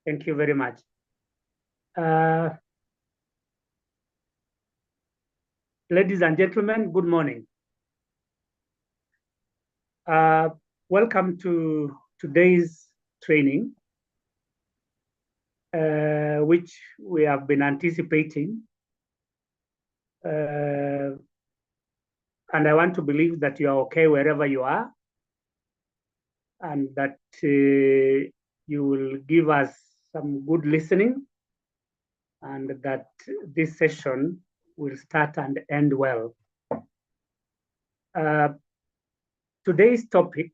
Thank you very much. Ladies and gentlemen, good morning. Welcome to today's training, which we have been anticipating. And I want to believe that you are okay wherever you are, and that you will give us some good listening, and that this session will start and end well. Today's topic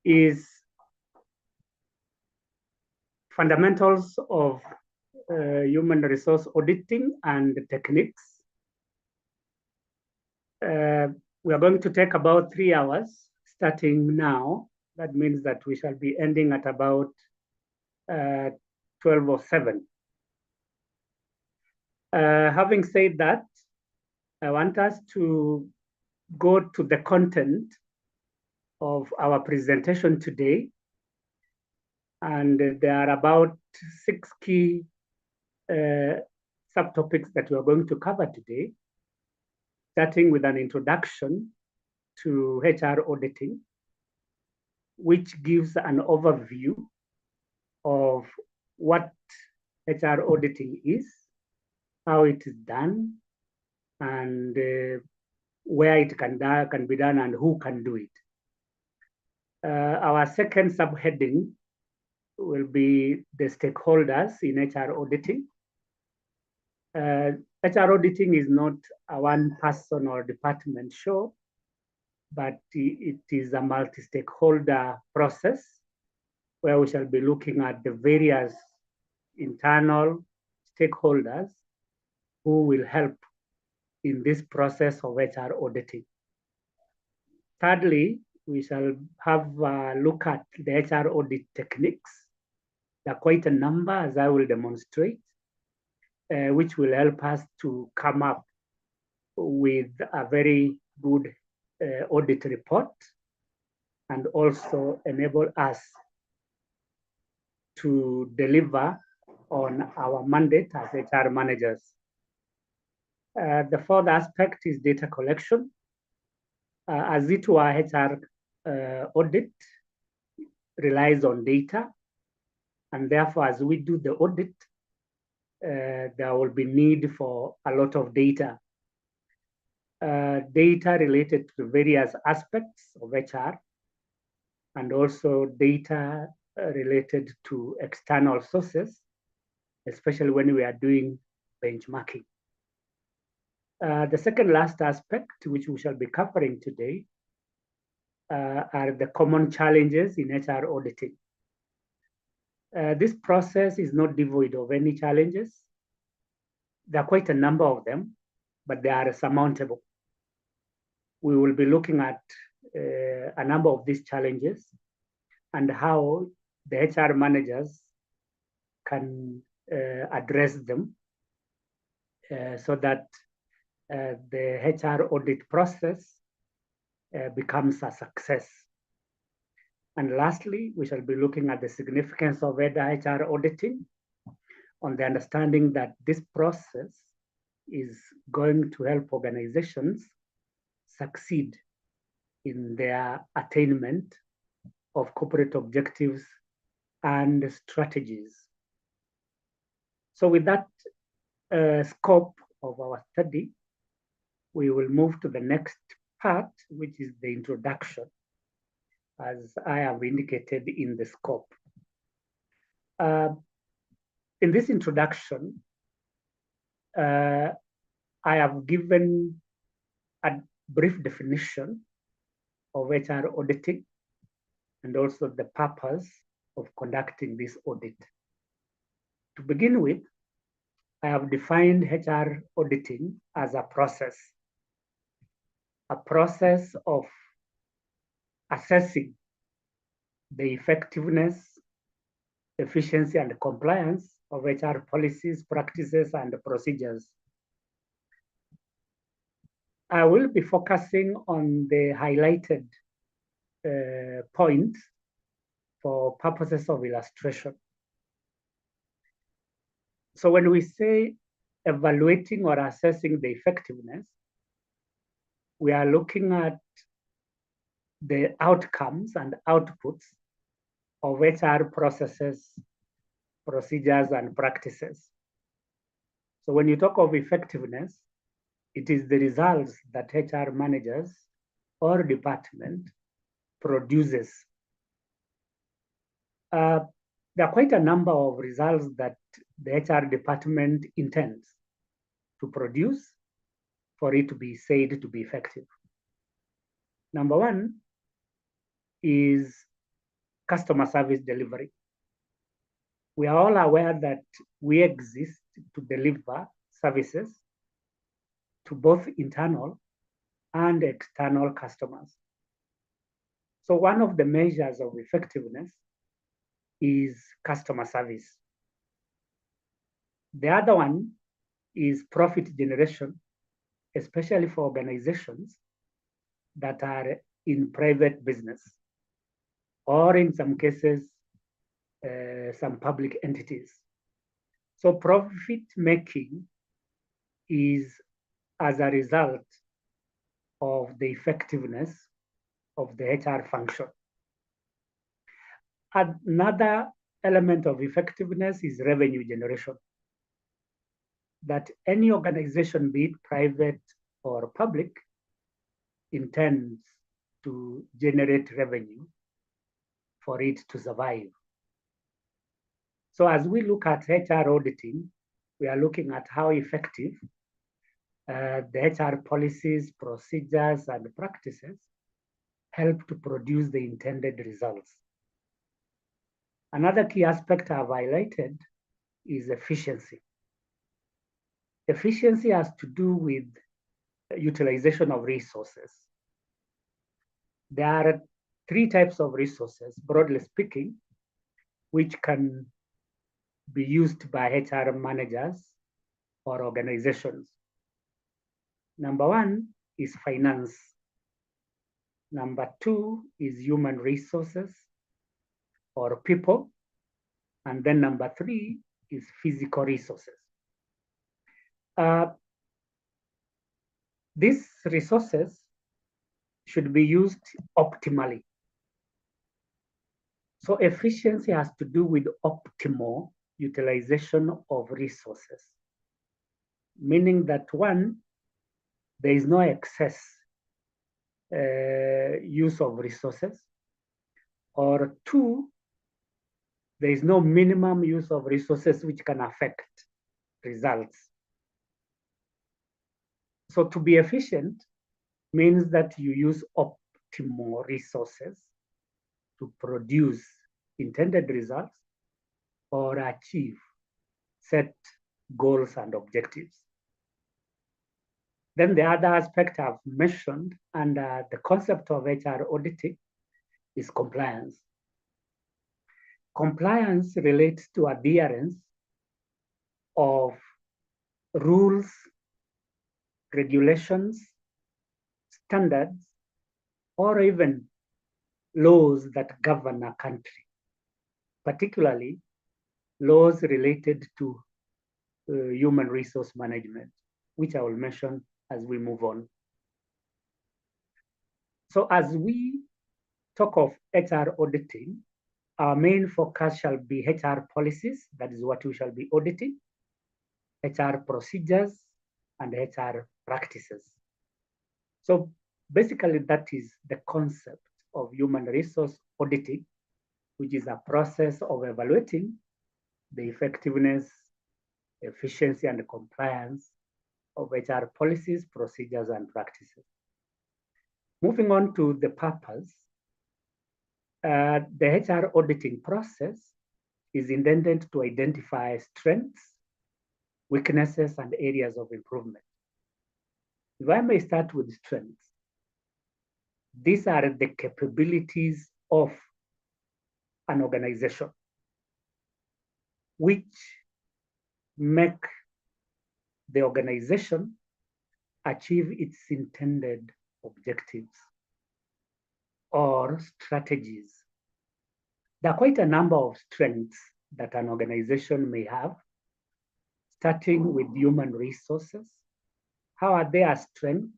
is fundamentals of human resource auditing and techniques. We are going to take about 3 hours starting now. That means that we shall be ending at about 12:07. Having said that, I want us to go to the content of our presentation today. And there are about 6 key subtopics that we are going to cover today, starting with an introduction to HR auditing, which gives an overview of what HR auditing is, how it is done, and where it can be done and who can do it. Our second subheading will be the stakeholders in HR auditing. HR auditing is not a one person or department show, but it is a multi-stakeholder process where we shall be looking at the various internal stakeholders who will help in this process of HR auditing. Thirdly, we shall have a look at the HR audit techniques. There are quite a number, as I will demonstrate, which will help us to come up with a very good audit report and also enable us to deliver on our mandate as HR managers. The fourth aspect is data collection. As it were, HR audit relies on data, and therefore, as we do the audit, there will be need for a lot of data. Data related to various aspects of HR, and also data related to external sources, especially when we are doing benchmarking. The second last aspect, which we shall be covering today, are the common challenges in HR auditing. This process is not devoid of any challenges. There are quite a number of them, but they are surmountable. We will be looking at a number of these challenges and how the HR managers can address them so that the HR audit process becomes a success. And lastly, we shall be looking at the significance of HR auditing on the understanding that this process is going to help organizations succeed in their attainment of corporate objectives and strategies. So with that scope of our study, we will move to the next part, which is the introduction, as I have indicated in the scope. In this introduction, I have given a brief definition of HR auditing and also the purpose of conducting this audit. To begin with, I have defined HR auditing as a process of assessing the effectiveness, efficiency, and compliance of HR policies, practices, and procedures. I will be focusing on the highlighted points for purposes of illustration. So when we say evaluating or assessing the effectiveness, we are looking at the outcomes and outputs of HR processes, procedures, and practices. So when you talk of effectiveness, it is the results that HR managers or department produces. There are quite a number of results that the HR department intends to produce for it to be said to be effective. Number one is customer service delivery. We are all aware that we exist to deliver services to both internal and external customers. So one of the measures of effectiveness is customer service. The other one is profit generation, especially for organizations that are in private business, or in some cases, some public entities. So profit making is as a result of the effectiveness of the HR function. Another element of effectiveness is revenue generation. That any organization, be it private or public, intends to generate revenue for it to survive. So as we look at HR auditing, we are looking at how effective the HR policies, procedures, and practices help to produce the intended results. Another key aspect I've highlighted is efficiency. Efficiency has to do with utilization of resources. There are three types of resources, broadly speaking, which can be used by HR managers or organizations. Number one is finance. Number two is human resources or people. And then number three is physical resources. These resources should be used optimally. So efficiency has to do with optimal utilization of resources, meaning that one, there is no excess use of resources, or two, there is no minimum use of resources which can affect results. So to be efficient means that you use optimal resources to produce intended results or achieve set goals and objectives. Then the other aspect I've mentioned under the concept of HR auditing is compliance. Compliance relates to adherence of rules, regulations, standards, or even laws that govern a country, particularly laws related to human resource management, which I will mention as we move on. So as we talk of HR auditing, our main focus shall be HR policies, that is what we shall be auditing, HR procedures, and HR practices. So basically that is the concept of human resource auditing, which is a process of evaluating the effectiveness, efficiency, and compliance of HR policies, procedures, and practices. Moving on to the purpose, the HR auditing process is intended to identify strengths, weaknesses, and areas of improvement. If I may start with strengths, these are the capabilities of an organization which make the organization achieve its intended objectives or strategies. There are quite a number of strengths that an organization may have, starting with human resources. How are they a strength?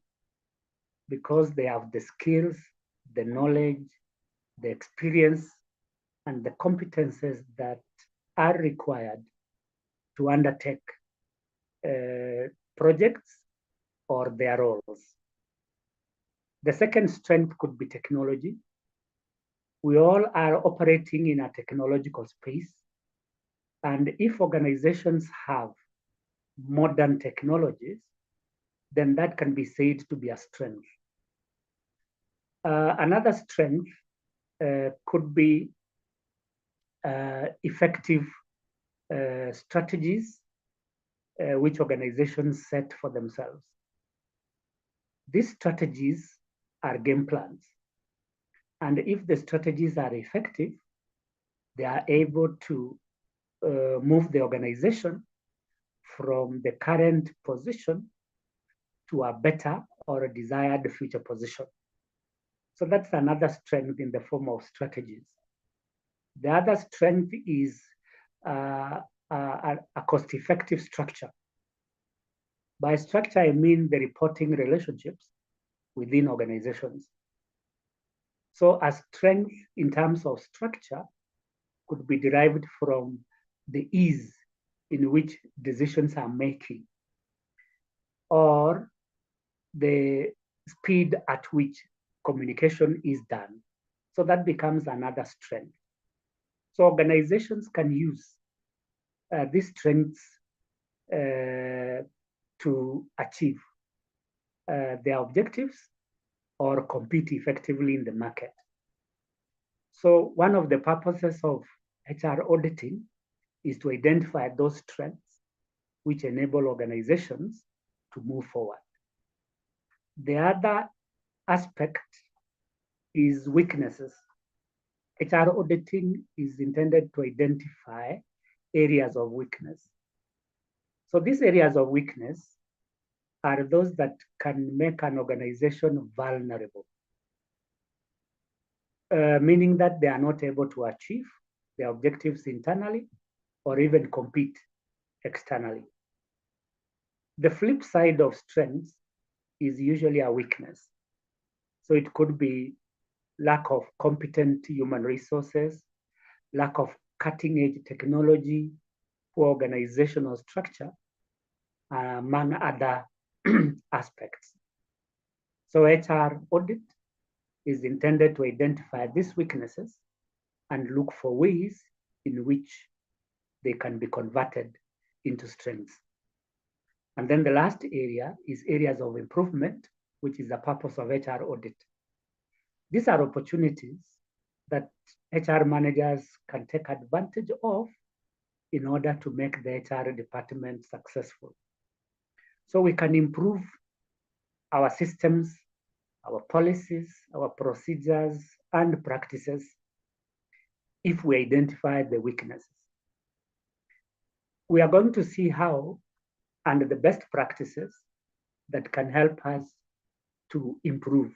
Because they have the skills, the knowledge, the experience, and the competences that are required to undertake projects or their roles. The second strength could be technology. We all are operating in a technological space. And if organizations have modern technologies, then that can be said to be a strength. Another strength could be effective strategies which organizations set for themselves. These strategies are game plans. And if the strategies are effective, they are able to move the organization from the current position to a better or a desired future position. So that's another strength in the form of strategies. The other strength is a cost-effective structure. By structure, I mean the reporting relationships within organizations. So a strength in terms of structure could be derived from the ease in which decisions are making, or the speed at which communication is done. So that becomes another strength. So organizations can use these strengths to achieve their objectives or compete effectively in the market. So one of the purposes of HR auditing is to identify those strengths which enable organizations to move forward. The other aspect is weaknesses. HR auditing is intended to identify areas of weakness. So these areas of weakness are those that can make an organization vulnerable, meaning that they are not able to achieve their objectives internally or even compete externally. The flip side of strengths is usually a weakness. So it could be lack of competent human resources, lack of cutting-edge technology, poor organizational structure, among other aspects. So HR audit is intended to identify these weaknesses and look for ways in which they can be converted into strengths. And then the last area is areas of improvement, which is the purpose of HR audit. These are opportunities that HR managers can take advantage of in order to make the HR department successful. So we can improve our systems, our policies, our procedures, and practices if we identify the weaknesses. We are going to see how and the best practices that can help us to improve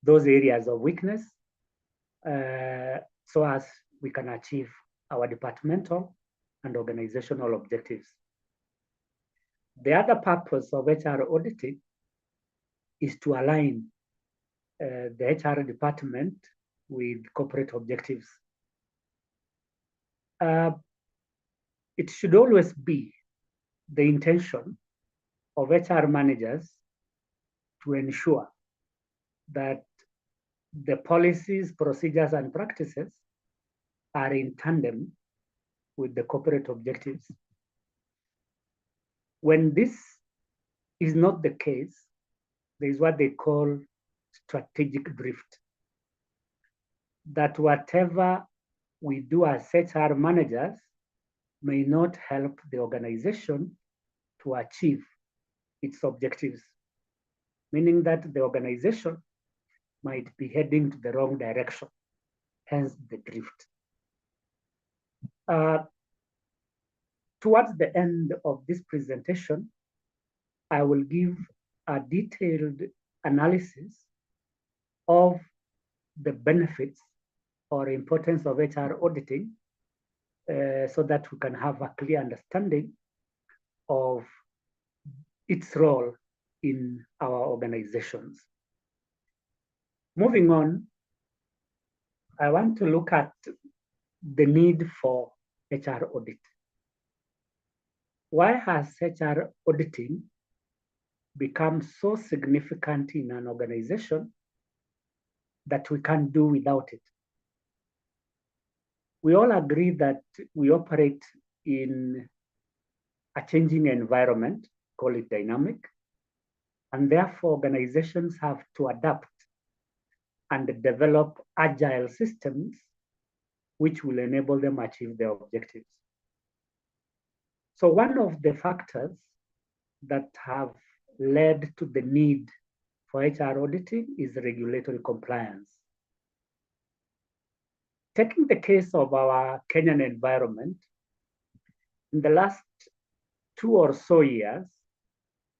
those areas of weakness so as we can achieve our departmental and organizational objectives. The other purpose of HR auditing is to align the HR department with corporate objectives. It should always be the intention of HR managers to ensure that the policies, procedures, and practices are in tandem with the corporate objectives. When this is not the case, there is what they call strategic drift. That whatever we do as HR managers may not help the organization to achieve its objectives, meaning that the organization might be heading to the wrong direction, hence the drift. Towards the end of this presentation, I will give a detailed analysis of the benefits or importance of HR auditing so that we can have a clear understanding of its role in our organizations. Moving on, I want to look at the need for HR audit. Why has HR auditing become so significant in an organization that we can't do without it? We all agree that we operate in a changing environment, call it dynamic, and therefore organizations have to adapt and develop agile systems which will enable them achieve their objectives. So one of the factors that have led to the need for HR auditing is regulatory compliance. Taking the case of our Kenyan environment, in the last 2 or so years,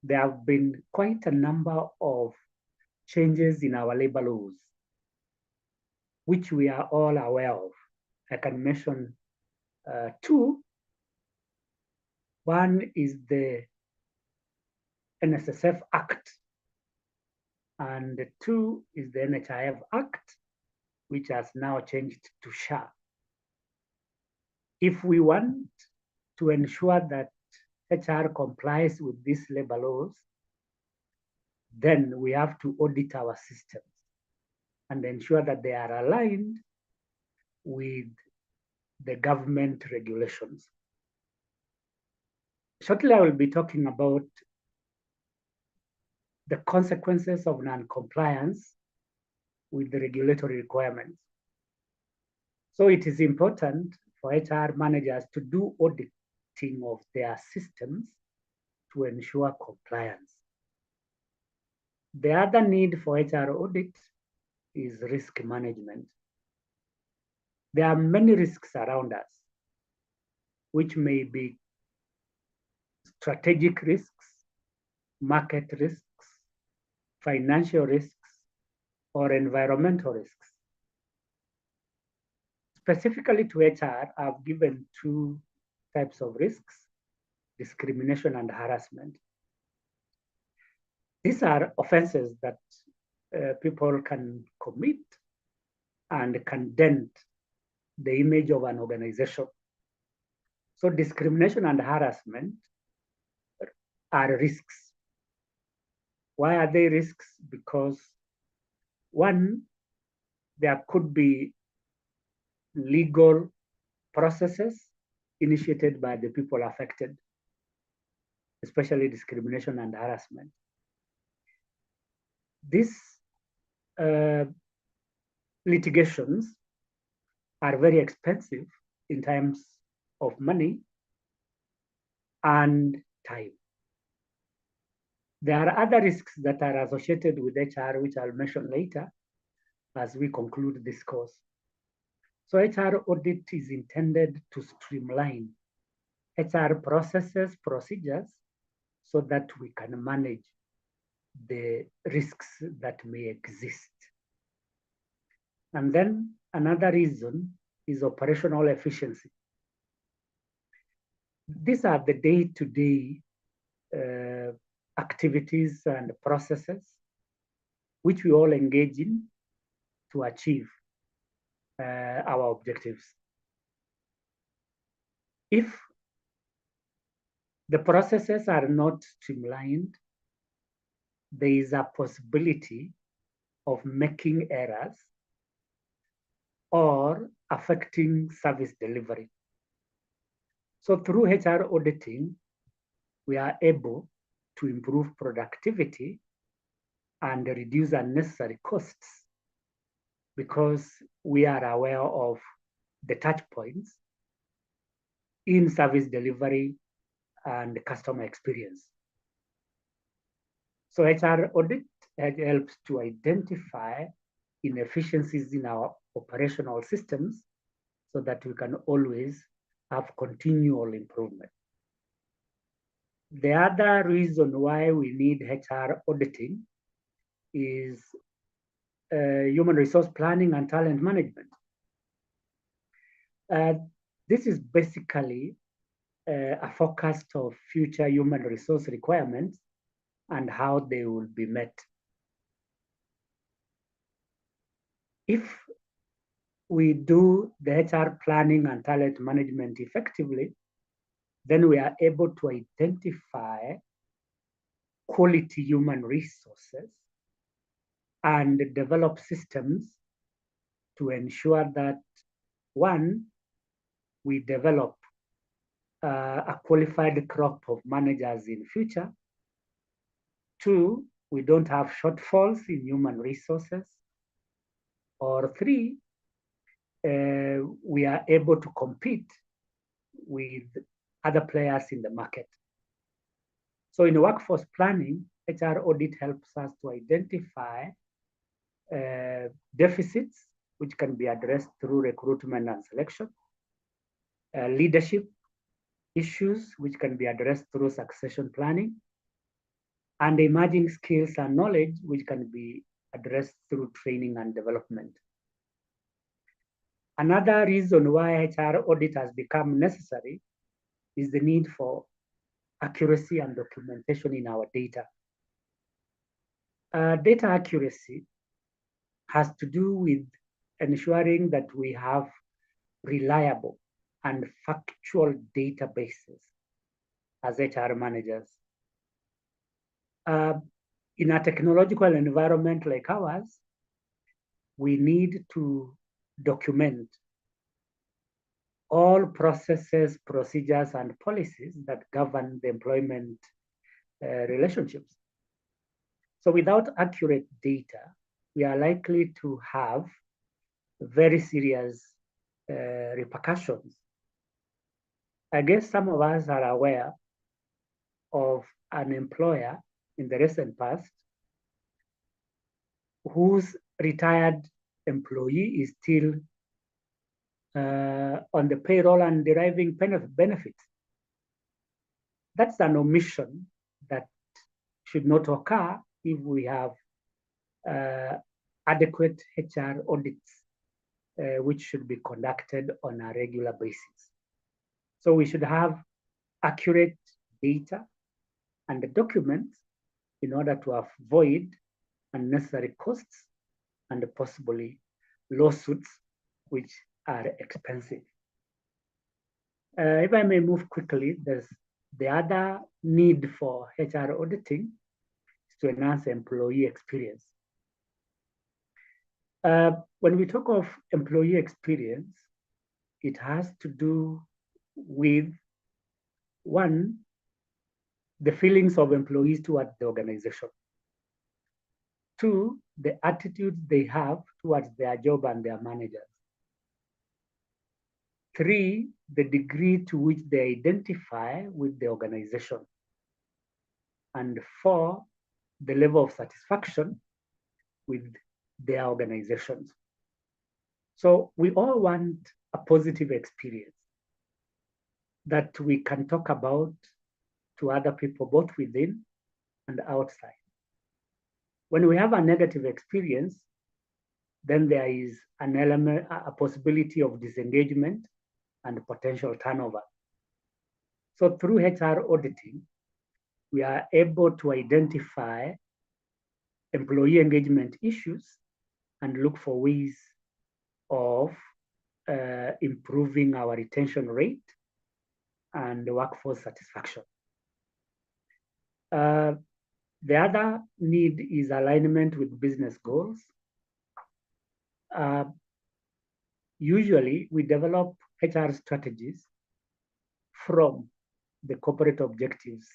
there have been quite a number of changes in our labor laws, which we are all aware of. I can mention 2. One is the NSSF Act, and 2 is the NHIF Act, which has now changed to SHA. If we want to ensure that HR complies with these labor laws, then we have to audit our systems and ensure that they are aligned with the government regulations. Shortly, I will be talking about the consequences of non-compliance with the regulatory requirements. So it is important for HR managers to do auditing of their systems to ensure compliance. The other need for HR audit is risk management. There are many risks around us, which may be strategic risks, market risks, financial risks, or environmental risks. Specifically to HR, I've given 2 types of risks: discrimination and harassment. These are offenses that people can commit and can dent the image of an organization. So discrimination and harassment are risks. Why are they risks? Because 1, there could be legal processes initiated by the people affected, especially discrimination and harassment. These litigations are very expensive in terms of money and time. There are other risks that are associated with HR, which I'll mention later as we conclude this course. So HR audit is intended to streamline HR processes, procedures, so that we can manage the risks that may exist. And then another reason is operational efficiency. These are the day-to-day activities and processes which we all engage in to achieve our objectives. If the processes are not streamlined, there is a possibility of making errors or affecting service delivery. So through HR auditing, we are able to improve productivity and reduce unnecessary costs because we are aware of the touch points in service delivery and customer experience. So HR audit helps to identify inefficiencies in our operational systems so that we can always have continual improvement. The other reason why we need HR auditing is human resource planning and talent management. This is basically a forecast of future human resource requirements and how they will be met. If we do the HR planning and talent management effectively, then we are able to identify quality human resources and develop systems to ensure that, one, we develop a qualified crop of managers in future. Two, we don't have shortfalls in human resources. Or three, we are able to compete with other players in the market. So in workforce planning, HR audit helps us to identify deficits, which can be addressed through recruitment and selection, leadership issues, which can be addressed through succession planning, and emerging skills and knowledge, which can be addressed through training and development. Another reason why HR audit has become necessary is the need for accuracy and documentation in our data. Data accuracy has to do with ensuring that we have reliable and factual databases as HR managers. In a technological environment like ours, we need to document all processes, procedures, and policies that govern the employment relationships. So without accurate data, we are likely to have very serious repercussions. I guess some of us are aware of an employer in the recent past whose retired employee is still on the payroll and deriving benefits. That's an omission that should not occur if we have adequate HR audits, which should be conducted on a regular basis. So we should have accurate data and the documents in order to avoid unnecessary costs and possibly lawsuits, which are expensive. If I may move quickly, there's the other need for HR auditing is to enhance employee experience. When we talk of employee experience, it has to do with, one, the feelings of employees towards the organization. Two, the attitude they have towards their job and their managers. Three, the degree to which they identify with the organization. And four, the level of satisfaction with their organizations. So we all want a positive experience that we can talk about to other people, both within and outside. When we have a negative experience, then there is an element, a possibility of disengagement and potential turnover. So through HR auditing, we are able to identify employee engagement issues and look for ways of improving our retention rate and workforce satisfaction. The other need is alignment with business goals. Usually, we develop HR strategies from the corporate objectives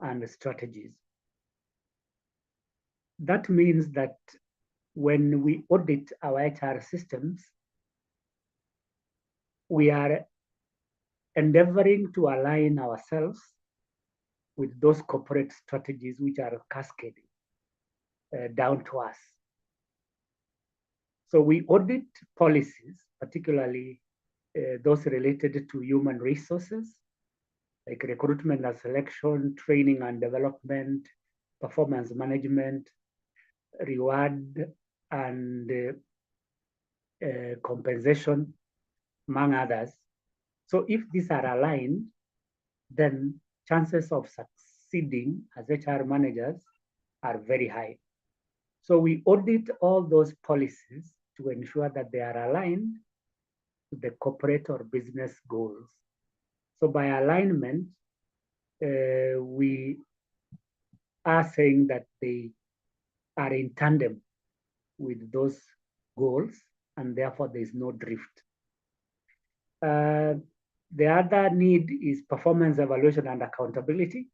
and strategies. That means that when we audit our HR systems, we are endeavoring to align ourselves with those corporate strategies which are cascading down to us. So we audit policies, particularly those related to human resources, like recruitment and selection, training and development, performance management, reward and compensation, among others. So if these are aligned, then chances of succeeding as HR managers are very high. So we audit all those policies to ensure that they are aligned to the corporate or business goals. So by alignment, we are saying that they are in tandem with those goals, and therefore there is no drift. The other need is performance evaluation and accountability.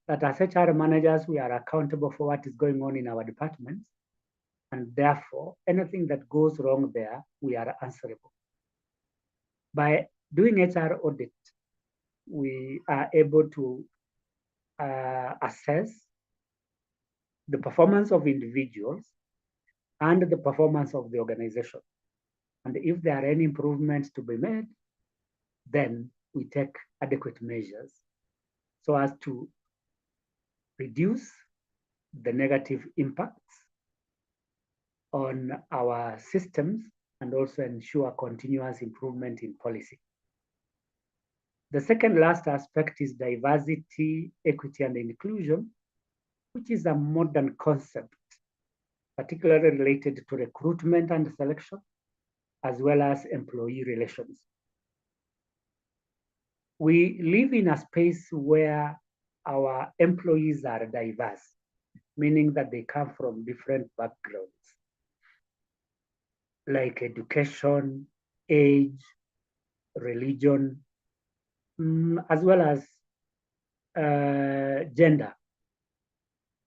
That as HR managers, we are accountable for what is going on in our departments, and therefore anything that goes wrong there, we are answerable. By doing HR audit, we are able to assess the performance of individuals and the performance of the organization. And if there are any improvements to be made, then we take adequate measures so as to reduce the negative impacts on our systems and also ensure continuous improvement in policy. The second last aspect is diversity, equity, and inclusion, which is a modern concept, particularly related to recruitment and selection, as well as employee relations. We live in a space where our employees are diverse, meaning that they come from different backgrounds, like education, age, religion, as well as gender.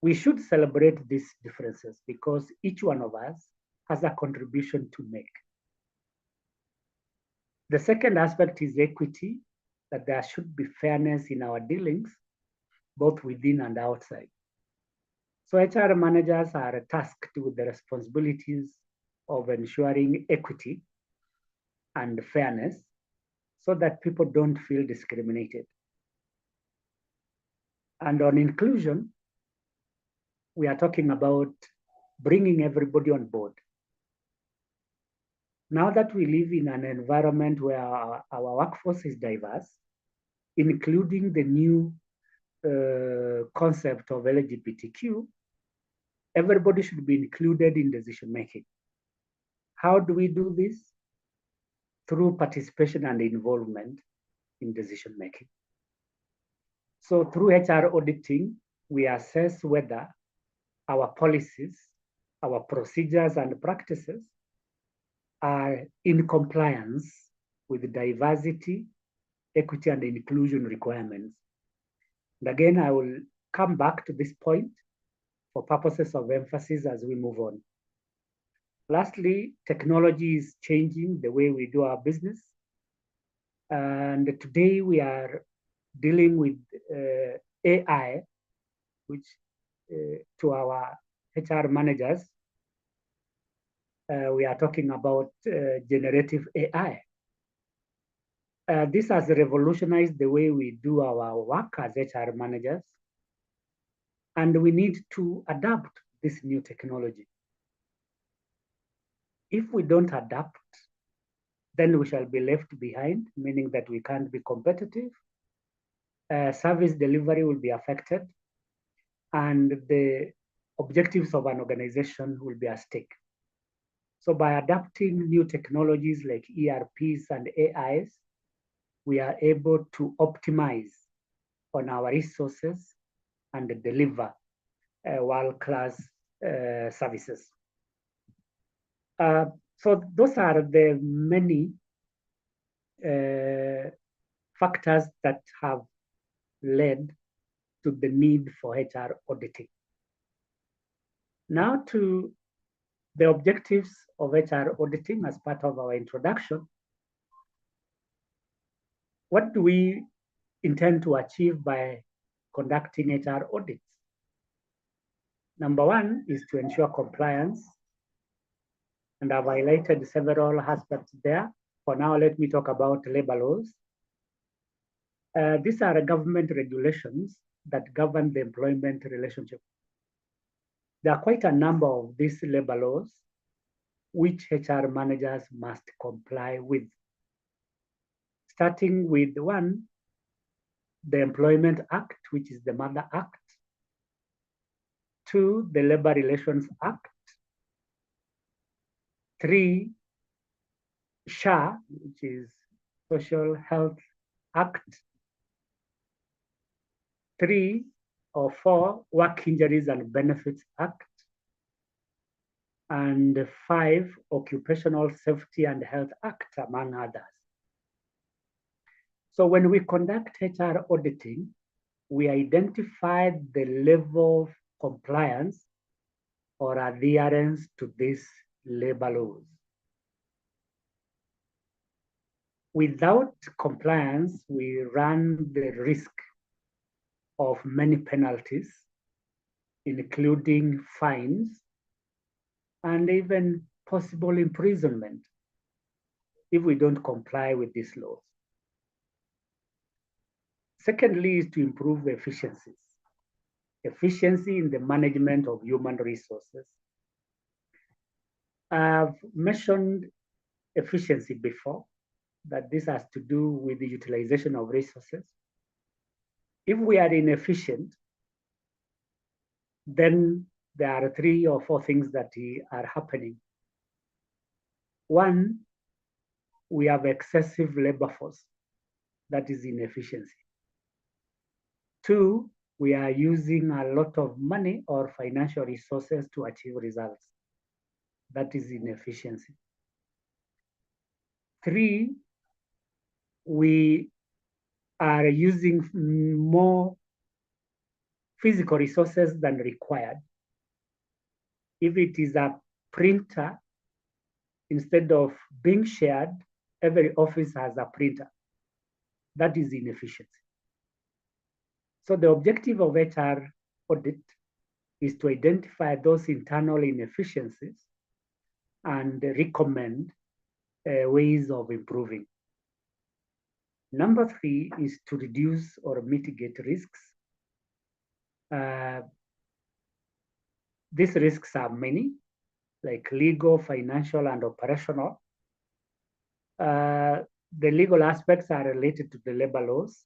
We should celebrate these differences because each one of us has a contribution to make. The second aspect is equity, that there should be fairness in our dealings, both within and outside. So HR managers are tasked with the responsibilities of ensuring equity and fairness so that people don't feel discriminated. And on inclusion, we are talking about bringing everybody on board. Now that we live in an environment where our workforce is diverse, including the new concept of LGBTQ, everybody should be included in decision making. How do we do this? Through participation and involvement in decision making. So through HR auditing, we assess whether our policies, our procedures and practices are in compliance with diversity, equity, and inclusion requirements. And again, I will come back to this point for purposes of emphasis as we move on. Lastly, technology is changing the way we do our business. And today we are dealing with AI, which to our HR managers, we are talking about generative AI. This has revolutionized the way we do our work as HR managers, and we need to adapt this new technology. If we don't adapt, then we shall be left behind, meaning that we can't be competitive. Service delivery will be affected, and the objectives of an organization will be at stake. So by adapting new technologies like ERPs and AIs, we are able to optimize on our resources and deliver world-class services. So those are the many factors that have led to the need for HR auditing. Now to the objectives of HR auditing as part of our introduction. What do we intend to achieve by conducting HR audits? Number one is to ensure compliance, and I've highlighted several aspects there. For now, let me talk about labor laws. These are government regulations that govern the employment relationship. There are quite a number of these labor laws which HR managers must comply with. Starting with one, the Employment Act, which is the Mother Act. 2, the Labor Relations Act. 3, SHA, which is Social Health Act. 3 or 4, Work Injuries and Benefits Act. And 5, Occupational Safety and Health Act, among others. So when we conduct HR auditing, we identify the level of compliance or adherence to these labor laws. Without compliance, we run the risk of many penalties, including fines and even possible imprisonment if we don't comply with these laws. Secondly, is to improve efficiencies. Efficiency in the management of human resources. I've mentioned efficiency before, that this has to do with the utilization of resources. If we are inefficient, then there are 3 or 4 things that are happening. 1, we have excessive labor force, that is inefficiency. 2, we are using a lot of money or financial resources to achieve results, that is inefficiency. 3, we are using more physical resources than required. If it is a printer, instead of being shared, every office has a printer. That is inefficiency. So the objective of HR audit is to identify those internal inefficiencies and recommend ways of improving. Number 3 is to reduce or mitigate risks. These risks are many, like legal, financial, and operational. The legal aspects are related to the labor laws.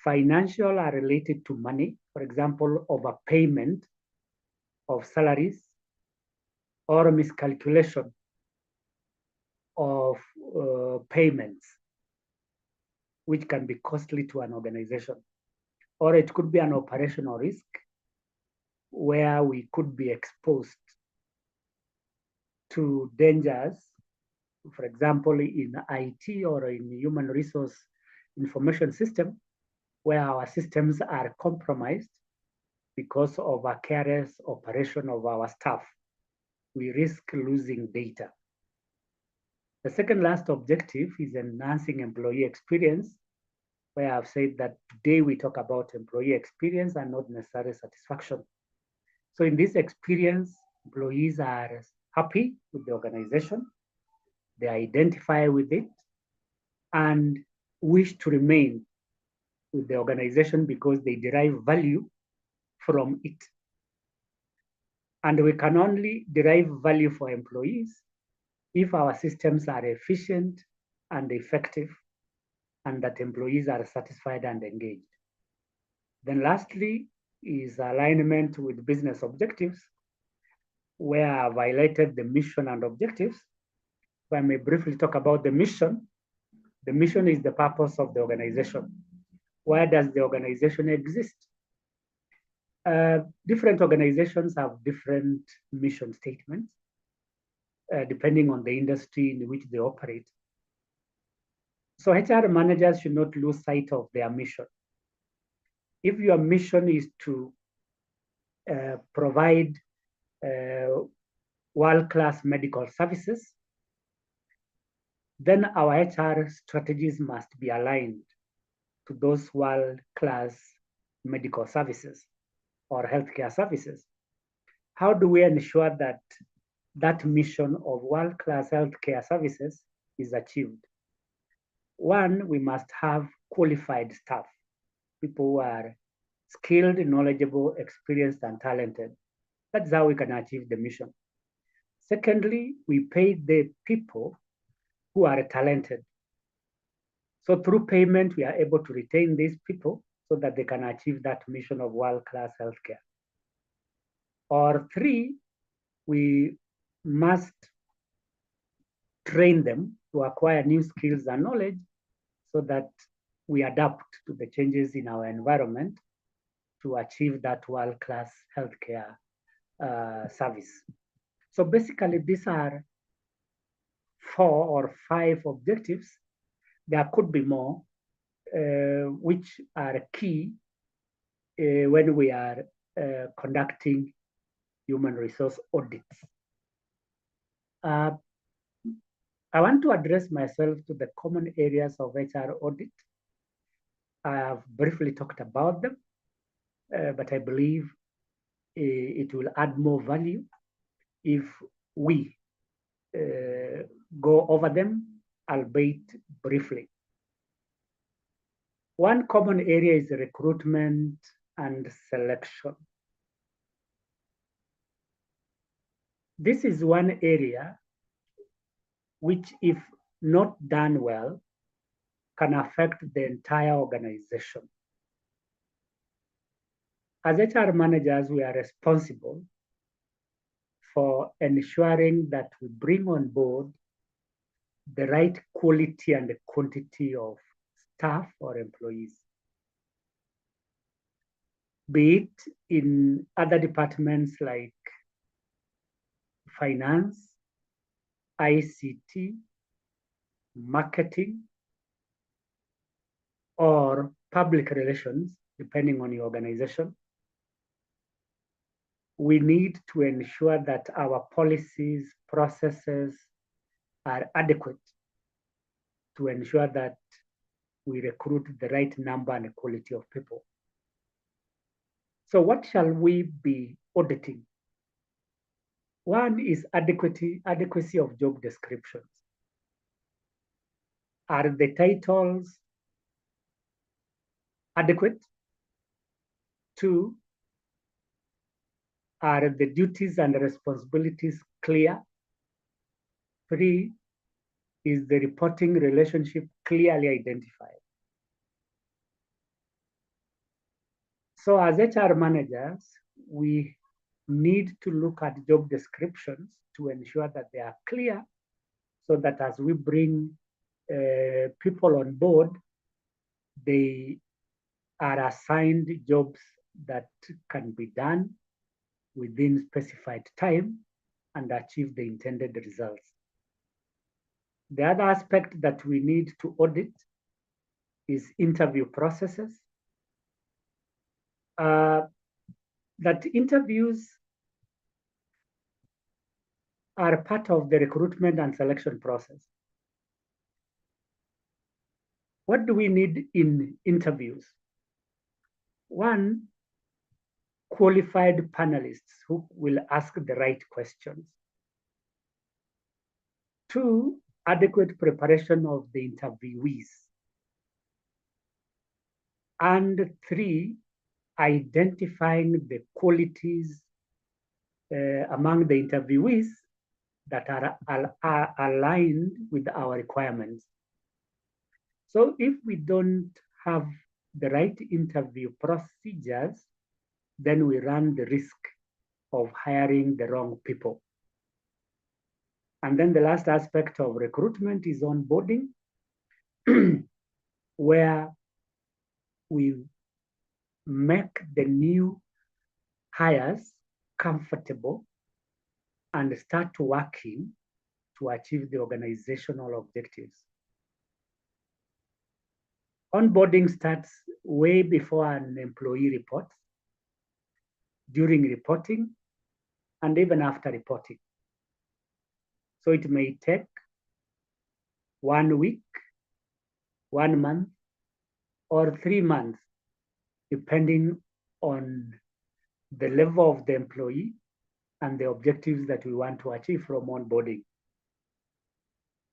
Financial are related to money, for example, overpayment of salaries or miscalculation of payments, which can be costly to an organization. Or it could be an operational risk where we could be exposed to dangers, for example, in IT or in human resource information system, where our systems are compromised because of a careless operation of our staff. We risk losing data. The second last objective is enhancing employee experience, where I've said that today we talk about employee experience and not necessarily satisfaction. So in this experience, employees are happy with the organization, they identify with it, and wish to remain with the organization because they derive value from it. And we can only derive value for employees if our systems are efficient and effective, and that employees are satisfied and engaged. Then lastly is alignment with business objectives, where I've highlighted the mission and objectives. If I may briefly talk about the mission is the purpose of the organization. Why does the organization exist? Different organizations have different mission statements, depending on the industry in which they operate. So HR managers should not lose sight of their mission. If your mission is to provide world-class medical services, then our HR strategies must be aligned to those world-class medical services or healthcare services. How do we ensure that that mission of world-class healthcare services is achieved? One, we must have qualified staff, people who are skilled, knowledgeable, experienced, and talented. That's how we can achieve the mission. Secondly, we pay the people who are talented. So through payment, we are able to retain these people so that they can achieve that mission of world-class healthcare. Or three, we must train them to acquire new skills and knowledge so that we adapt to the changes in our environment to achieve that world-class healthcare service. So basically, these are 4 or 5 objectives. There could be more, which are key when we are conducting human resource audits. I want to address myself to the common areas of HR audit. I have briefly talked about them, but I believe it will add more value if we go over them, albeit briefly. One common area is recruitment and selection. This is one area which, if not done well, can affect the entire organization. As HR managers, we are responsible for ensuring that we bring on board the right quality and the quantity of staff or employees. Be it in other departments like finance, ICT, marketing, or public relations, depending on your organization, we need to ensure that our policies, processes are adequate to ensure that we recruit the right number and quality of people. So what shall we be auditing? One is adequacy of job descriptions. Are the titles adequate? Two, are the duties and responsibilities clear? Three, is the reporting relationship clearly identified? So as HR managers, we need to look at job descriptions to ensure that they are clear so that as we bring people on board, they are assigned jobs that can be done within specified time and achieve the intended results. The other aspect that we need to audit is interview processes. That interviews are part of the recruitment and selection process. What do we need in interviews? One, qualified panelists who will ask the right questions. Two, adequate preparation of the interviewees. And three, identifying the qualities among the interviewees that are aligned with our requirements. So if we don't have the right interview procedures, then we run the risk of hiring the wrong people. And then the last aspect of recruitment is onboarding, where we make the new hires comfortable and start working to achieve the organizational objectives. Onboarding starts way before an employee reports, during reporting, and even after reporting. So it may take 1 week, 1 month, or 3 months, depending on the level of the employee and the objectives that we want to achieve from onboarding.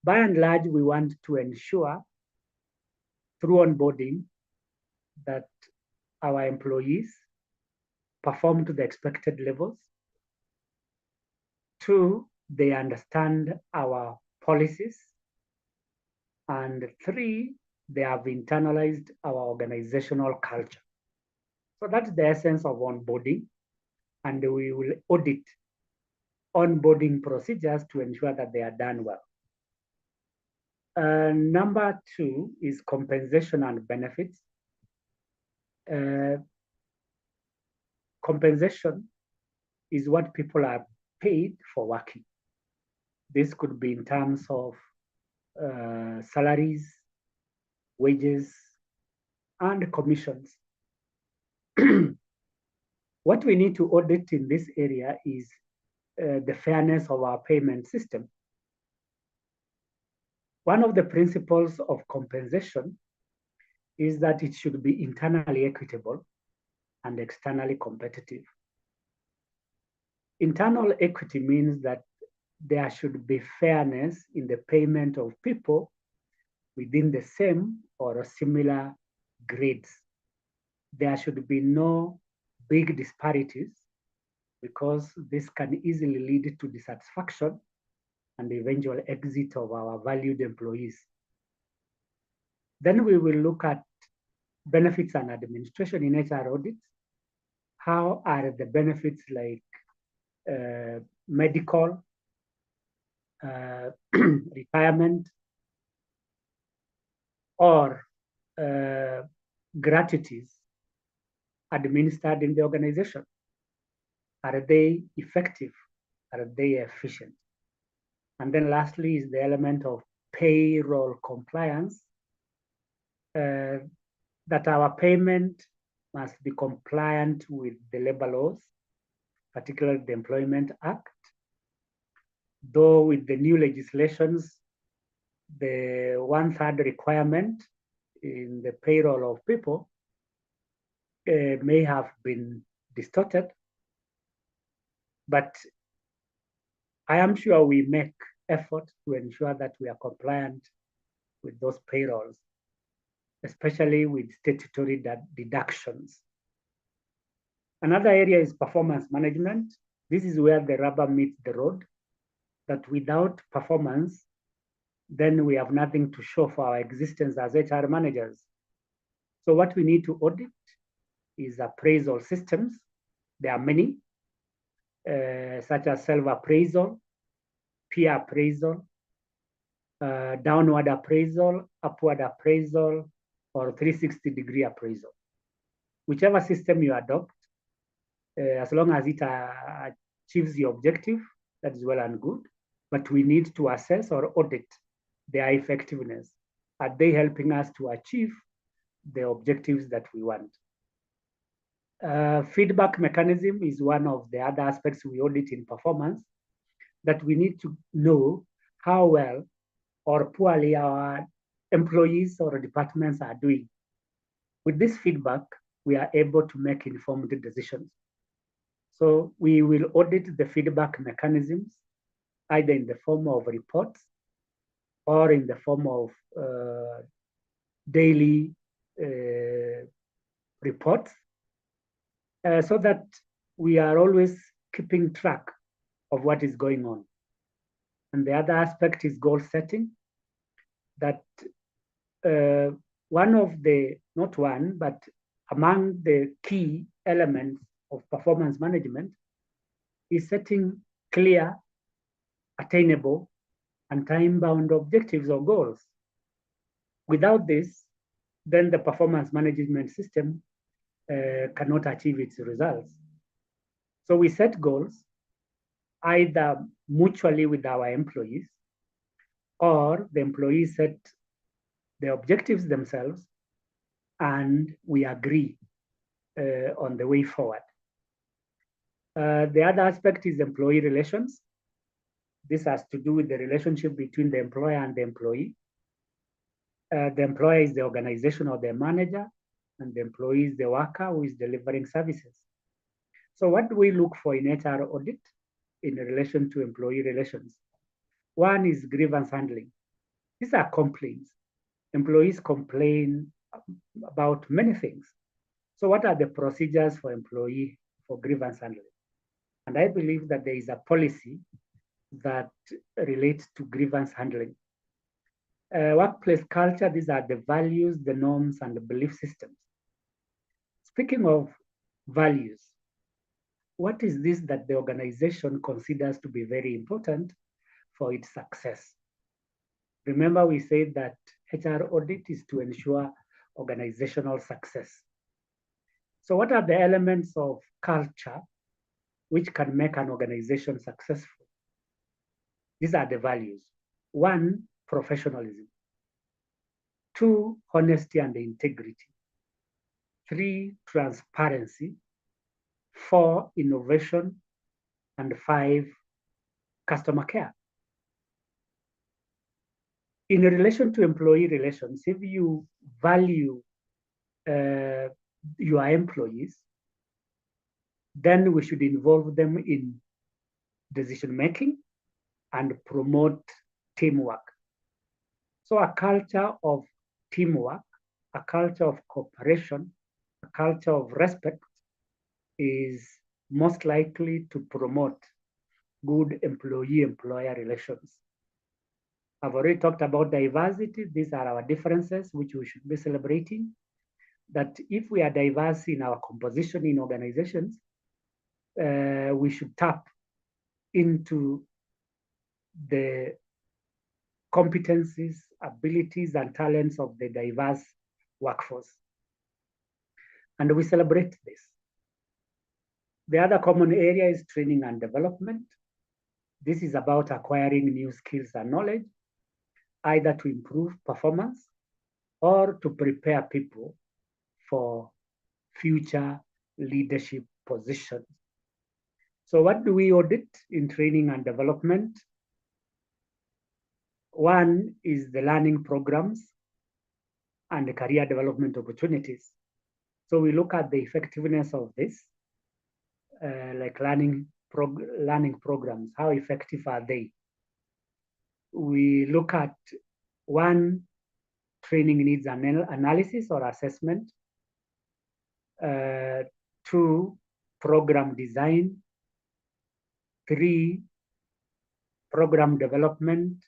By and large, we want to ensure through onboarding that our employees perform to the expected levels. Two, they understand our policies. And three, they have internalized our organizational culture. So that's the essence of onboarding, and we will audit onboarding procedures to ensure that they are done well. Number 2 is compensation and benefits. Compensation is what people are paid for working. This could be in terms of salaries, wages, and commissions. What we need to audit in this area is the fairness of our payment system. One of the principles of compensation is that it should be internally equitable and externally competitive. Internal equity means that there should be fairness in the payment of people within the same or similar grades. There should be no big disparities, because this can easily lead to dissatisfaction and the eventual exit of our valued employees. Then we will look at benefits and administration in HR audits. How are the benefits like medical, retirement, or gratuities administered in the organization? Are they effective? Are they efficient? And then lastly is the element of payroll compliance, that our payment must be compliant with the labor laws, particularly the Employment Act. Though with the new legislations, the 1/3 requirement in the payroll of people may have been distorted, but I am sure we make effort to ensure that we are compliant with those payrolls, especially with statutory deductions. Another area is performance management. This is where the rubber meets the road, that without performance, then we have nothing to show for our existence as HR managers. So what we need to audit is appraisal systems. There are many, such as self-appraisal, peer appraisal, downward appraisal, upward appraisal, or 360-degree appraisal. Whichever system you adopt, as long as it achieves the objective, that is well and good. But we need to assess or audit their effectiveness. Are they helping us to achieve the objectives that we want? Feedback mechanism is one of the other aspects we audit in performance, that we need to know how well or poorly our employees or departments are doing. With this feedback, we are able to make informed decisions. So we will audit the feedback mechanisms, either in the form of reports or in the form of daily reports, so that we are always keeping track of what is going on. And the other aspect is goal setting, that not one, but among the key elements of performance management is setting clear, attainable, and time-bound objectives or goals. Without this, then the performance management system cannot achieve its results. So we set goals either mutually with our employees, or the employees set the objectives themselves and we agree on the way forward. The other aspect is employee relations. This has to do with the relationship between the employer and the employee. The employer is the organization or the manager, and the employee is the worker who is delivering services. So what do we look for in HR audit in relation to employee relations? One is grievance handling. These are complaints. Employees complain about many things. So what are the procedures for employee for grievance handling? And I believe that there is a policy that relates to grievance handling. Workplace culture, these are the values, the norms, and the belief systems. Speaking of values, what is this that the organization considers to be very important for its success? Remember, we said that HR audit is to ensure organizational success. So what are the elements of culture which can make an organization successful? These are the values. 1, professionalism. 2, honesty and integrity. 3, transparency. 4, innovation. And 5, customer care. In relation to employee relations, if you value your employees, then we should involve them in decision making and promote teamwork. So a culture of teamwork, a culture of cooperation, a culture of respect is most likely to promote good employee-employer relations. I've already talked about diversity. These are our differences, which we should be celebrating. That if we are diverse in our composition in organizations, we should tap into the competencies, abilities, and talents of the diverse workforce. And we celebrate this. The other common area is training and development. This is about acquiring new skills and knowledge, either to improve performance or to prepare people for future leadership positions. So what do we audit in training and development? 1 is the learning programs and the career development opportunities. So we look at the effectiveness of this, like learning programs. How effective are they? We look at 1, training needs analysis or assessment. 2, program design. 3, program development.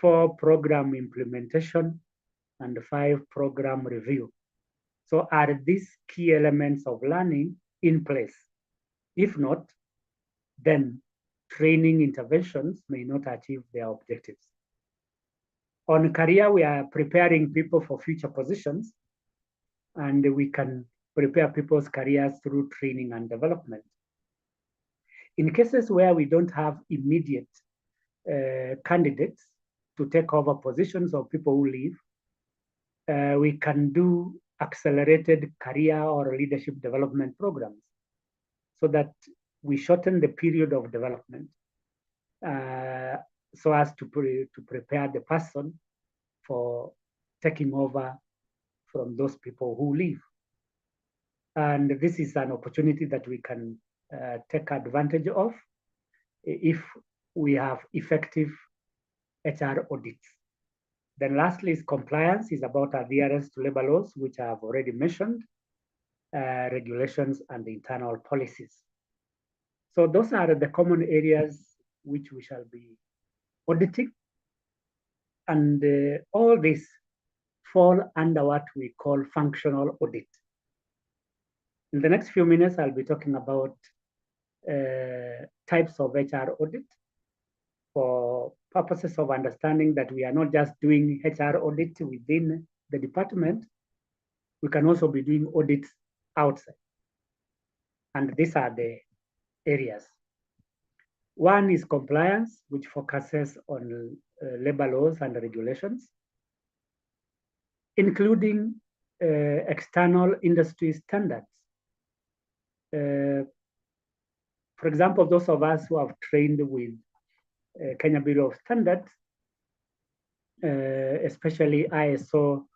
4, program implementation. And 5, program review. So are these key elements of learning in place? If not, then training interventions may not achieve their objectives. On career, we are preparing people for future positions, and we can prepare people's careers through training and development. In cases where we don't have immediate candidates to take over positions of people who leave, we can do accelerated career or leadership development programs so that we shorten the period of development so as to prepare the person for taking over from those people who leave. And this is an opportunity that we can take advantage of if we have effective HR audits. Then lastly is compliance, is about adherence to labor laws, which I have already mentioned, regulations and internal policies. So those are the common areas which we shall be auditing. And all this fall under what we call functional audit. In the next few minutes, I'll be talking about types of HR audit for purposes of understanding that we are not just doing HR audit within the department, we can also be doing audits outside. And these are the areas. 1 is compliance, which focuses on labor laws and regulations, including external industry standards. For example, those of us who have trained with Kenya Bureau of Standards, especially ISO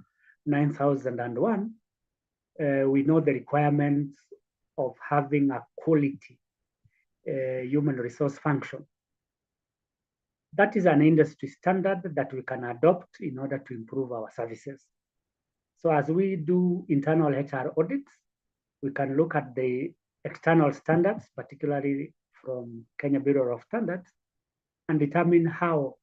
9001, we know the requirements of having a quality human resource function. That is an industry standard that we can adopt in order to improve our services. So as we do internal HR audits, we can look at the external standards, particularly from Kenya Bureau of Standards, and determine how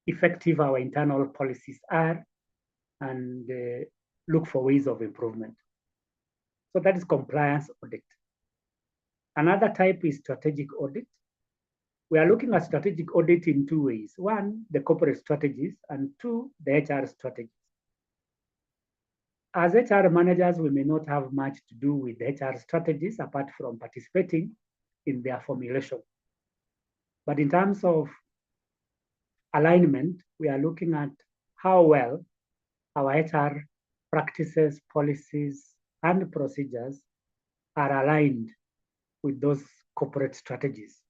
effective our internal policies are and look for ways of improvement. So that is compliance audit. Another type is strategic audit. We are looking at strategic audit in two ways. One, the corporate strategies, and two, the HR strategies. As HR managers, we may not have much to do with HR strategies apart from participating in their formulation. But in terms of alignment, we are looking at how well our HR practices, policies, and procedures are aligned with those corporate strategies.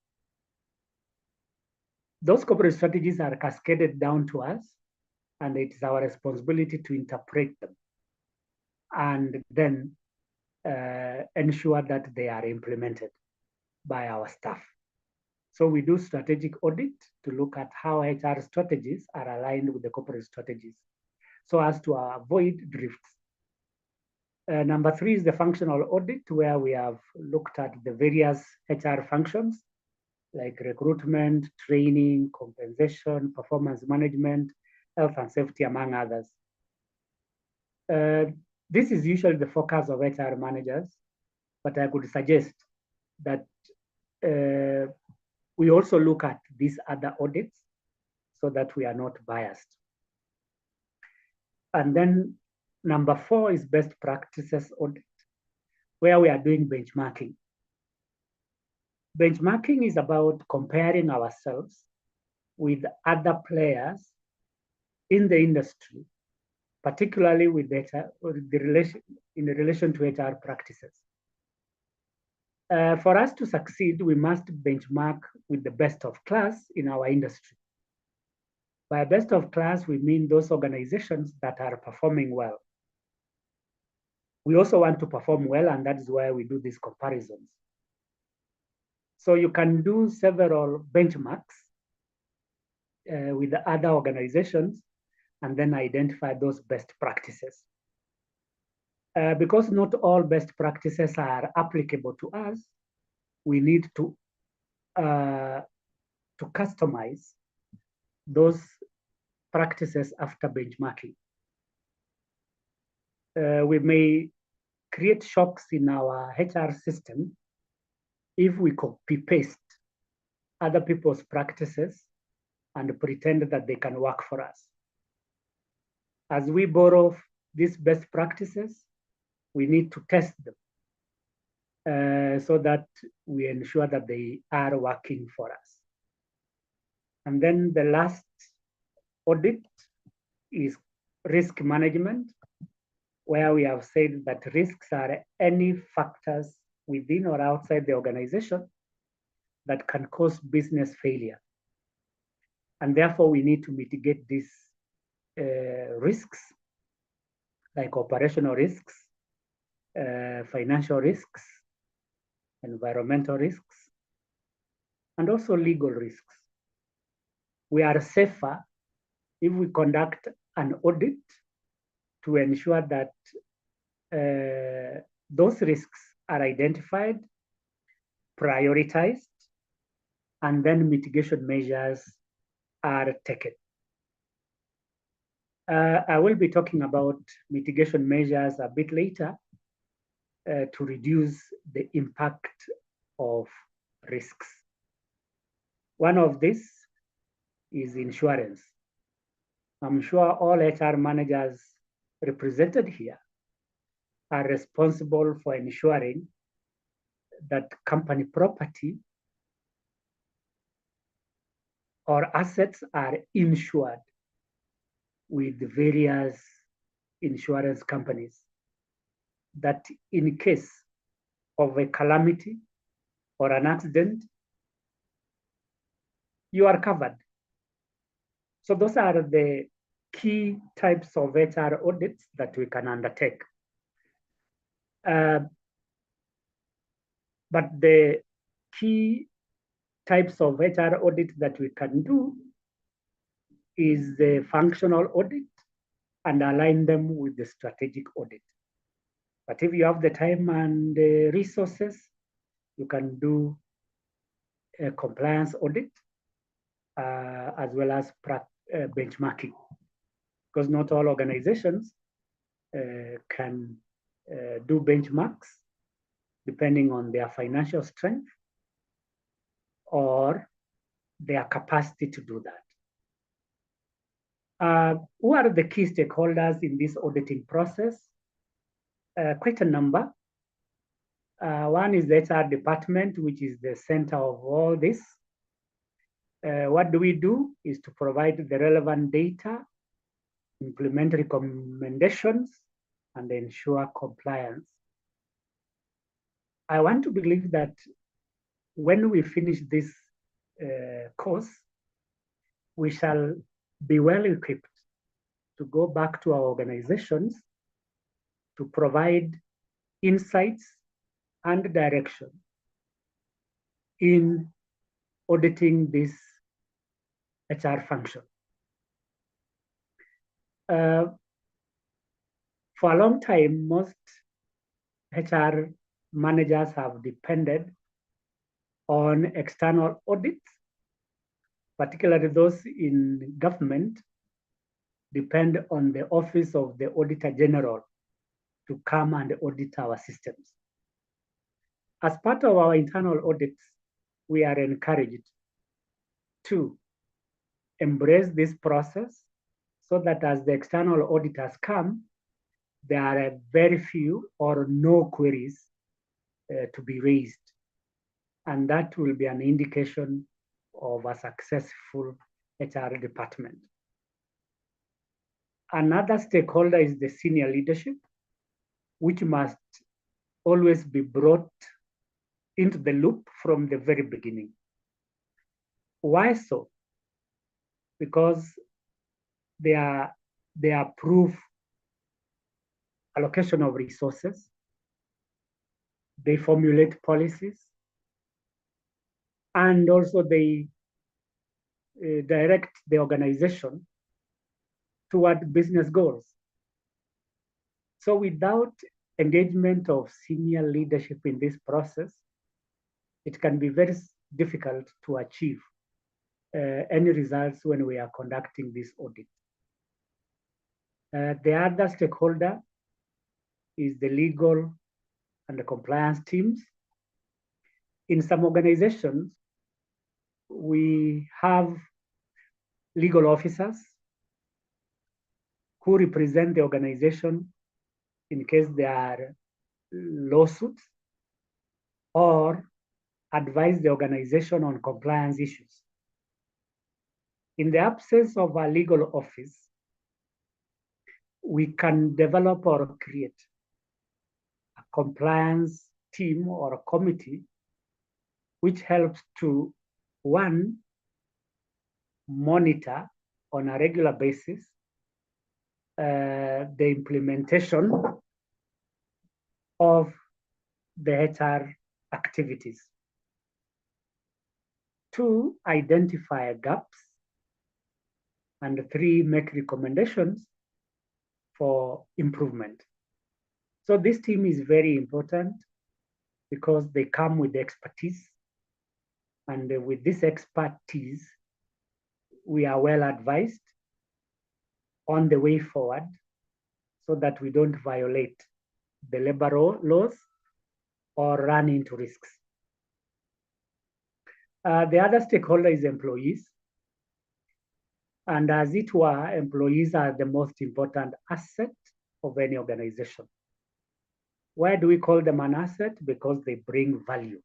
Those corporate strategies are cascaded down to us, and it is our responsibility to interpret them and then ensure that they are implemented by our staff. So we do strategic audit to look at how HR strategies are aligned with the corporate strategies so as to avoid drifts. Number three is the functional audit, where we have looked at the various HR functions like recruitment, training, compensation, performance management, health and safety, among others. This is usually the focus of HR managers, but I could suggest that we also look at these other audits so that we are not biased. And then number four is best practices audit, where we are doing benchmarking. Benchmarking is about comparing ourselves with other players in the industry, particularly with in relation to HR practices. For us to succeed, we must benchmark with the best of class in our industry. By best of class, we mean those organizations that are performing well. We also want to perform well, and that is why we do these comparisons. So you can do several benchmarks with the other organizations and then identify those best practices. Because not all best practices are applicable to us, we need to customize those practices after benchmarking. We may create shocks in our HR system if we copy-paste other people's practices and pretend that they can work for us. As we borrow these best practices, we need to test them so that we ensure that they are working for us. And then the last audit is risk management, where we have said that risks are any factors within or outside the organization that can cause business failure. And therefore, we need to mitigate these risks, like operational risks, financial risks, environmental risks, and also legal risks. We are safer if we conduct an audit to ensure that those risks are identified, prioritized, and then mitigation measures are taken. I will be talking about mitigation measures a bit later to reduce the impact of risks. One of these is insurance. I'm sure all HR managers represented here are responsible for ensuring that company property or assets are insured with various insurance companies, that in case of a calamity or an accident, you are covered. So those are the key types of HR audits that we can undertake. But the key types of HR audit that we can do is the functional audit and align them with the strategic audit. But if you have the time and the resources, you can do a compliance audit as well as benchmarking, because not all organizations can do benchmarks depending on their financial strength or their capacity to do that. Who are the key stakeholders in this auditing process? Quite a number. One is the HR department, which is the center of all this. What do we do is to provide the relevant data, implement recommendations, and ensure compliance. I want to believe that when we finish this course, we shall be well equipped to go back to our organizations to provide insights and direction in auditing this HR function. For a long time, most HR managers have depended on external audits, particularly those in government depend on the Office of the Auditor General to come and audit our systems. As part of our internal audits, we are encouraged to embrace this process so that as the external auditors come, there are very few or no queries to be raised. And that will be an indication of a successful HR department. Another stakeholder is the senior leadership, which must always be brought into the loop from the very beginning. Why so? Because they approve allocation of resources, they formulate policies, and also they direct the organization toward business goals. So without engagement of senior leadership in this process, it can be very difficult to achieve any results when we are conducting this audit. The other stakeholder is the legal and the compliance teams. In some organizations, we have legal officers who represent the organization in case there are lawsuits or advise the organization on compliance issues. In the absence of a legal office, we can develop or create a compliance team or a committee which helps to, one, monitor on a regular basis the implementation of the HR activities. Two, identify gaps. And three, make recommendations for improvement. So this team is very important because they come with expertise. And with this expertise, we are well advised on the way forward so that we don't violate the labor laws or run into risks. The other stakeholder is employees. And as it were, employees are the most important asset of any organization. Why do we call them an asset? Because they bring value.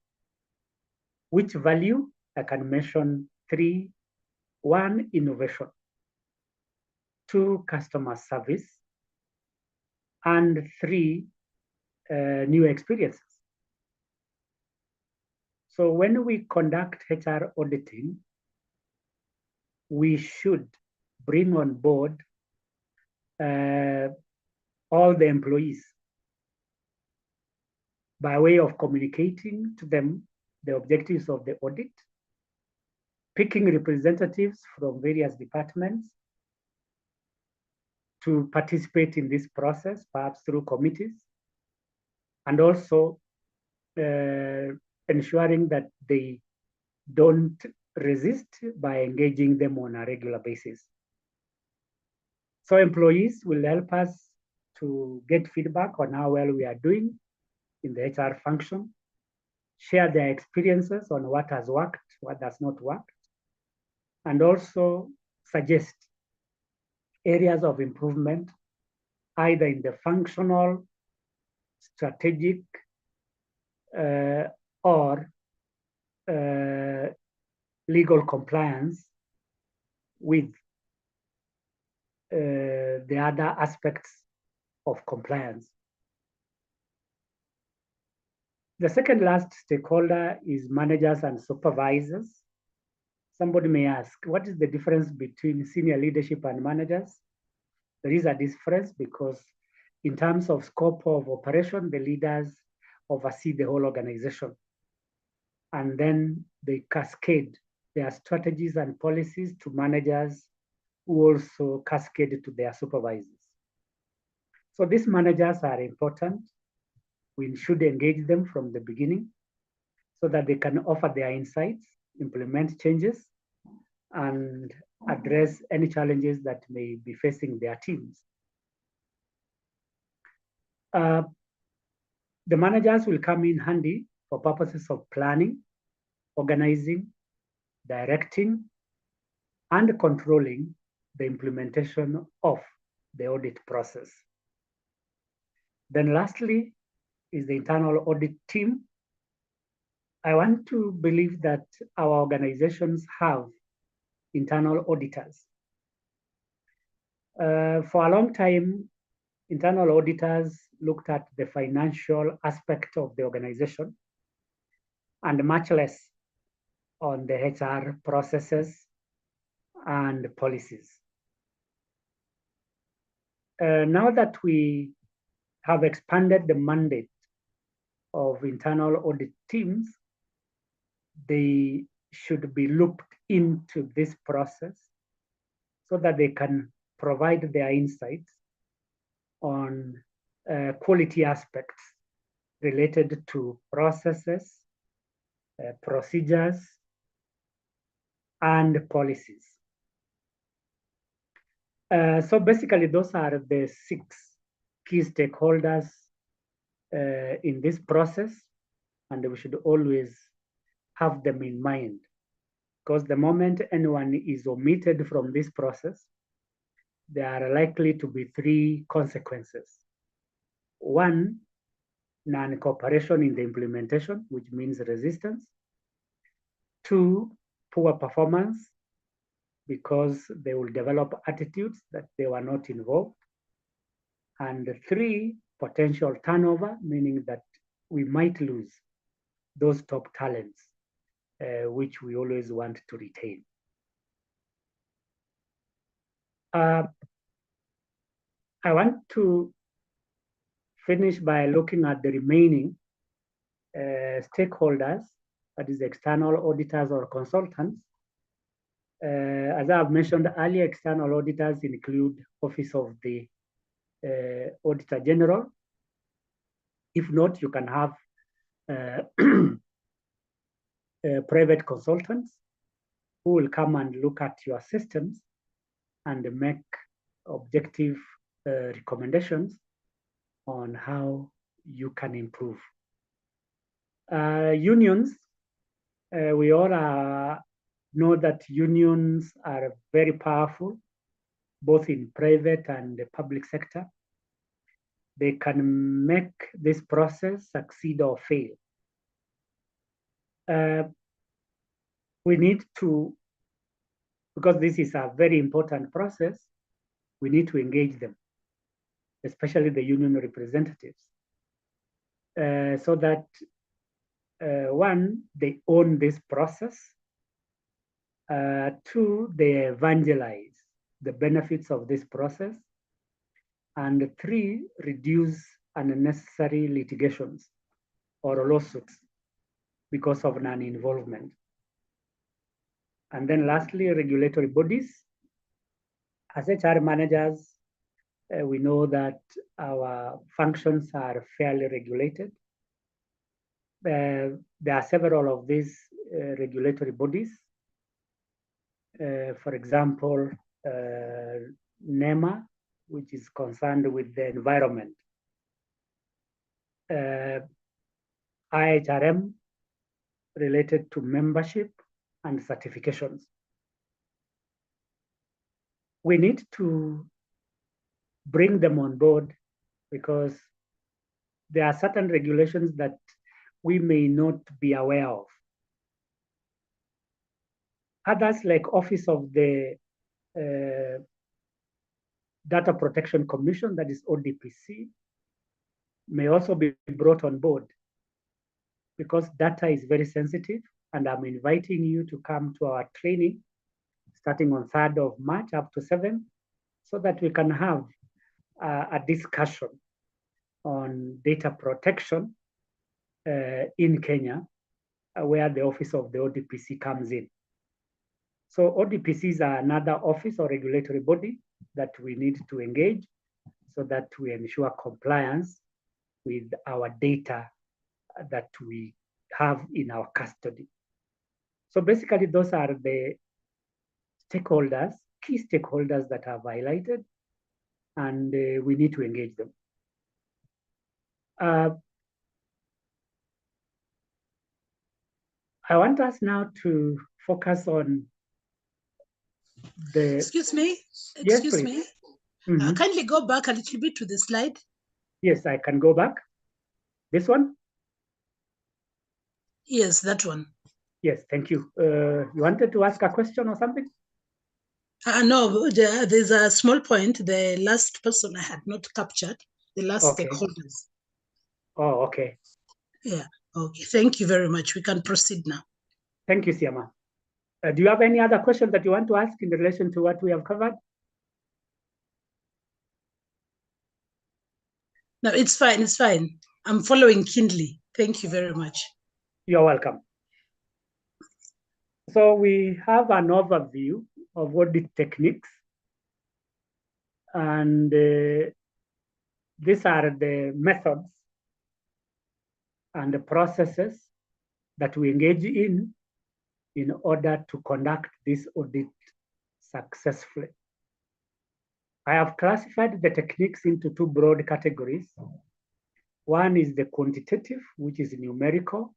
Which value? I can mention three. One, innovation. Two, customer service. And three, new experiences. So when we conduct HR auditing, we should bring on board all the employees by way of communicating to them the objectives of the audit, picking representatives from various departments to participate in this process, perhaps through committees, and also ensuring that they don't resist by engaging them on a regular basis. So employees will help us to get feedback on how well we are doing in the HR function, share their experiences on what has worked, what does not work, and also suggest areas of improvement, either in the functional, strategic, or legal compliance with the other aspects of compliance. The second last stakeholder is managers and supervisors. Somebody may ask, what is the difference between senior leadership and managers? There is a difference because in terms of scope of operation, the leaders oversee the whole organization. And then they cascade their strategies and policies to managers who also cascade to their supervisors. So these managers are important. We should engage them from the beginning so that they can offer their insights, implement changes, and address any challenges that may be facing their teams. The managers will come in handy for purposes of planning, organizing, directing, and controlling the implementation of the audit process. Then lastly is the internal audit team. I want to believe that our organizations have internal auditors. For a long time, internal auditors looked at the financial aspect of the organization and much less on the HR processes and policies. Now that we have expanded the mandate of internal audit teams, they should be looped into this process so that they can provide their insights on quality aspects related to processes, procedures, and policies. So basically, those are the 6 key stakeholders in this process, and we should always have them in mind, because the moment anyone is omitted from this process, there are likely to be 3 consequences. 1, non-cooperation in the implementation, which means resistance. 2, poor performance, because they will develop attitudes that they were not involved. And 3, potential turnover, meaning that we might lose those top talents, which we always want to retain. I want to finish by looking at the remaining stakeholders, that is external auditors or consultants. As I have mentioned earlier, external auditors include Office of the Auditor General. If not, you can have private consultants who will come and look at your systems and make objective recommendations on how you can improve. Unions, we all know that unions are very powerful, both in private and the public sector. They can make this process succeed or fail. We need to, because this is a very important process, we need to engage them, especially the union representatives, so that 1, they own this process, 2, they evangelize the benefits of this process, and 3, reduce unnecessary litigations or lawsuits because of non-involvement. And then lastly, regulatory bodies. As HR managers, we know that our functions are fairly regulated. There are several of these regulatory bodies. For example, NEMA, which is concerned with the environment. IHRM related to membership and certifications. We need to bring them on board because there are certain regulations that we may not be aware of. Others, like Office of the Data Protection Commission, that is ODPC, may also be brought on board because data is very sensitive, and I'm inviting you to come to our training starting on 3rd of March up to 7th, so that we can have a discussion on data protection in Kenya, where the Office of the ODPC comes in. So ODPCs are another office or regulatory body that we need to engage so that we ensure compliance with our data that we have in our custody. So basically, those are the stakeholders, key stakeholders that are highlighted, and we need to engage them. I want us now to focus on the... Excuse me. Yes, Excuse me. Kindly go back a little bit to the slide. Yes, I can go back. This one? Yes, that one. Yes, thank you. You wanted to ask a question or something? No, there's a small point. The last person I had not captured, the last stakeholders. Oh, okay. Yeah, okay. Thank you very much. We can proceed now. Thank you, Siama. Do you have any other questions that you want to ask in relation to what we have covered? No, it's fine. It's fine. I'm following keenly. Thank you very much. You're welcome. So we have an overview of audit techniques, and these are the methods and the processes that we engage in order to conduct this audit successfully. I have classified the techniques into two broad categories. One is the quantitative, which is numerical,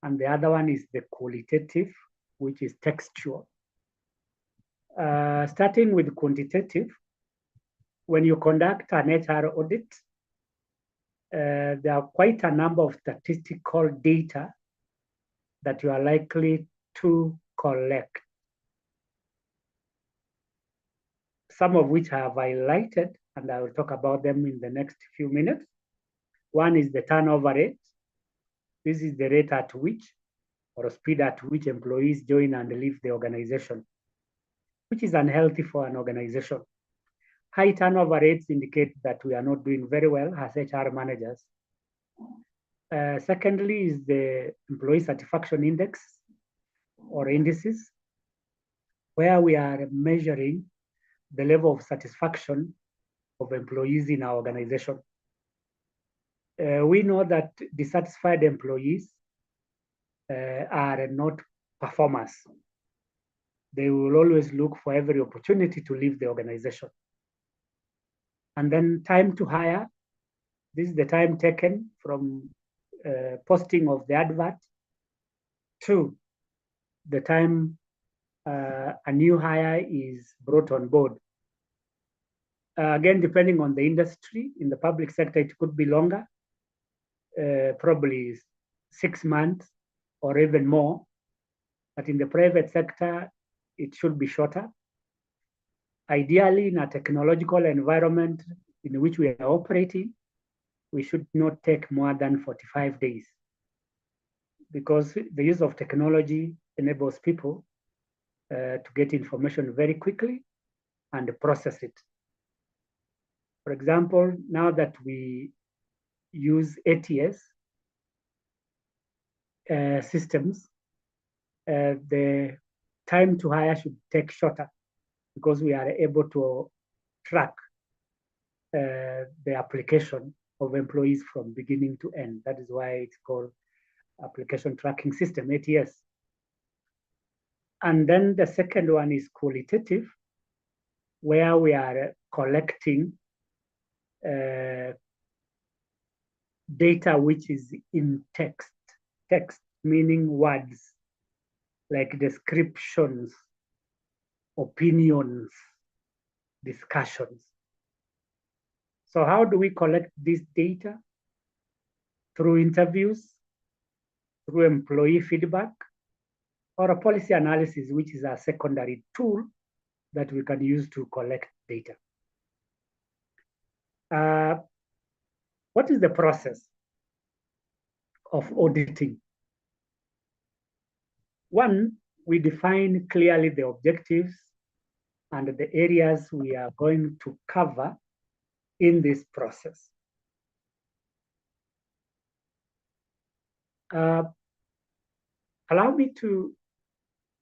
and the other one is the qualitative, which is textual. Starting with quantitative, when you conduct an HR audit, there are quite a number of statistical data that you are likely to collect, some of which I have highlighted, and I will talk about them in the next few minutes. One is the turnover rate. This is the rate at which, or speed at which, employees join and leave the organization, which is unhealthy for an organization. High turnover rates indicate that we are not doing very well as HR managers. Secondly is the employee satisfaction index or indices, where we are measuring the level of satisfaction of employees in our organization. We know that dissatisfied employees are not performers. They will always look for every opportunity to leave the organization. And then time to hire, this is the time taken from posting of the advert to the time a new hire is brought on board. Again, depending on the industry, in the public sector, it could be longer, probably 6 months or even more. But in the private sector, it should be shorter. Ideally, in a technological environment in which we are operating, we should not take more than 45 days, because the use of technology enables people to get information very quickly and process it. For example, now that we use ATS systems, the time to hire should take shorter, because we are able to track the application of employees from beginning to end. That is why it's called Application Tracking System, ATS. And then the second one is qualitative, where we are collecting data which is in text. Text meaning words like descriptions, opinions, discussions. So how do we collect this data? Through interviews, through employee feedback, or a policy analysis, which is a secondary tool that we can use to collect data. What is the process of auditing? One, we define clearly the objectives and the areas we are going to cover in this process. Allow me to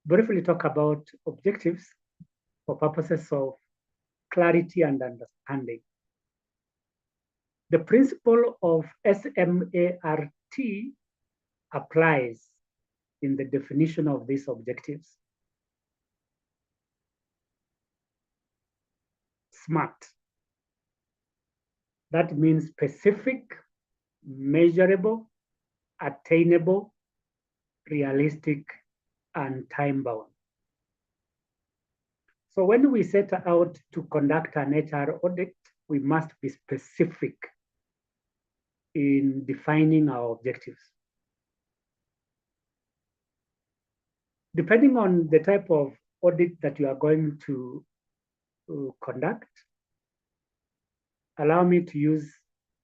briefly talk about objectives for purposes of clarity and understanding. The principle of SMART applies in the definition of these objectives. SMART. That means specific, measurable, attainable, realistic, and time-bound. So when we set out to conduct an HR audit, we must be specific in defining our objectives. Depending on the type of audit that you are going to conduct, allow me to use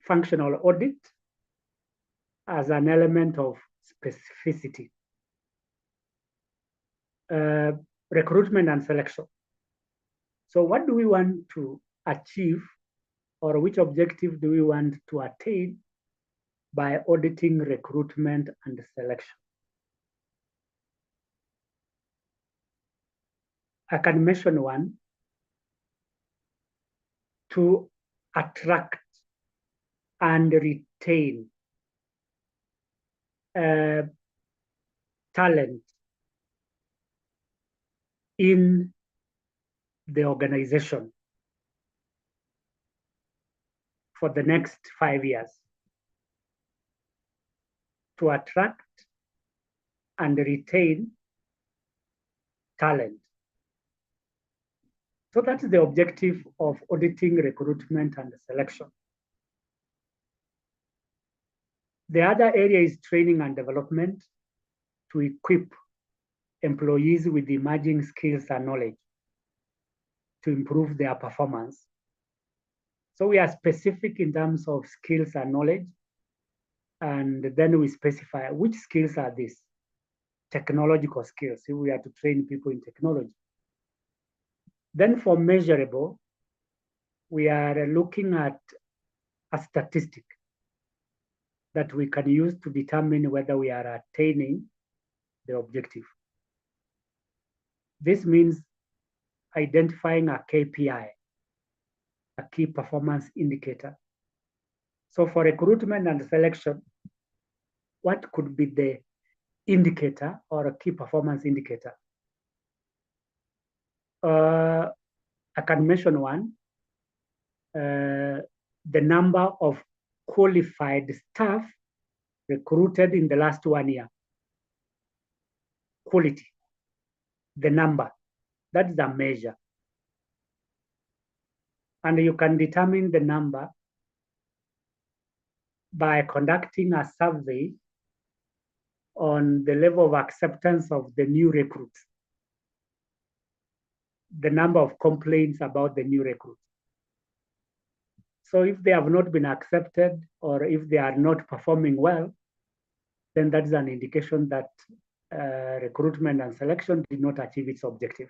functional audit as an element of specificity. Recruitment and selection. So what do we want to achieve, or which objective do we want to attain by auditing recruitment and selection? I can mention one: to attract and retain talent in the organization for the next 5 years. To attract and retain talent. So that's the objective of auditing recruitment and selection. The other area is training and development to equip employees with emerging skills and knowledge to improve their performance. So we are specific in terms of skills and knowledge, and then we specify which skills are these. Technological skills, if we are to train people in technology. Then for measurable, we are looking at a statistic that we can use to determine whether we are attaining the objective. This means identifying a KPI, a key performance indicator. So for recruitment and selection, what could be the indicator or a key performance indicator? I can mention one, the number of qualified staff recruited in the last 1 year. Quality, the number, that is a measure. And you can determine the number by conducting a survey on the level of acceptance of the new recruits, the number of complaints about the new recruits. So if they have not been accepted, or if they are not performing well, then that is an indication that recruitment and selection did not achieve its objective.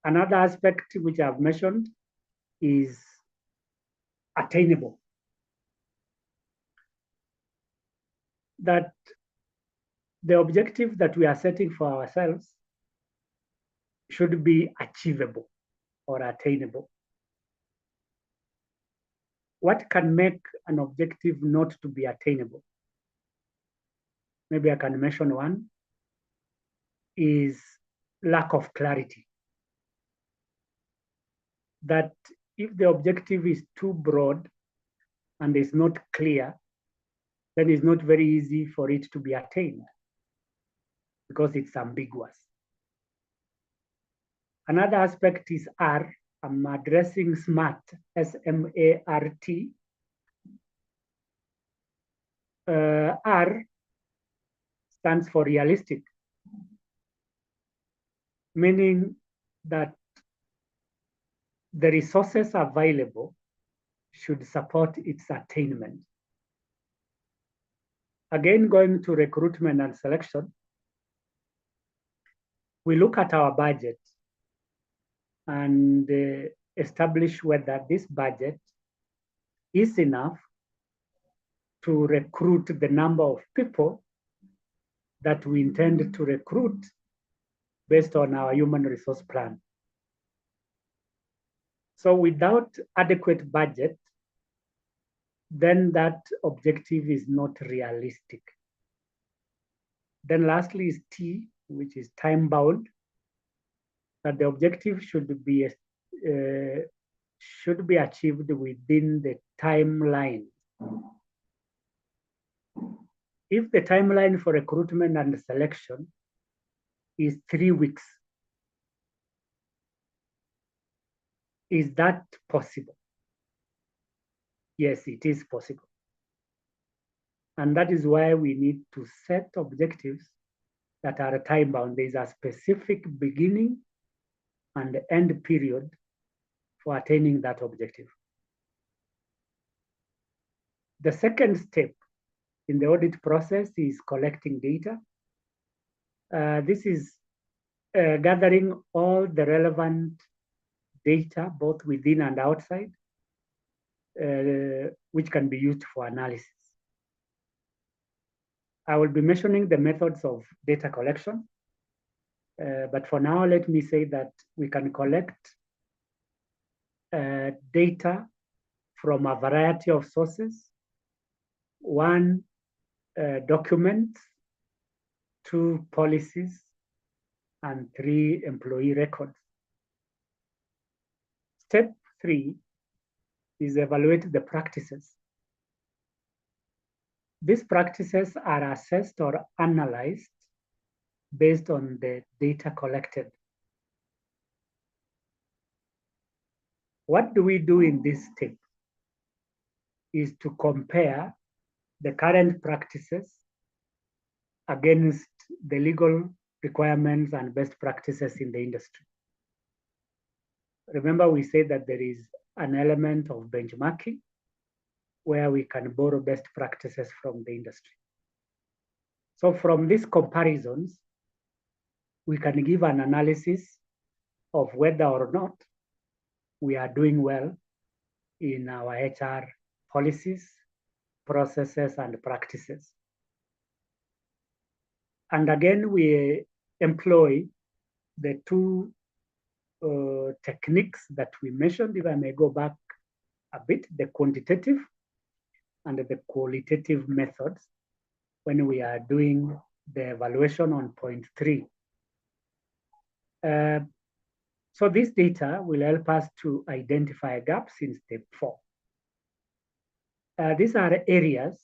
Another aspect which I've mentioned is attainable. That the objective that we are setting for ourselves should be achievable or attainable. What can make an objective not to be attainable? Maybe I can mention one, is lack of clarity. that if the objective is too broad and is not clear, then it's not very easy for it to be attained because it's ambiguous. Another aspect is R. I'm addressing SMART, S-M-A-R-T. R stands for realistic, meaning that the resources available should support its attainment. Again, going to recruitment and selection, we look at our budget and establish whether this budget is enough to recruit the number of people that we intend to recruit based on our human resource plan. So without adequate budget, then that objective is not realistic. Then lastly is T, which is time bound, that the objective should be achieved within the timeline. If the timeline for recruitment and selection is 3 weeks, is that possible? Yes, it is possible. And that is why we need to set objectives that are time bound. There's a specific beginning and end period for attaining that objective. The second step in the audit process is collecting data. This is gathering all the relevant data, both within and outside, which can be used for analysis. I will be mentioning the methods of data collection, but for now, let me say that we can collect data from a variety of sources. 1, documents, 2, policies, and 3, employee records. Step 3 is evaluate the practices. These practices are assessed or analyzed based on the data collected. What do we do in this step? Is to compare the current practices against the legal requirements and best practices in the industry. Remember, we said that there is an element of benchmarking where we can borrow best practices from the industry. So from these comparisons, we can give an analysis of whether or not we are doing well in our HR policies, processes, and practices. And again, we employ the 2 techniques that we mentioned. If I may go back a bit, the quantitative and the qualitative methods when we are doing the evaluation on point 3. So this data will help us to identify gaps in step 4. These are areas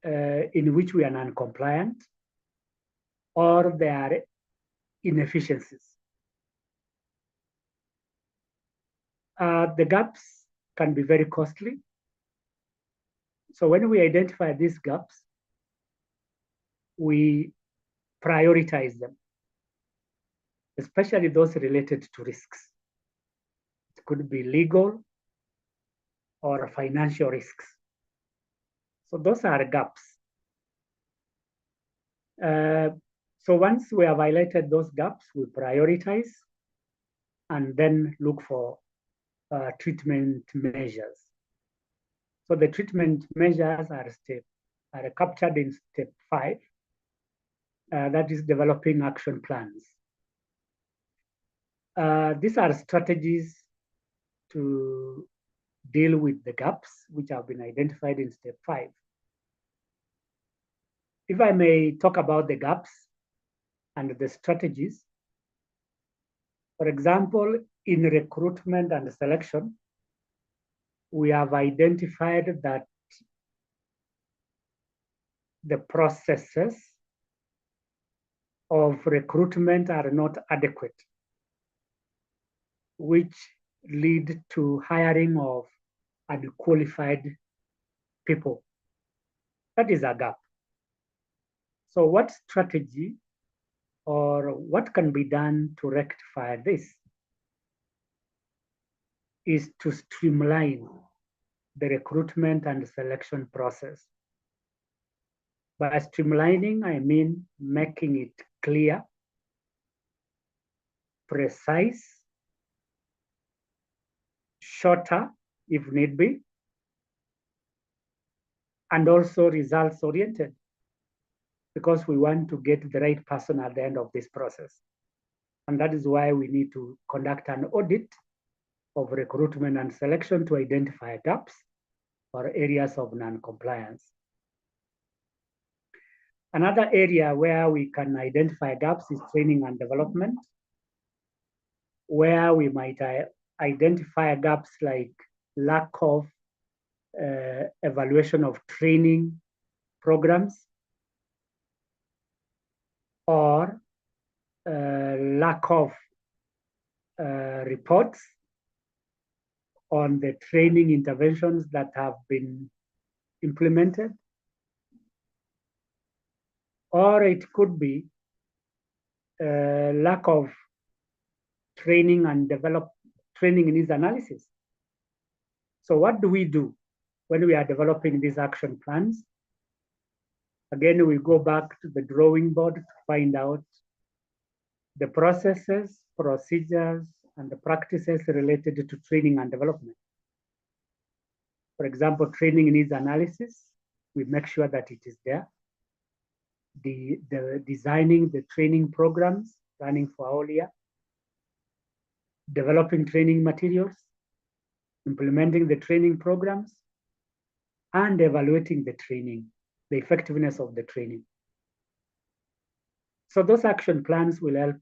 in which we are non-compliant or there are inefficiencies. The gaps can be very costly. So when we identify these gaps, we prioritize them, especially those related to risks. It could be legal or financial risks. So those are gaps. So once we have highlighted those gaps, we prioritize and then look for treatment measures. So the treatment measures are captured in step 5. That is developing action plans. These are strategies to deal with the gaps which have been identified in step 5. If I may talk about the gaps and the strategies, for example, in recruitment and selection, we have identified that the processes of recruitment are not adequate, which lead to hiring of unqualified people. That is a gap. So what strategy or what can be done to rectify this is to streamline the recruitment and selection process. By streamlining, I mean making it clear, precise, shorter if need be, and also results oriented, because we want to get the right person at the end of this process. And that is why we need to conduct an audit of recruitment and selection to identify gaps or areas of non-compliance. Another area where we can identify gaps is training and development, where we might identify gaps like lack of evaluation of training programs or lack of reports on the training interventions that have been implemented. Or it could be lack of training and training needs analysis. So what do we do when we are developing these action plans? Again, we go back to the drawing board to find out the processes, procedures, and the practices related to training and development. For example, training needs analysis, we make sure that it is there. The designing the training programs, planning for our year, developing training materials, implementing the training programs, and evaluating the training, the effectiveness of the training. So those action plans will help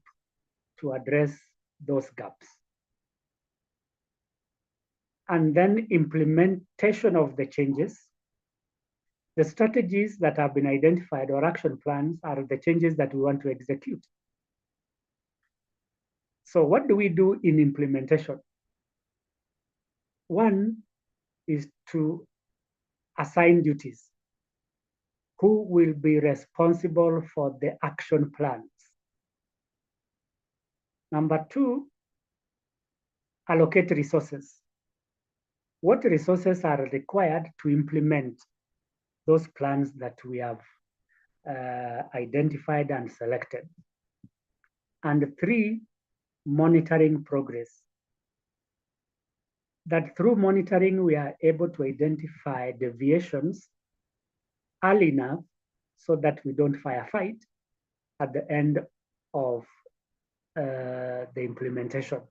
to address those gaps. And then implementation of the changes. The strategies that have been identified or action plans are the changes that we want to execute. So what do we do in implementation? One is to assign duties. Who will be responsible for the action plans? Number two, allocate resources. What resources are required to implement those plans that we have identified and selected? And three, monitoring progress. That through monitoring, we are able to identify deviations early enough so that we don't firefight at the end of the implementation.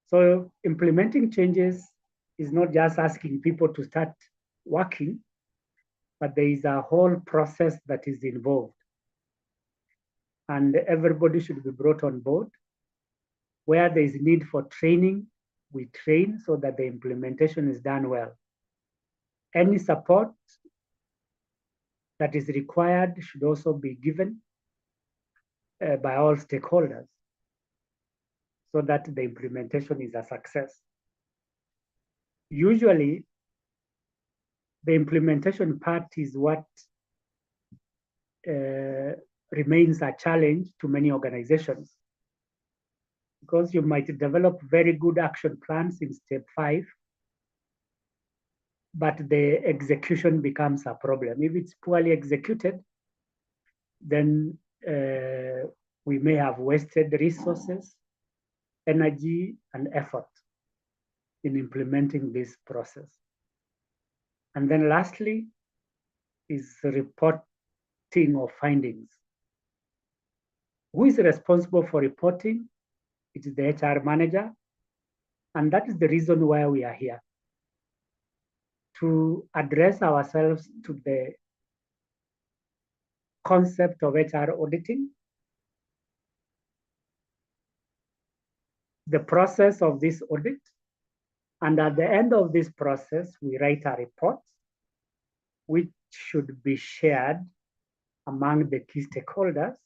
So implementing changes is not just asking people to start working, but there is a whole process that is involved. And everybody should be brought on board. Where there is need for training, we train so that the implementation is done well. Any support that is required should also be given by all stakeholders so that the implementation is a success. Usually, the implementation part is what remains a challenge to many organizations, because you might develop very good action plans in step 5, but the execution becomes a problem. If it's poorly executed, then we may have wasted resources, energy, and effort in implementing this process. And then lastly is reporting of findings. Who is responsible for reporting? It is the HR manager. And that is the reason why we are here, to address ourselves to the concept of HR auditing, the process of this audit. And at the end of this process, we write a report which should be shared among the key stakeholders,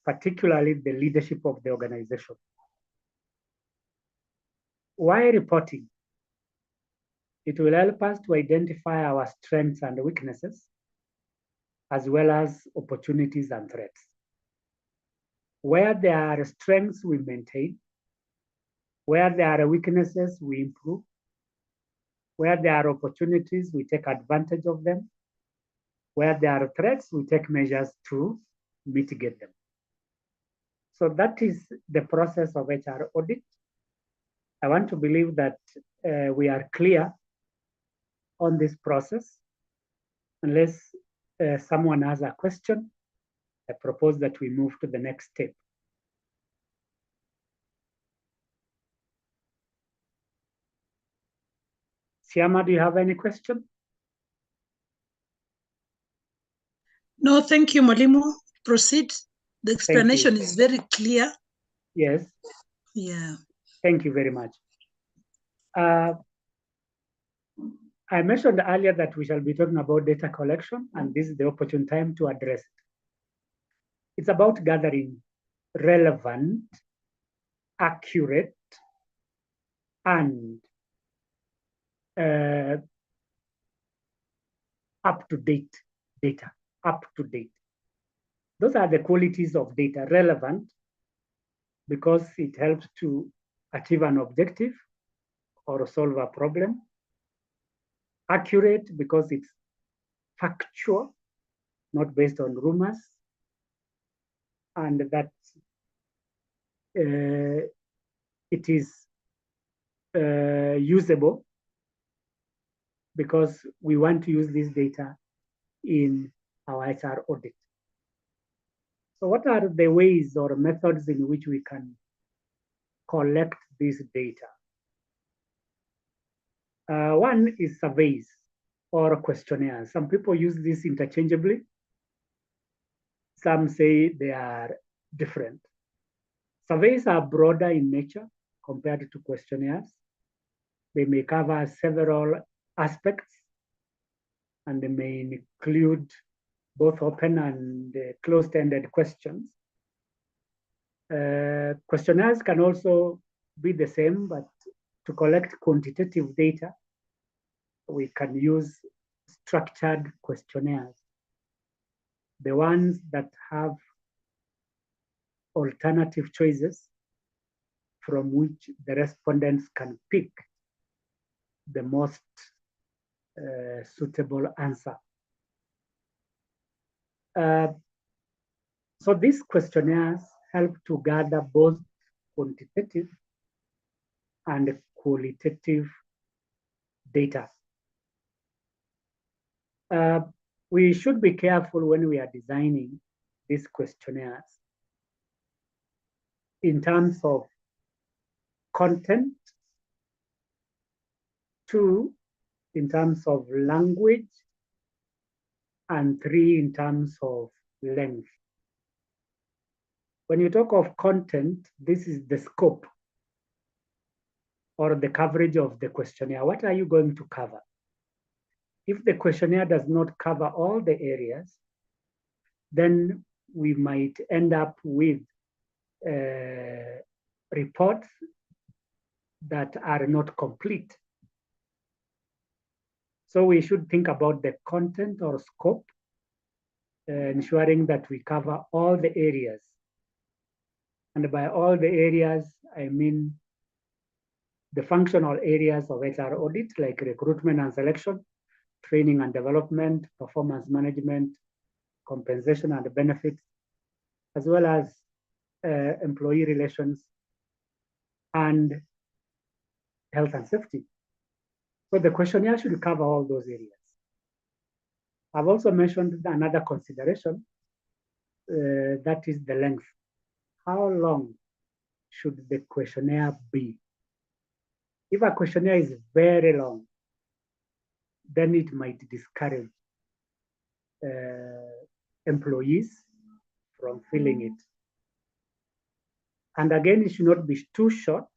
particularly the leadership of the organization. Why reporting? It will help us to identify our strengths and weaknesses, as well as opportunities and threats. Where there are strengths, we maintain. Where there are weaknesses, we improve. Where there are opportunities, we take advantage of them. Where there are threats, we take measures to mitigate them. So that is the process of HR audit. I want to believe that we are clear on this process. Unless someone has a question, I propose that we move to the next step. Siama, do you have any question? No, thank you, Mwalimu. Proceed. The explanation is very clear. Yes. Yeah. Thank you very much. I mentioned earlier that we shall be talking about data collection, and this is the opportune time to address it. It's about gathering relevant, accurate, and up-to-date data, up-to-date. Those are the qualities of data. Relevant, because it helps to achieve an objective or solve a problem. Accurate, because it's factual, not based on rumors. And that it is usable, because we want to use this data in our HR audit. So what are the ways or methods in which we can collect this data? One is surveys or questionnaires. Some people use this interchangeably. Some say they are different. Surveys are broader in nature compared to questionnaires. They may cover several aspects, and they may include both open and closed-ended questions. Questionnaires can also be the same, but to collect quantitative data, we can use structured questionnaires, the ones that have alternative choices from which the respondents can pick the most suitable answer. So these questionnaires help to gather both quantitative and qualitative data. We should be careful when we are designing these questionnaires in terms of content, 2, in terms of language, and 3, in terms of length. When you talk of content, this is the scope or the coverage of the questionnaire. What are you going to cover? If the questionnaire does not cover all the areas, then we might end up with reports that are not complete. So we should think about the content or scope, ensuring that we cover all the areas. And by all the areas, I mean the functional areas of HR audit, like recruitment and selection, training and development, performance management, compensation and benefits, as well as employee relations and health and safety. So the questionnaire should cover all those areas. I've also mentioned another consideration, that is the length. How long should the questionnaire be? If a questionnaire is very long, then it might discourage employees from filling it. And again, it should not be too short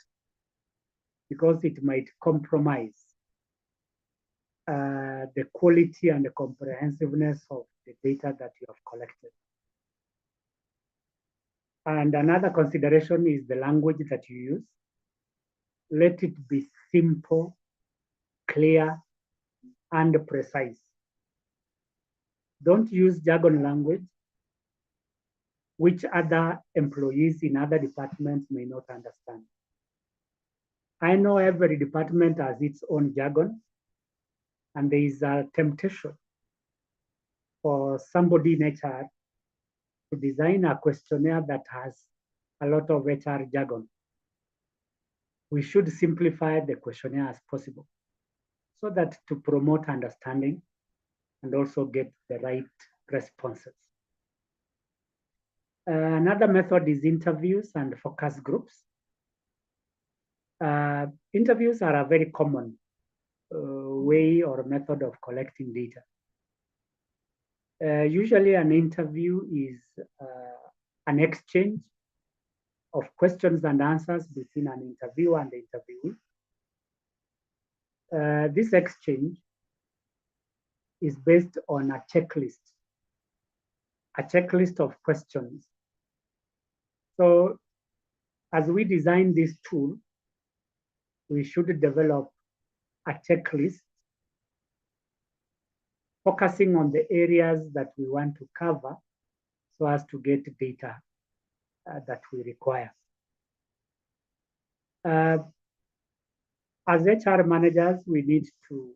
because it might compromise the quality and the comprehensiveness of the data that you have collected. And another consideration is the language that you use. Let it be simple, clear, and precise. Don't use jargon language, which other employees in other departments may not understand. I know every department has its own jargon, and there is a temptation for somebody in HR to design a questionnaire that has a lot of HR jargon. We should simplify the questionnaire as possible so that to promote understanding and also get the right responses. Another method is interviews and focus groups. Interviews are a very common way or method of collecting data. Usually an interview is an exchange of questions and answers between an interviewer and the interviewee. This exchange is based on a checklist of questions. So as we design this tool, we should develop a checklist focusing on the areas that we want to cover so as to get data that we require. As HR managers, we need to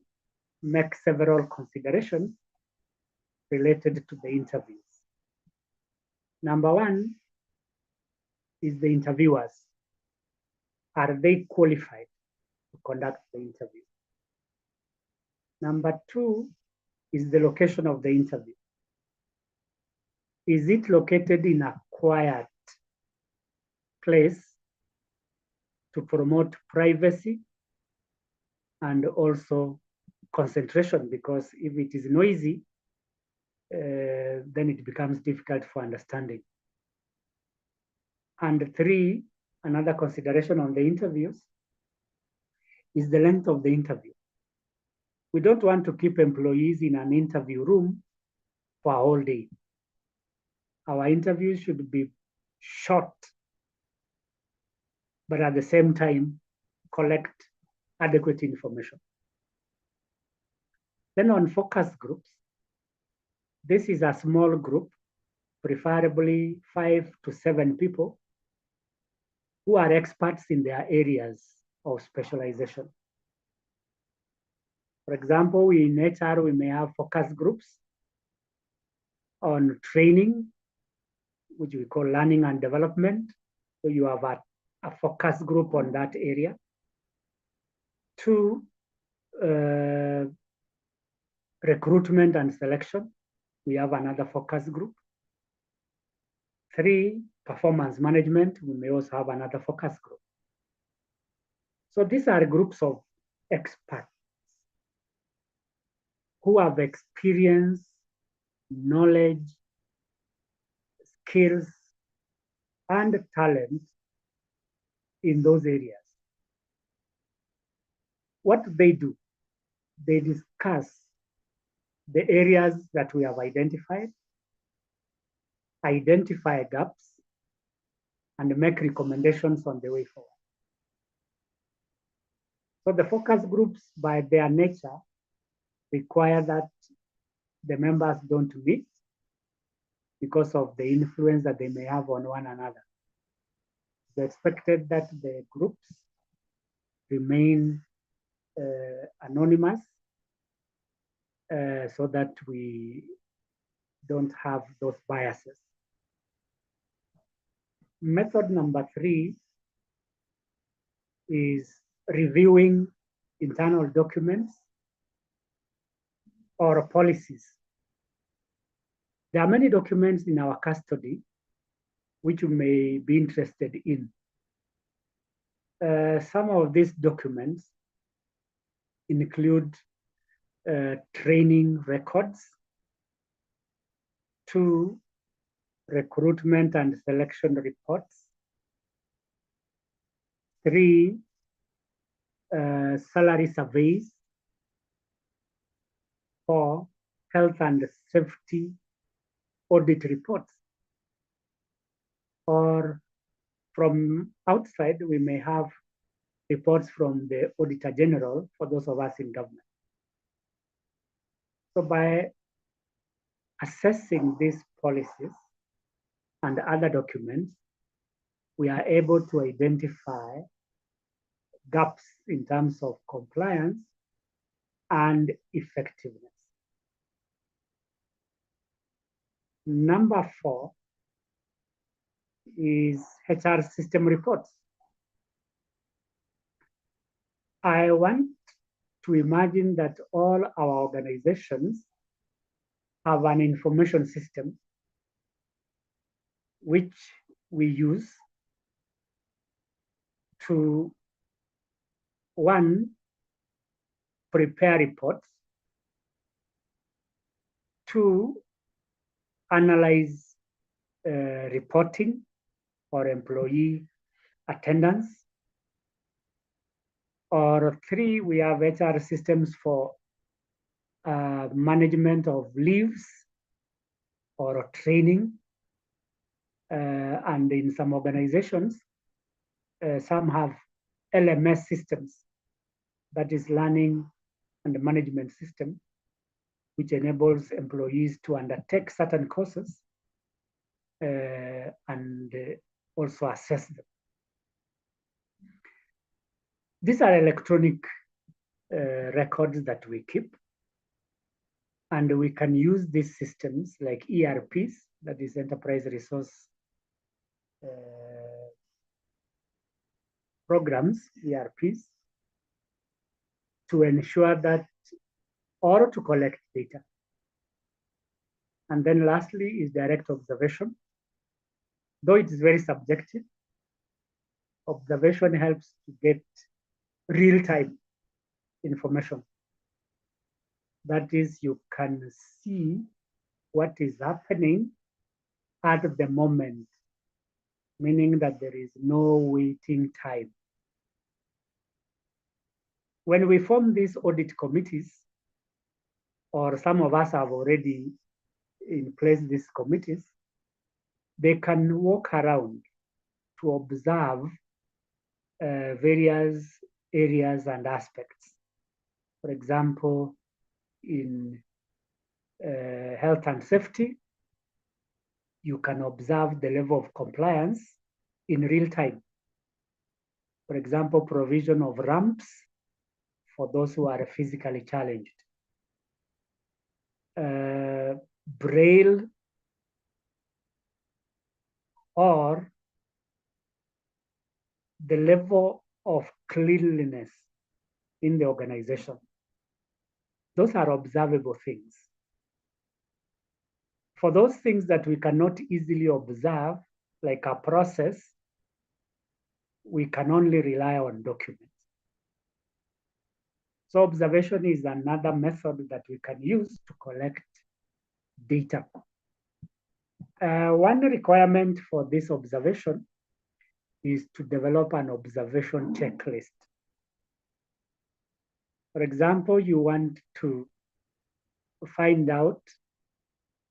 make several considerations related to the interviews. Number one is the interviewers. Are they qualified to conduct the interview? Number two is the location of the interview. Is it located in a quiet place to promote privacy and also concentration? Because if it is noisy, then it becomes difficult for understanding. And three, another consideration on the interviews is the length of the interview. We don't want to keep employees in an interview room for a whole day. Our interviews should be short, but at the same time, collect adequate information. Then on focus groups, this is a small group, preferably 5 to 7 people who are experts in their areas of specialization. For example, in HR, we may have focus groups on training, which we call learning and development. So you have a focus group on that area. 2, recruitment and selection. We have another focus group. 3, performance management. We may also have another focus group. So these are groups of experts who have experience, knowledge, skills, and talent in those areas. What do? They discuss the areas that we have identified, identify gaps, and make recommendations on the way forward. So the focus groups, by their nature, require that the members don't meet because of the influence that they may have on one another. It's expected that the groups remain anonymous so that we don't have those biases. Method number 3 is reviewing internal documents or policies. There are many documents in our custody which you may be interested in. Some of these documents include training records, 2, recruitment and selection reports, 3, salary surveys. 4, health and safety audit reports. Or from outside, we may have reports from the Auditor General for those of us in government. So by assessing these policies and other documents, we are able to identify gaps in terms of compliance and effectiveness. Number 4 is HR system reports. I want to imagine that all our organizations have an information system which we use to, 1, prepare reports, 2, analyze reporting or employee attendance, or 3, we have HR systems for management of leaves or training. And in some organizations, some have LMS systems, that is learning and management system, which enables employees to undertake certain courses and also assess them. These are electronic records that we keep, and we can use these systems like ERPs, that is enterprise resource programs, ERPs, to ensure that, or to collect data. And then lastly is direct observation. Though it is very subjective, observation helps to get real-time information. That is, you can see what is happening at the moment, meaning that there is no waiting time. When we form these audit committees, or some of us have already in place these committees, they can walk around to observe various areas and aspects. For example, in health and safety, you can observe the level of compliance in real time. For example, provision of ramps for those who are physically challenged. Braille or the level of cleanliness in the organization. Those are observable things. For those things that we cannot easily observe, like a process, we can only rely on documents. So observation is another method that we can use to collect data. One requirement for this observation is to develop an observation checklist. For example, you want to find out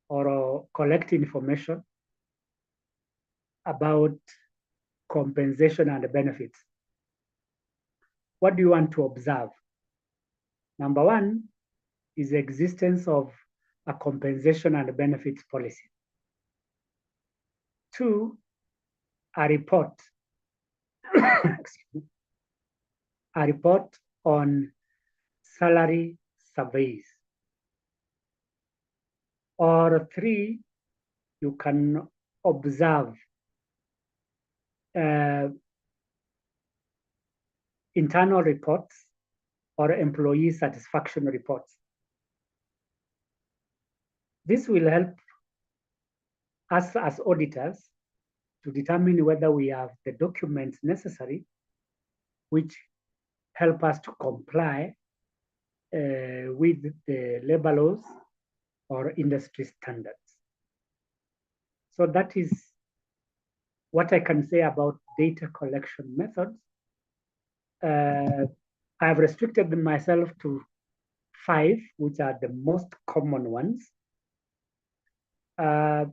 or collect information about compensation and benefits. What do you want to observe? Number 1 is the existence of a compensation and benefits policy. 2, a report. A report on salary surveys. Or 3, you can observe internal reports or employee satisfaction reports. This will help us as auditors to determine whether we have the documents necessary which help us to comply with the labor laws or industry standards. So that is what I can say about data collection methods I've restricted myself to 5, which are the most common ones. There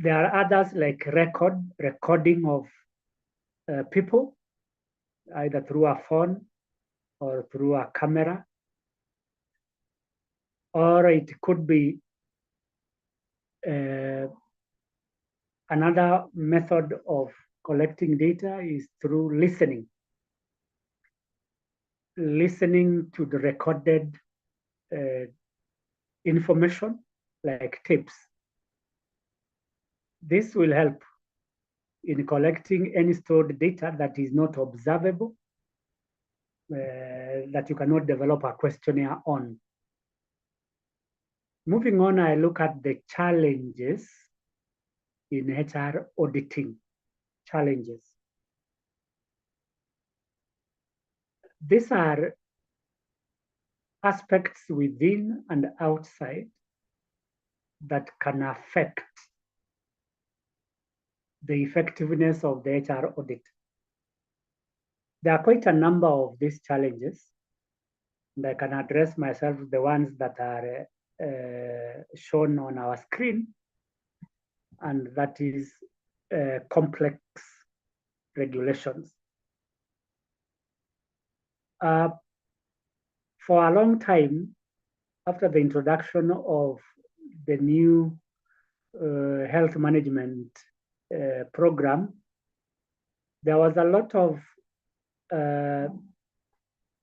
are others like recording of people, either through a phone or through a camera, or it could be another method of collecting data is through listening to the recorded information like tapes. This will help in collecting any stored data that is not observable, that you cannot develop a questionnaire on. Moving on, I look at the challenges in HR auditing. Challenges. These are aspects within and outside that can affect the effectiveness of the HR audit. There are quite a number of these challenges, and I can address myself the ones that are shown on our screen, and that is complex regulations. For a long time, after the introduction of the new health management program, there was a lot of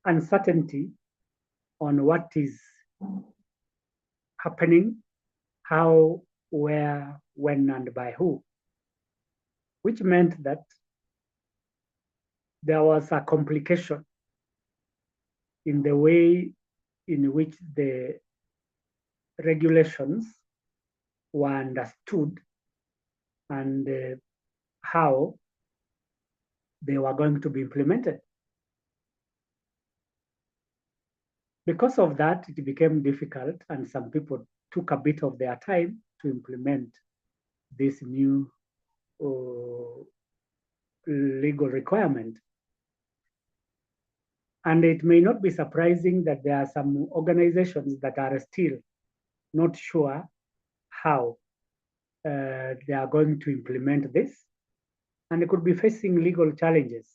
uncertainty on what is happening, how, where, when, and by who, which meant that there was a complication in the way in which the regulations were understood and how they were going to be implemented. Because of that, it became difficult, and some people took a bit of their time to implement this new legal requirement. And it may not be surprising that there are some organizations that are still not sure how they are going to implement this, and they could be facing legal challenges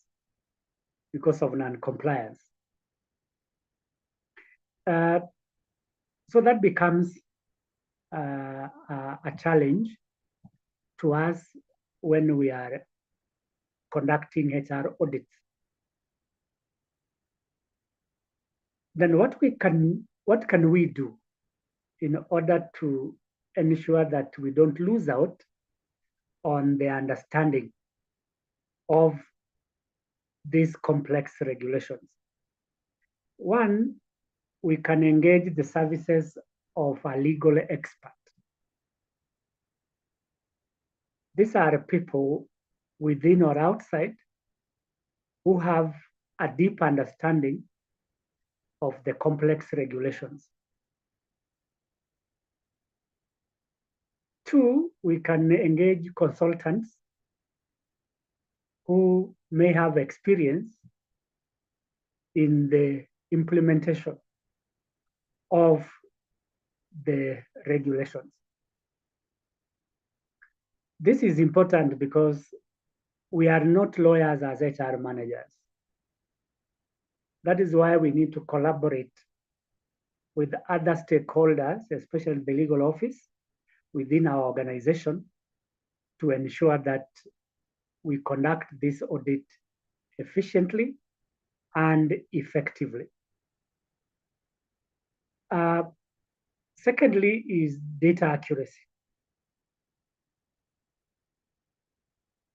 because of non-compliance. So that becomes a challenge to us when we are conducting HR audits. Then what can we do in order to ensure that we don't lose out on the understanding of these complex regulations? One, we can engage the services of a legal expert. These are people within or outside who have a deep understanding of the complex regulations. Two, we can engage consultants who may have experience in the implementation of the regulations. This is important because we are not lawyers as HR managers. That is why we need to collaborate with other stakeholders, especially the legal office within our organization, to ensure that we conduct this audit efficiently and effectively. Secondly is data accuracy.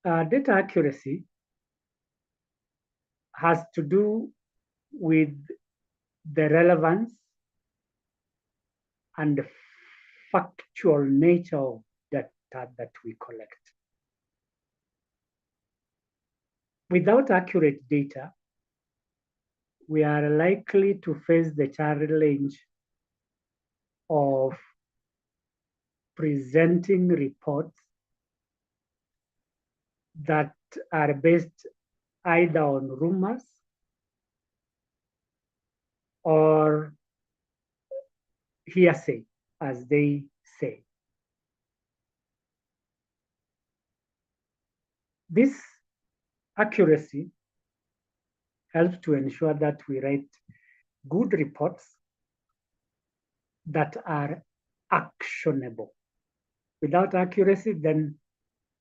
Data accuracy has to do with the relevance and the factual nature of data that we collect. Without accurate data, we are likely to face the challenge of presenting reports that are based either on rumors or hearsay, as they say. This accuracy helps to ensure that we write good reports that are actionable. Without accuracy, then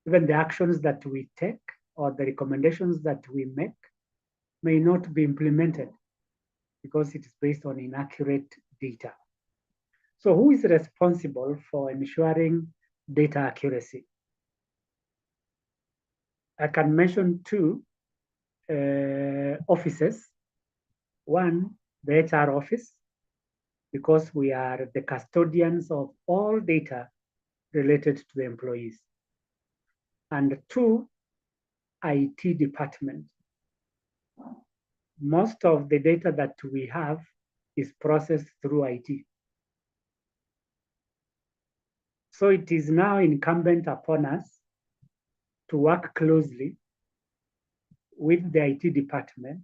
even the actions that we take or the recommendations that we make may not be implemented because it is based on inaccurate data. So who is responsible for ensuring data accuracy? I can mention two offices. One, the HR office, because we are the custodians of all data related to the employees. And two, IT department. Most of the data that we have is processed through IT. So it is now incumbent upon us to work closely with the IT department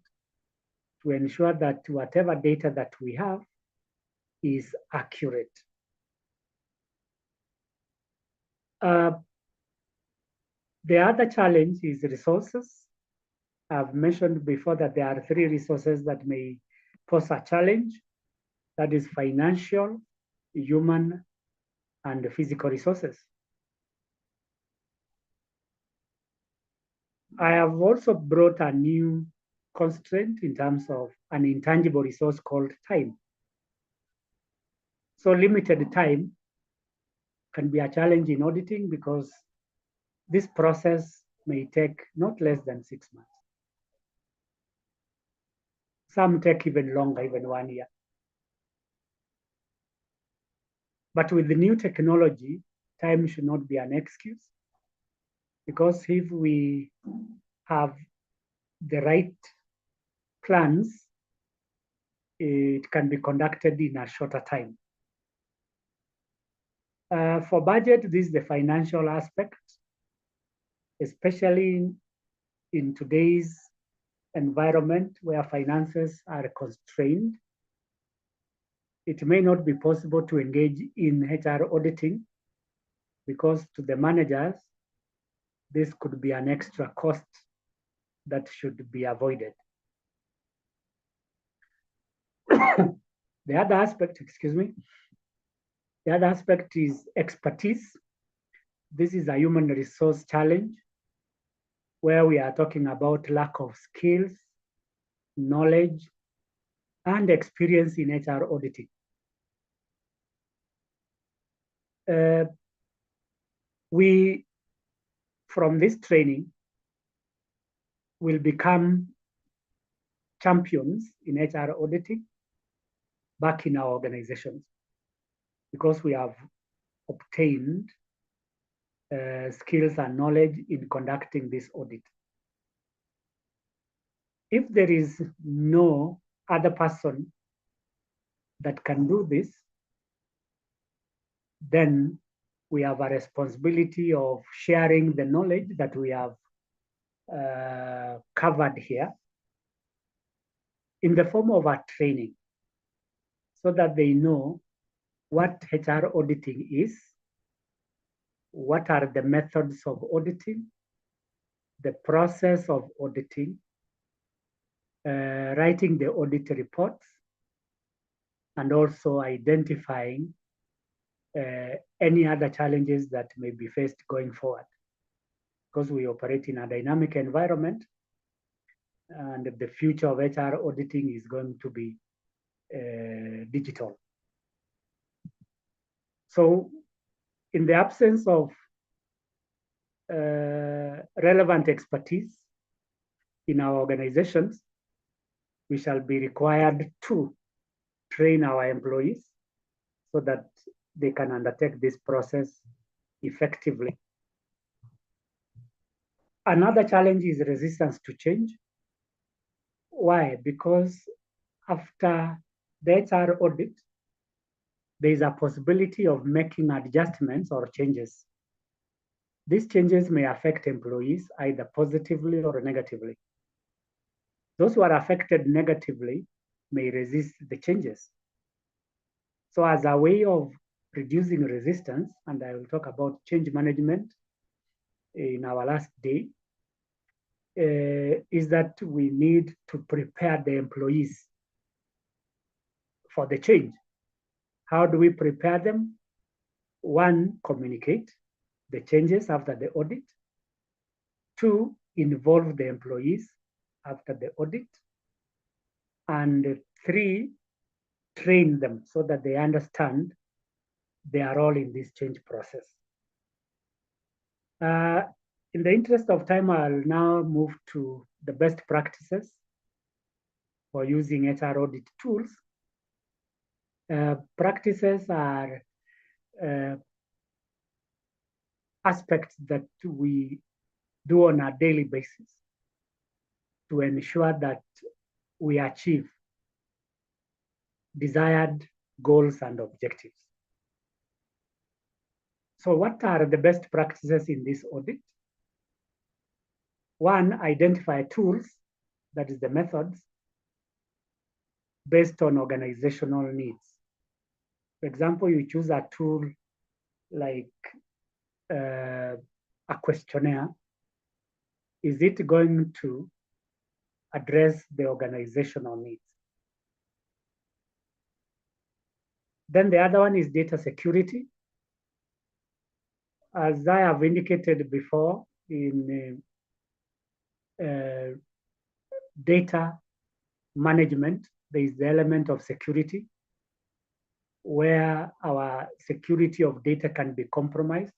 to ensure that whatever data that we have is accurate. The other challenge is resources. I've mentioned before that there are three resources that may pose a challenge. That is financial, human, and physical resources. I have also brought a new constraint in terms of an intangible resource called time. So limited time can be a challenge in auditing because this process may take not less than 6 months. Some take even longer, even 1 year. But with the new technology, time should not be an excuse, because if we have the right plans, it can be conducted in a shorter time. For budget, this is the financial aspect, especially in today's environment where finances are constrained. It may not be possible to engage in HR auditing because to the managers, this could be an extra cost that should be avoided. The other aspect, the other aspect is expertise. This is a human resource challenge where we are talking about lack of skills, knowledge, and experience in HR auditing. We, from this training, will become champions in HR auditing back in our organizations because we have obtained skills and knowledge in conducting this audit. If there is no other person that can do this, then we have a responsibility of sharing the knowledge that we have covered here in the form of a training so that they know what HR auditing is, what are the methods of auditing, the process of auditing, writing the audit reports, and also identifying any other challenges that may be faced going forward. Because we operate in a dynamic environment, and the future of HR auditing is going to be digital. So in the absence of relevant expertise in our organizations, we shall be required to train our employees so that they can undertake this process effectively. Another challenge is resistance to change. Why? Because after the HR audit, there is a possibility of making adjustments or changes. These changes may affect employees either positively or negatively. Those who are affected negatively may resist the changes. So as a way of reducing resistance, and I will talk about change management in our last day, is that we need to prepare the employees for the change. How do we prepare them? One, communicate the changes after the audit. Two, involve the employees after the audit. And three, train them so that they understand their role in this change process. In the interest of time, I'll now move to the best practices for using HR audit tools. Practices are aspects that we do on a daily basis to ensure that we achieve desired goals and objectives. So what are the best practices in this audit? One, identify tools, that is the methods, based on organizational needs. For example, you choose a tool like a questionnaire. Is it going to address the organizational needs? Then the other one is data security. As I have indicated before, in data management, there is the element of security, where our security of data can be compromised,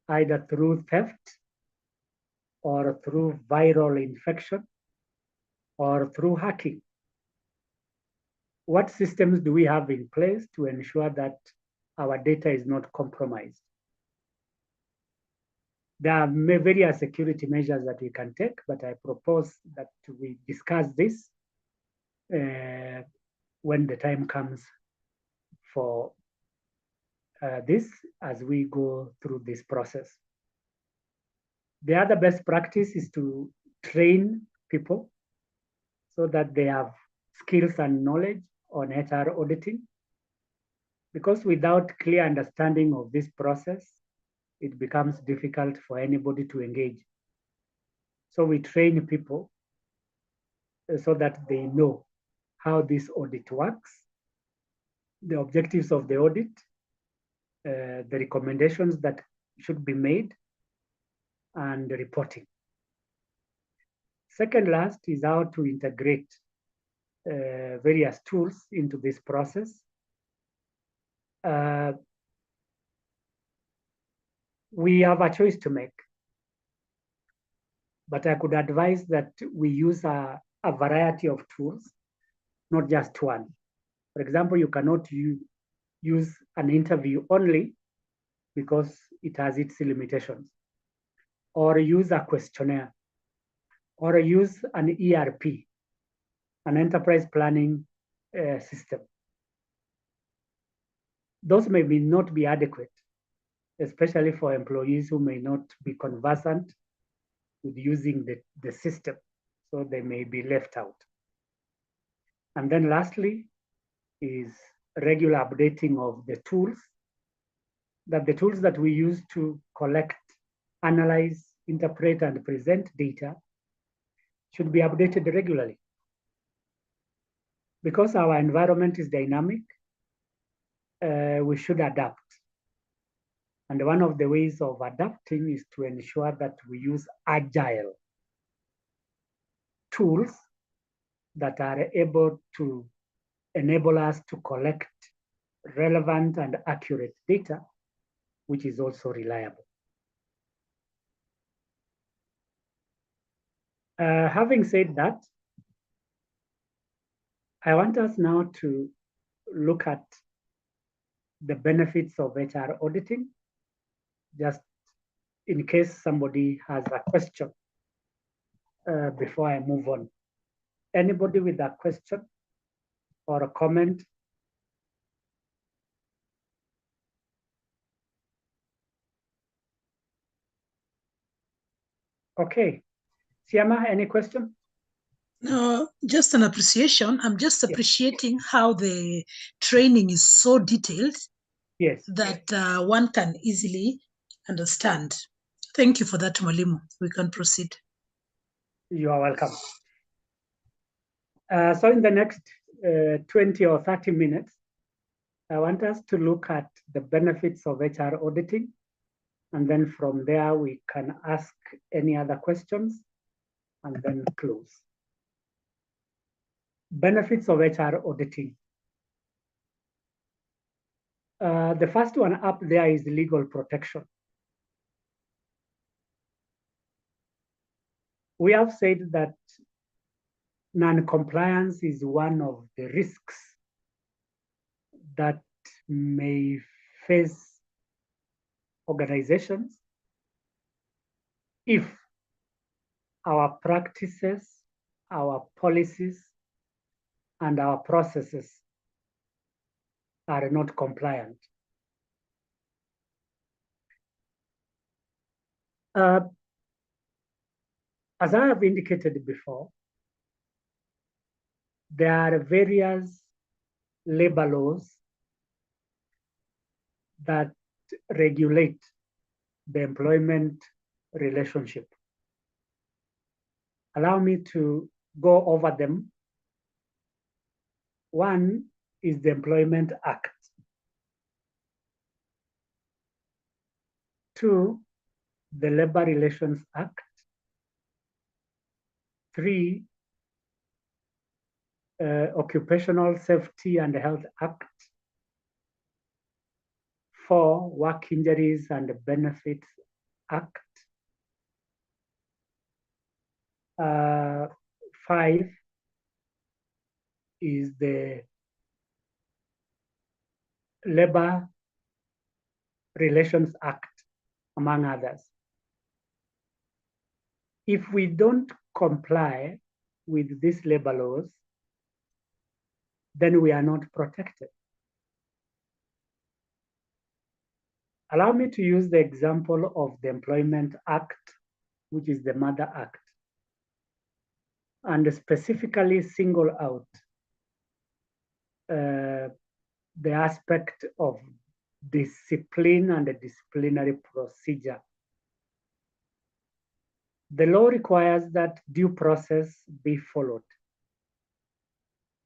either through theft or through viral infection or through hacking. What systems do we have in place to ensure that our data is not compromised? There are various security measures that we can take, but I propose that we discuss this when the time comes for this as we go through this process. The other best practice is to train people so that they have skills and knowledge on HR auditing, because without clear understanding of this process, it becomes difficult for anybody to engage. So we train people so that they know how this audit works, the objectives of the audit, the recommendations that should be made, and reporting. Second last is how to integrate various tools into this process. We have a choice to make, but I could advise that we use a variety of tools, not just one. For example, you cannot use an interview only because it has its limitations, or use a questionnaire, or use an ERP, an enterprise planning system. Those may not be adequate, especially for employees who may not be conversant with using the system, so they may be left out. And then lastly is regular updating of the tools, that the tools that we use to collect, analyze, interpret, and present data should be updated regularly. Because our environment is dynamic, we should adapt. And one of the ways of adapting is to ensure that we use agile tools that are able to enable us to collect relevant and accurate data, which is also reliable. Having said that, I want us now to look at the benefits of HR auditing, just in case somebody has a question before I move on. Anybody with a question or a comment? Okay. Siama, any question? No, just an appreciation. I'm just appreciating how the training is so detailed that one can easily understand. Thank you for that, Mwalimu. We can proceed. You are welcome. So in the next 20 or 30 minutes, I want us to look at the benefits of HR auditing. And then from there, we can ask any other questions and then close. Benefits of HR auditing. The first one up there is legal protection. We have said that non-compliance is one of the risks that may face organizations if our practices, our policies, and our processes are not compliant. As I have indicated before, there are various labor laws that regulate the employment relationship. Allow me to go over them. One is the Employment Act. 2, the Labor Relations Act. 3, Occupational Safety and Health Act. 4, Work Injuries and Benefits Act. 5 is the Labor Relations Act, among others. If we don't comply with these labor laws, then we are not protected. Allow me to use the example of the Employment Act, which is the Mother Act, and specifically single out the aspect of discipline and the disciplinary procedure. The law requires that due process be followed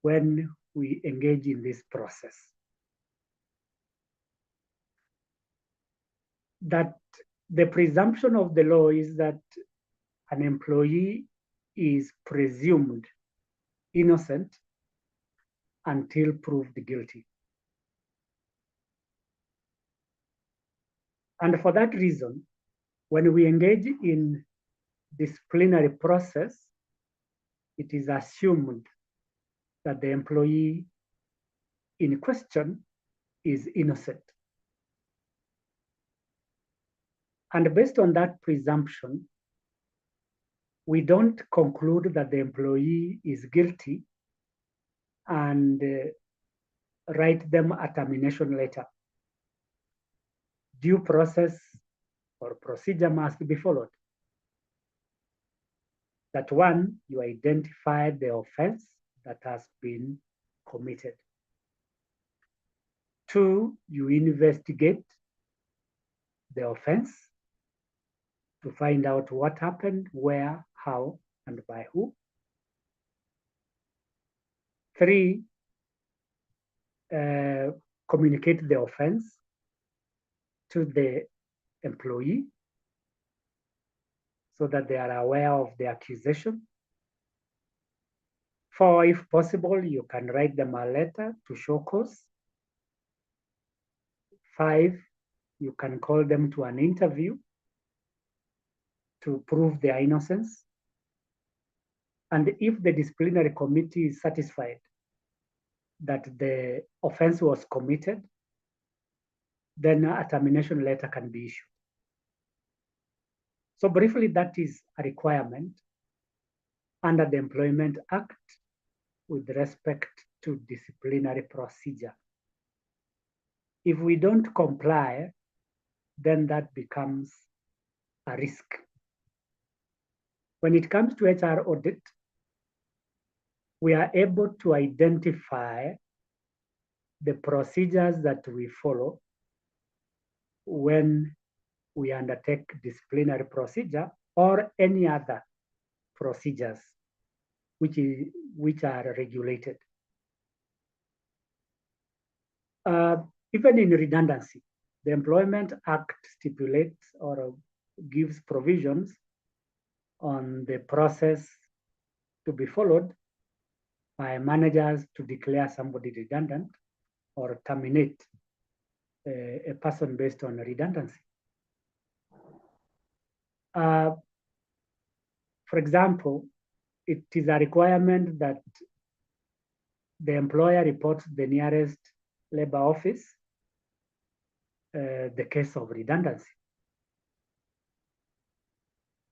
when we engage in this process. That the presumption of the law is that an employee is presumed innocent until proved guilty. And for that reason, when we engage in disciplinary process, it is assumed that the employee in question is innocent. And based on that presumption, we don't conclude that the employee is guilty and write them a termination letter. Due process or procedure must be followed. That one, you identify the offense that has been committed. 2, you investigate the offense to find out what happened, where, how, and by who. 3, communicate the offense to the employee so that they are aware of the accusation. 4, if possible, you can write them a letter to show cause. 5, you can call them to an interview to prove their innocence. And if the disciplinary committee is satisfied that the offense was committed, then a termination letter can be issued. So briefly, that is a requirement under the Employment Act with respect to disciplinary procedure. If we don't comply, then that becomes a risk. When it comes to HR audit, we are able to identify the procedures that we follow when we undertake disciplinary procedure or any other procedures which are regulated. Even in redundancy, the Employment Act stipulates or gives provisions on the process to be followed by managers to declare somebody redundant or terminate a person based on redundancy. For example, it is a requirement that the employer reports the nearest labor office the case of redundancy.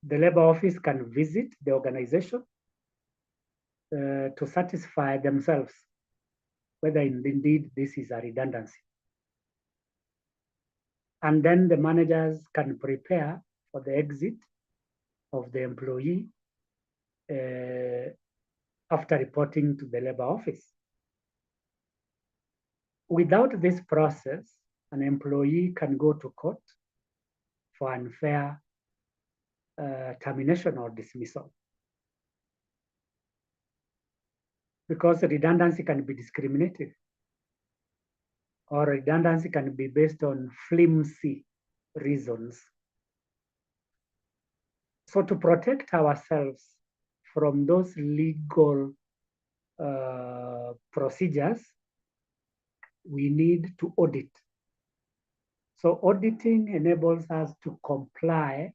The labor office can visit the organization to satisfy themselves whether indeed this is a redundancy. And then the managers can prepare for the exit of the employee after reporting to the labor office. Without this process, an employee can go to court for unfair termination or dismissal. Because redundancy can be discriminative, or redundancy can be based on flimsy reasons. So to protect ourselves from those legal procedures, we need to audit. So auditing enables us to comply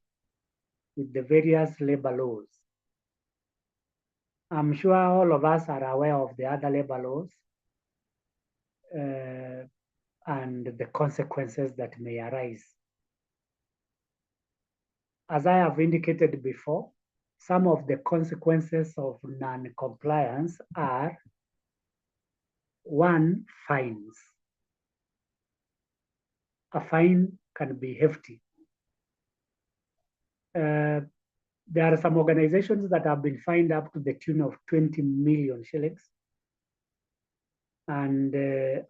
with the various labor laws. I'm sure all of us are aware of the other labor laws and the consequences that may arise. As I have indicated before, some of the consequences of non-compliance are: one, fines. A fine can be hefty. There are some organizations that have been fined up to the tune of 20 million shillings. And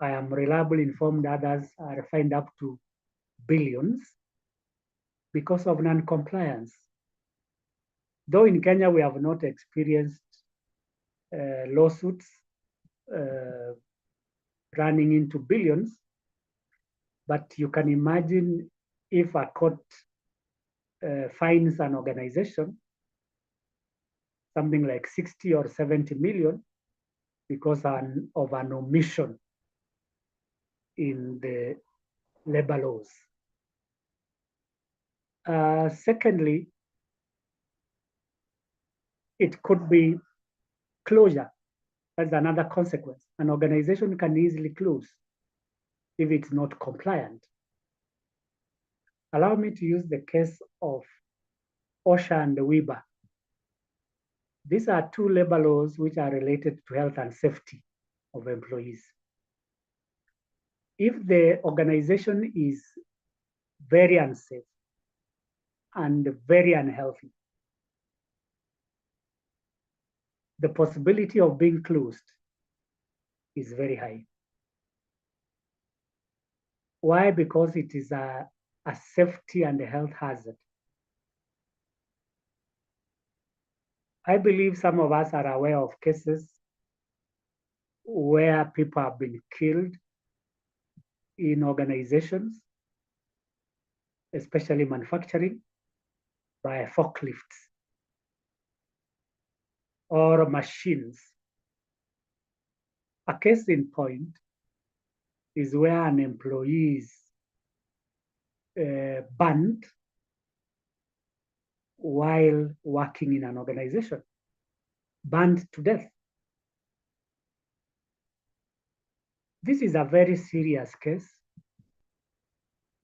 I am reliably informed others are fined up to billions because of non-compliance. Though in Kenya, we have not experienced lawsuits running into billions, but you can imagine if a court fines an organization something like 60 or 70 million because of an omission in the labor laws. Secondly, it could be closure. That's another consequence. An organization can easily close if it's not compliant. Allow me to use the case of OSHA and WIBA. These are two labor laws which are related to health and safety of employees. If the organization is very unsafe and very unhealthy, the possibility of being closed is very high. Why? Because it is a safety and a health hazard. I believe some of us are aware of cases where people have been killed in organizations, especially manufacturing, by forklifts or machines. A case in point is where an employee is banned while working in an organization, banned to death. This is a very serious case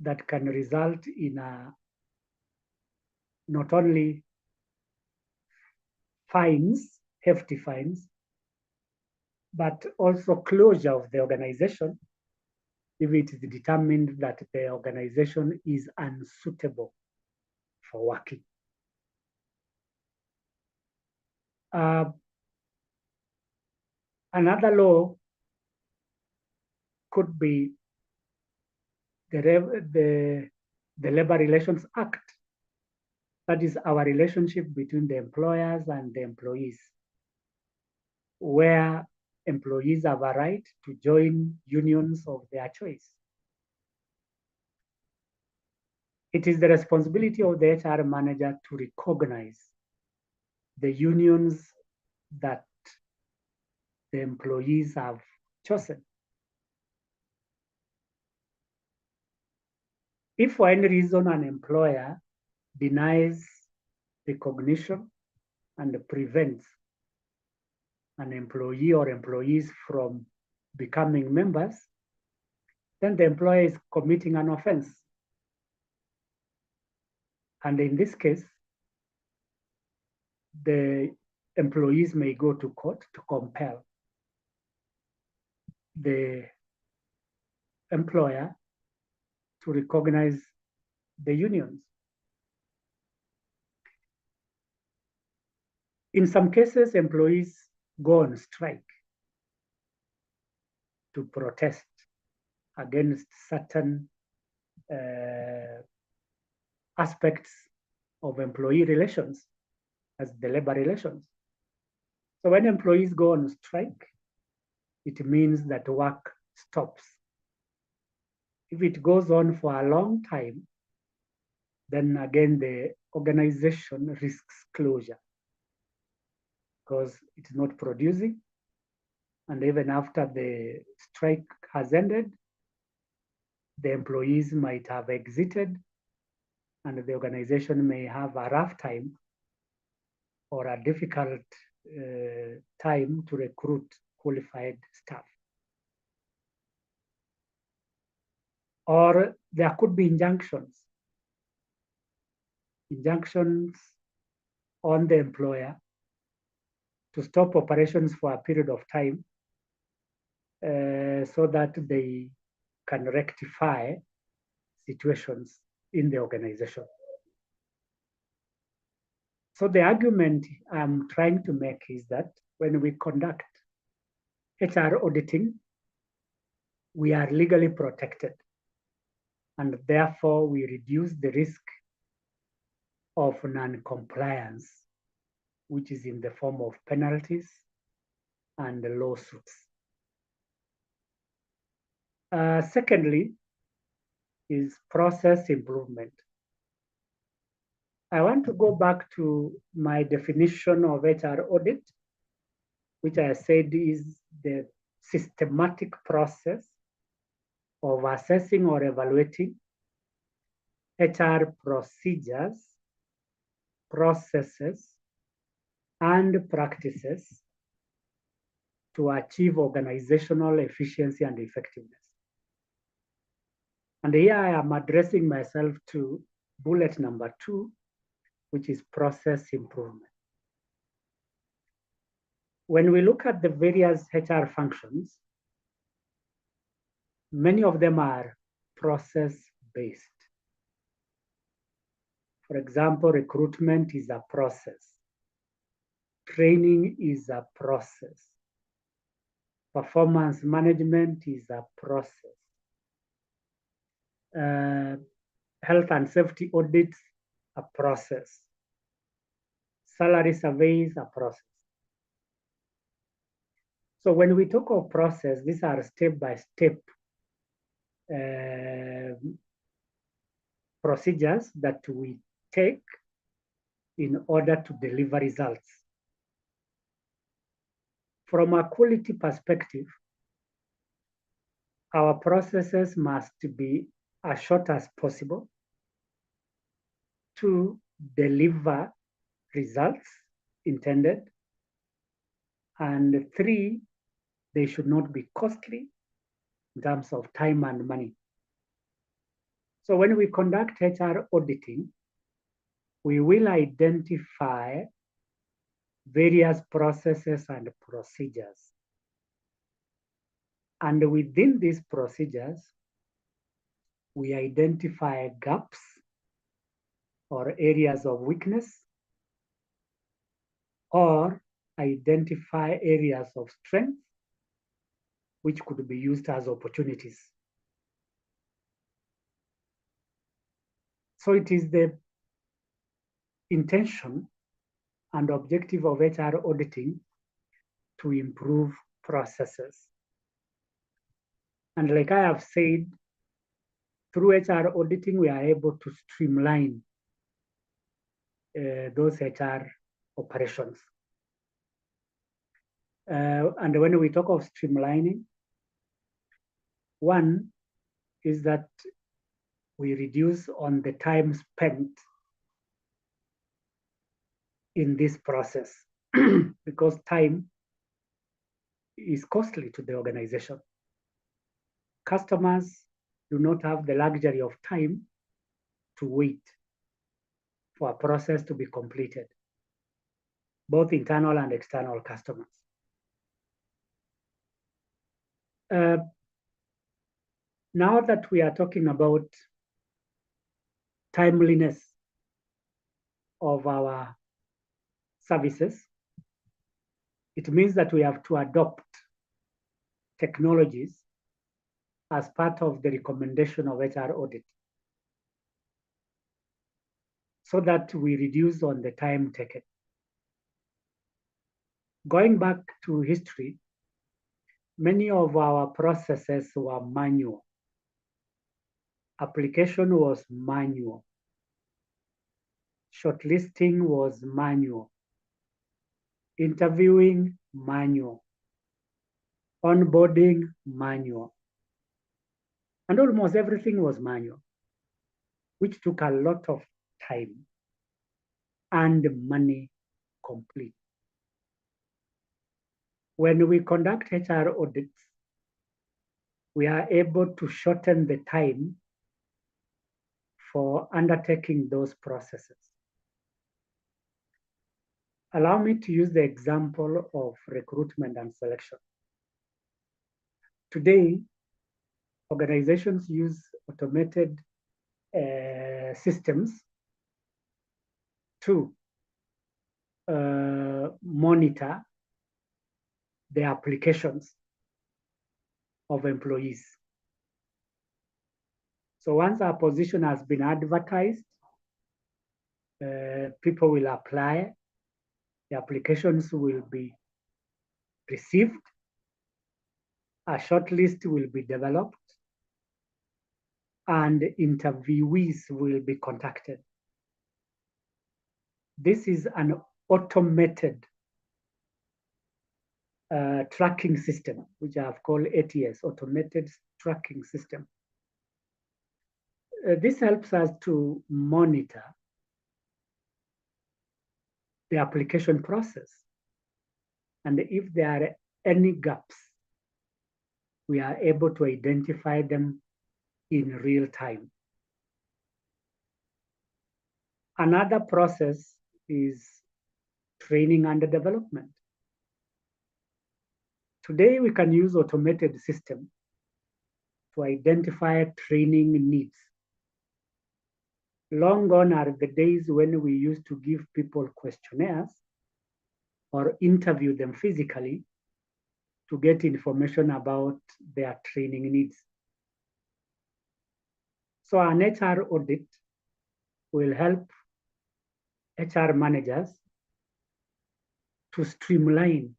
that can result in not only fines, hefty fines, but also closure of the organization if it is determined that the organization is unsuitable for working. Another law could be the Labor Relations Act. That is our relationship between the employers and the employees, where employees have a right to join unions of their choice. It is the responsibility of the HR manager to recognize the unions that the employees have chosen. If for any reason an employer denies recognition and prevents an employee or employees from becoming members, then the employer is committing an offense. And in this case, the employees may go to court to compel the employer to recognize the unions. In some cases, employees go on strike to protest against certain aspects of employee relations as the labor relations. So when employees go on strike, it means that work stops. If it goes on for a long time, then again the organization risks closure because it's not producing. And even after the strike has ended, the employees might have exited and the organization may have a rough time or a difficult time to recruit qualified staff. Or there could be injunctions on the employer to stop operations for a period of time so that they can rectify situations in the organization. So the argument I'm trying to make is that when we conduct HR auditing, we are legally protected, and therefore we reduce the risk of non-compliance, which is in the form of penalties and lawsuits. Secondly, is process improvement. I want to go back to my definition of HR audit, which I said is the systematic process of assessing or evaluating HR procedures, processes, and practices to achieve organizational efficiency and effectiveness. And here I am addressing myself to bullet number 2, which is process improvement. When we look at the various HR functions, many of them are process-based. For example, recruitment is a process. Training is a process. Performance management is a process. Health and safety audits, a process. Salary surveys, a process. So when we talk of process, these are step-by-step procedures that we take in order to deliver results. From a quality perspective, our processes must be as short as possible to deliver results intended. And 3, they should not be costly in terms of time and money. So when we conduct HR auditing, we will identify various processes and procedures. And within these procedures, we identify gaps or areas of weakness, or identify areas of strength which could be used as opportunities. So it is the intention and objective of HR auditing to improve processes. And like I have said, through HR auditing, we are able to streamline those HR operations. And when we talk of streamlining, one is that we reduce on the time spent in this process because time is costly to the organization. Customers do not have the luxury of time to wait for a process to be completed, both internal and external customers. Now that we are talking about timeliness of our services, it means that we have to adopt technologies as part of the recommendation of HR audit so that we reduce on the time taken. Going back to history, many of our processes were manual. Application was manual. Shortlisting was manual. Interviewing, manual. Onboarding, manual. And almost everything was manual, which took a lot of time and money complete. When we conduct HR audits, we are able to shorten the time for undertaking those processes. Allow me to use the example of recruitment and selection. Today, organizations use automated systems to monitor the applications of employees. So once our position has been advertised, people will apply, the applications will be received, a shortlist will be developed, and interviewees will be contacted. This is an automated tracking system, which I have called ATS, automated tracking system. This helps us to monitor the application process. And if there are any gaps, we are able to identify them in real time. Another process is training and development. Today, we can use automated systems to identify training needs. Long gone are the days when we used to give people questionnaires or interview them physically to get information about their training needs. So an HR audit will help HR managers to streamline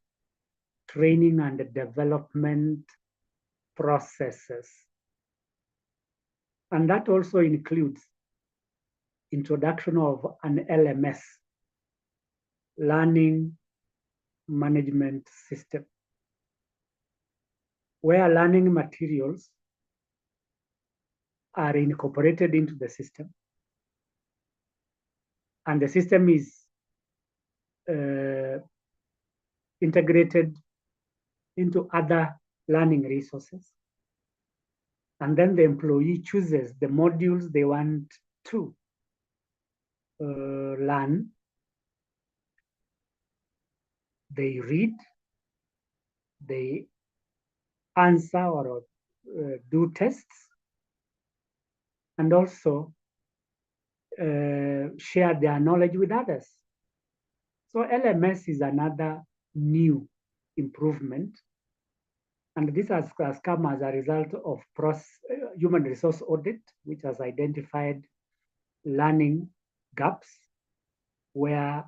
training and development processes. And that also includes introduction of an LMS, learning management system, where learning materials are incorporated into the system. And the system is integrated into other learning resources. And then the employee chooses the modules they want to learn. They read, they answer or do tests, and also share their knowledge with others. So LMS is another new improvement And this has come as a result of human resource audit, which has identified learning gaps where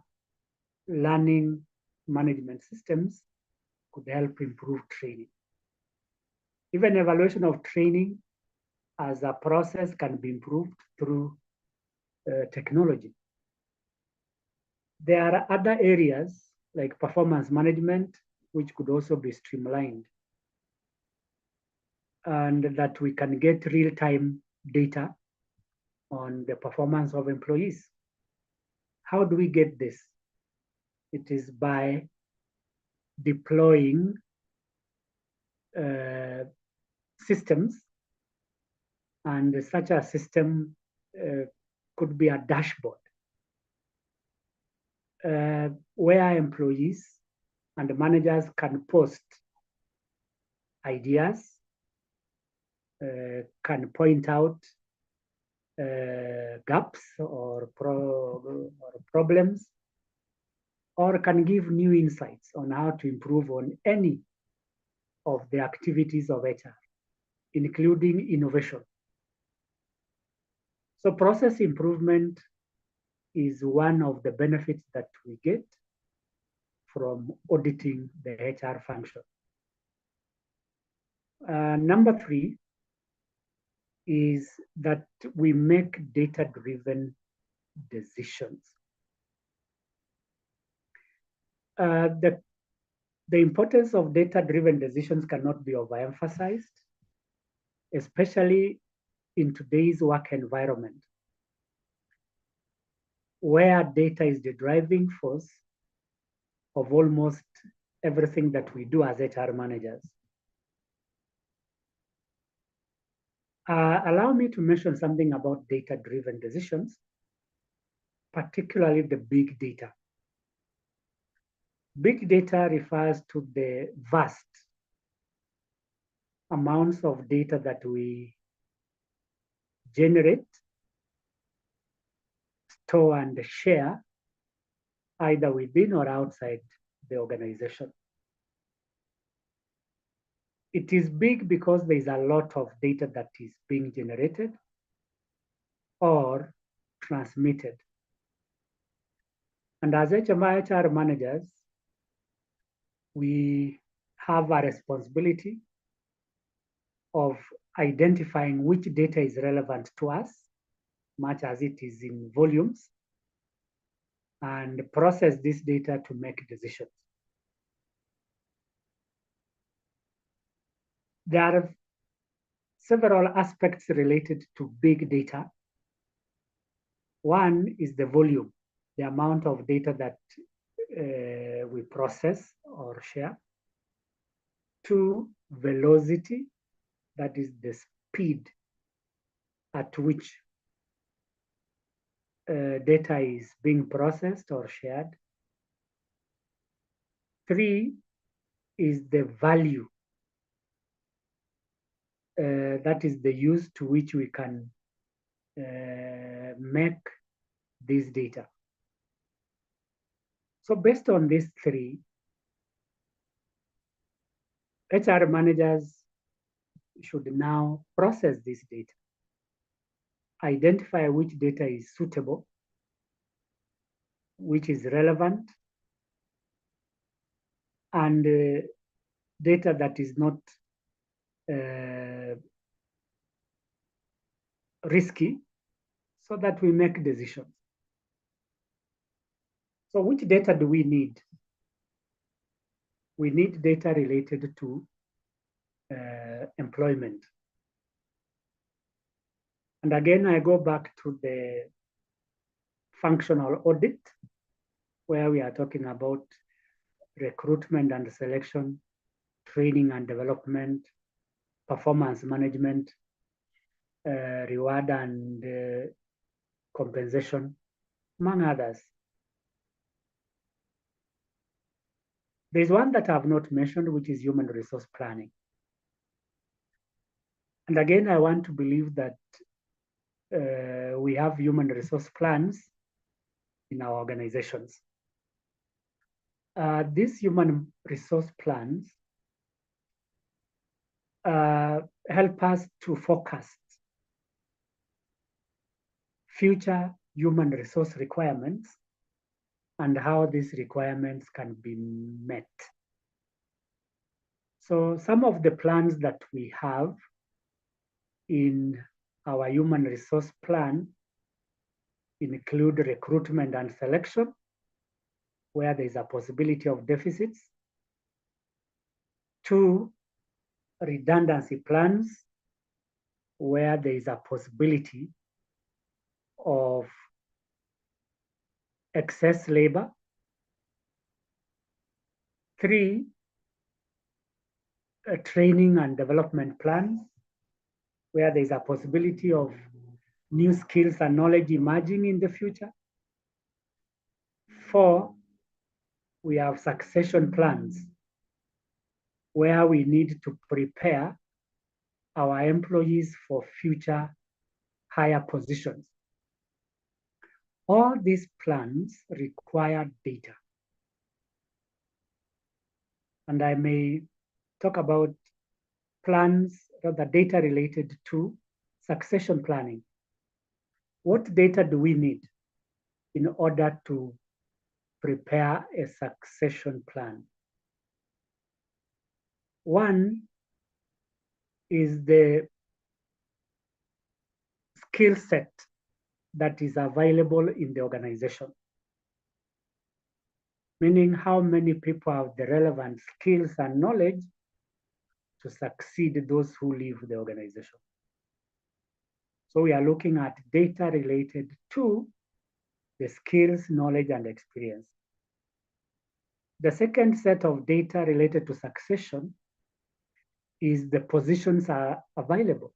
learning management systems could help improve training. Even evaluation of training as a process can be improved through technology. There are other areas like performance management, which could also be streamlined, and that we can get real-time data on the performance of employees. How do we get this? It is by deploying systems, and such a system could be a dashboard where employees and managers can post ideas, can point out gaps or problems, or can give new insights on how to improve on any of the activities of HR, including innovation. So process improvement is one of the benefits that we get from auditing the HR function. Number 3 is that we make data-driven decisions. The importance of data-driven decisions cannot be overemphasized, especially in today's work environment, where data is the driving force of almost everything that we do as HR managers. Allow me to mention something about data-driven decisions, particularly the big data. Big data refers to the vast amounts of data that we generate, store, and share either within or outside the organization. It is big because there is a lot of data that is being generated or transmitted. And as HR managers, we have a responsibility of identifying which data is relevant to us, much as it is in volumes, and process this data to make decisions. There are several aspects related to big data. One is the volume, the amount of data that we process or share. 2, velocity, that is the speed at which data is being processed or shared. 3 is the value, that is the use to which we can make this data. So based on these 3, HR managers should now process this data, identify which data is suitable, which is relevant, and data that is not risky, so that we make decisions. So which data do we need? We need data related to employment. And again, I go back to the functional audit, where we are talking about recruitment and selection, training and development, performance management, reward and compensation, among others. There's one that I've not mentioned, which is human resource planning. And again, I want to believe that we have human resource plans in our organizations. These human resource plans help us to forecast future human resource requirements and how these requirements can be met. So some of the plans that we have in our human resource plan include recruitment and selection, where there is a possibility of deficits. 2, redundancy plans, where there is a possibility of excess labor. 3, training and development plans, where there is a possibility of new skills and knowledge emerging in the future. 4, we have succession plans, where we need to prepare our employees for future higher positions. All these plans require data. And I may talk about plans, the data related to succession planning. What data do we need in order to prepare a succession plan? One is the skill set that is available in the organization, meaning how many people have the relevant skills and knowledge to succeed those who leave the organization. So we are looking at data related to the skills, knowledge, and experience. The second set of data related to succession is the positions are available.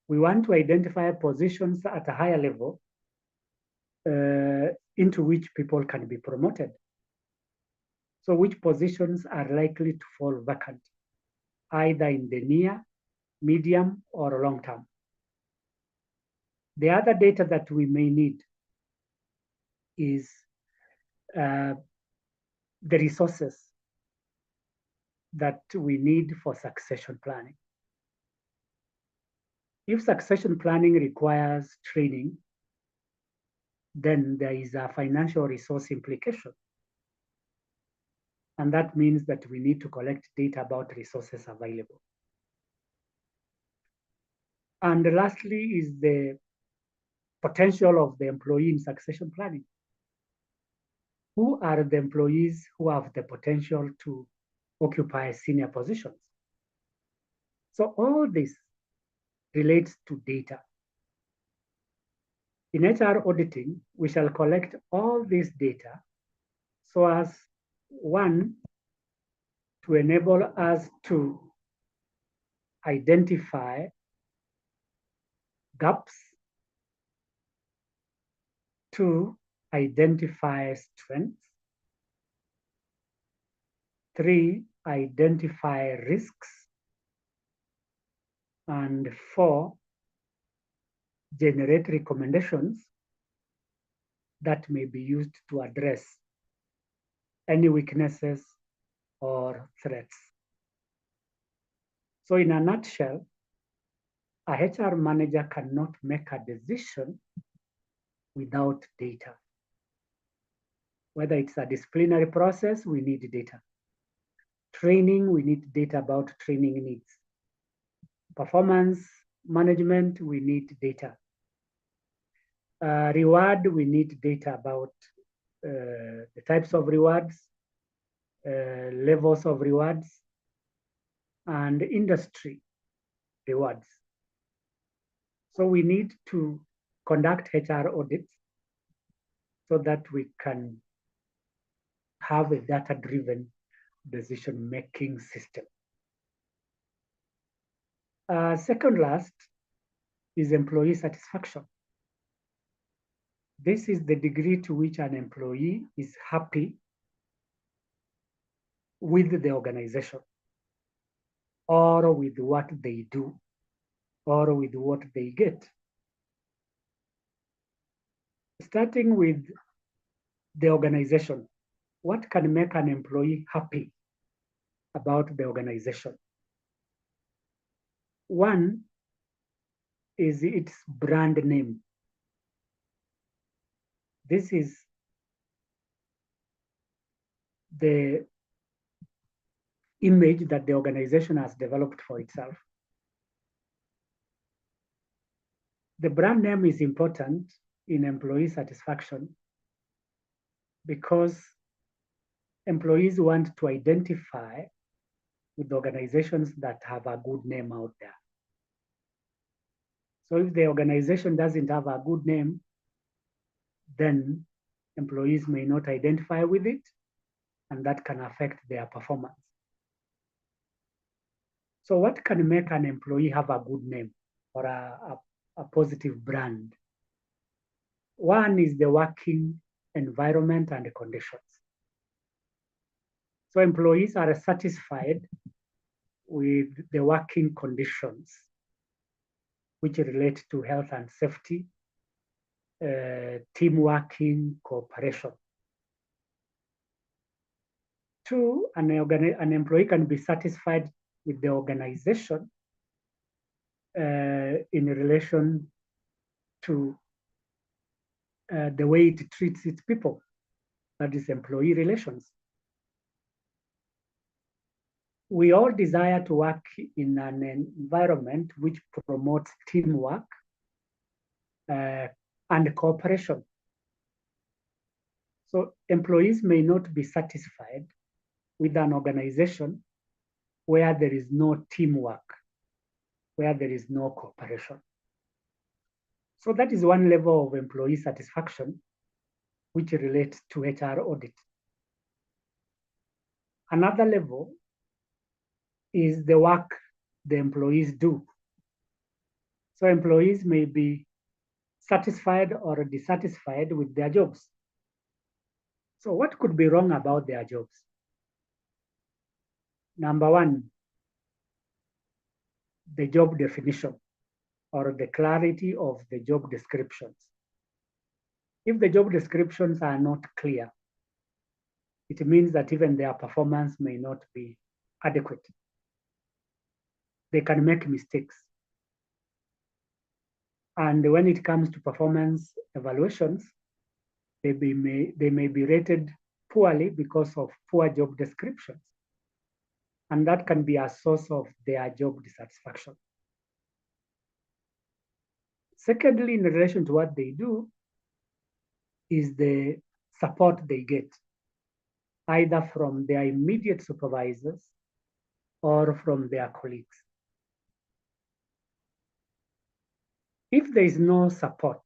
We want to identify positions at a higher level into which people can be promoted. So which positions are likely to fall vacant, either in the near, medium, or long term. The other data that we may need is the resources that we need for succession planning. If succession planning requires training, then there is a financial resource implication. And that means that we need to collect data about resources available. And lastly is the potential of the employee in succession planning. Who are the employees who have the potential to occupy senior positions? So all this relates to data. In HR auditing, we shall collect all this data so as, one, to enable us to identify gaps, 2, identify strengths, 3, identify risks, and 4, generate recommendations that may be used to address any weaknesses or threats. So in a nutshell, a HR manager cannot make a decision without data. Whether it's a disciplinary process, we need data. Training, we need data about training needs. Performance management, we need data. Reward, we need data about the types of rewards, levels of rewards, and industry rewards. So we need to conduct HR audits so that we can have a data-driven decision-making system. Second last is employee satisfaction. This is the degree to which an employee is happy with the organization or with what they do or with what they get. Starting with the organization, what can make an employee happy about the organization? One is its brand name. This is the image that the organization has developed for itself. The brand name is important in employee satisfaction because employees want to identify with organizations that have a good name out there. So if the organization doesn't have a good name, then employees may not identify with it, and that can affect their performance. So what can make an employee have a good name or a positive brand? One is the working environment and the conditions. So employees are satisfied with the working conditions, which relate to health and safety, team working, cooperation. Two, an employee can be satisfied with the organization in relation to the way it treats its people, that is employee relations. We all desire to work in an environment which promotes teamwork and cooperation. So employees may not be satisfied with an organization where there is no teamwork, where there is no cooperation. So that is one level of employee satisfaction which relates to HR audit. Another level is the work the employees do. So employees may be satisfied or dissatisfied with their jobs. So what could be wrong about their jobs? Number one, the job definition or the clarity of the job descriptions. If the job descriptions are not clear, it means that even their performance may not be adequate. They can make mistakes. And when it comes to performance evaluations, they may be rated poorly because of poor job descriptions. And that can be a source of their job dissatisfaction. Secondly, in relation to what they do, is the support they get, either from their immediate supervisors or from their colleagues. If there is no support,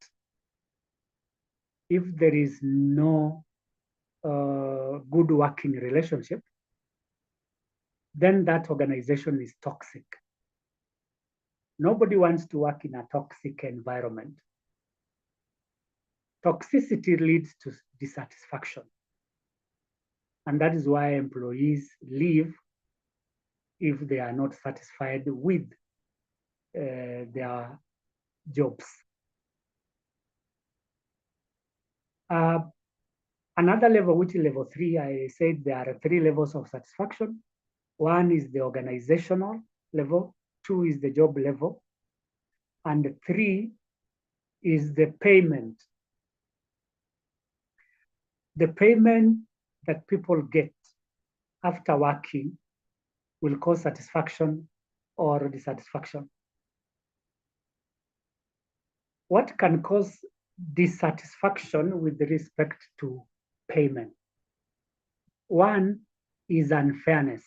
if there is no good working relationship, then that organization is toxic. Nobody wants to work in a toxic environment. Toxicity leads to dissatisfaction. And that is why employees leave if they are not satisfied with their jobs. Another level, which is level 3, I said there are 3 levels of satisfaction. One is the organizational level, 2 is the job level, and 3 is the payment. The payment that people get after working will cause satisfaction or dissatisfaction. What can cause dissatisfaction with respect to payment? One is unfairness.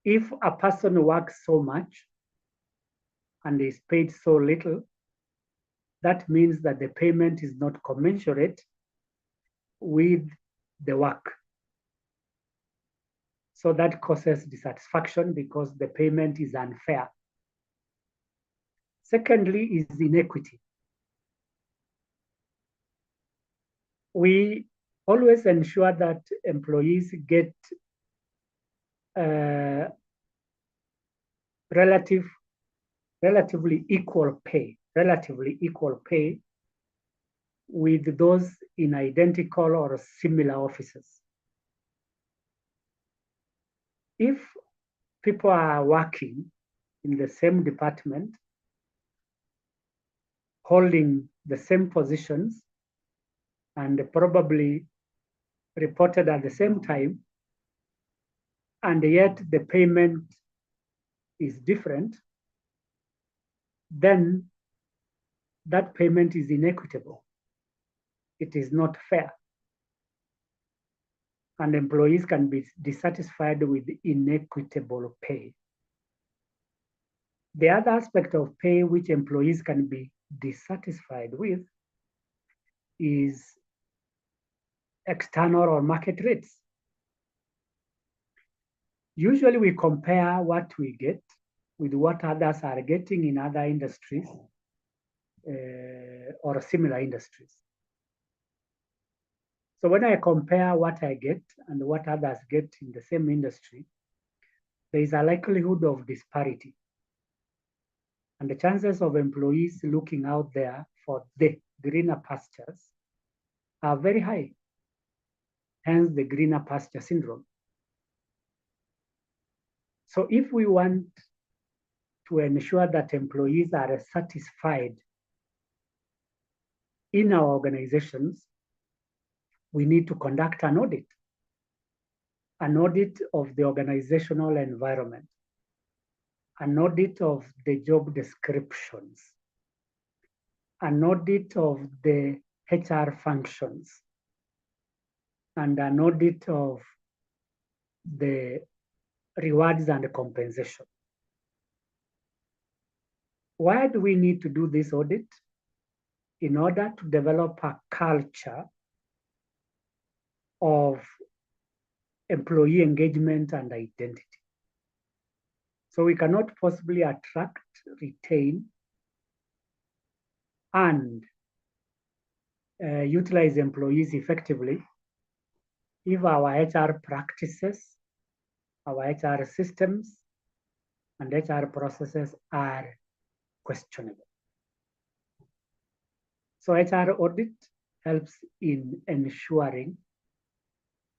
If a person works so much and is paid so little, that means that the payment is not commensurate with the work. So that causes dissatisfaction because the payment is unfair. Secondly is inequity. We always ensure that employees get relatively equal pay with those in identical or similar offices. If people are working in the same department, holding the same positions, and probably reported at the same time, and yet the payment is different, then that payment is inequitable. It is not fair. And employees can be dissatisfied with inequitable pay. The other aspect of pay which employees can be dissatisfied with is external or market rates. Usually we compare what we get with what others are getting in other industries or similar industries. So when I compare what I get and what others get in the same industry, there is a likelihood of disparity. And the chances of employees looking out there for the greener pastures are very high, hence the greener pasture syndrome. So if we want to ensure that employees are satisfied in our organizations, we need to conduct an audit of the organizational environment, an audit of the job descriptions, an audit of the HR functions, and an audit of the rewards and compensation. Why do we need to do this audit? In order to develop a culture of employee engagement and identity. So we cannot possibly attract, retain, and utilize employees effectively if our HR practices, our HR systems, and HR processes are questionable. So HR audit helps in ensuring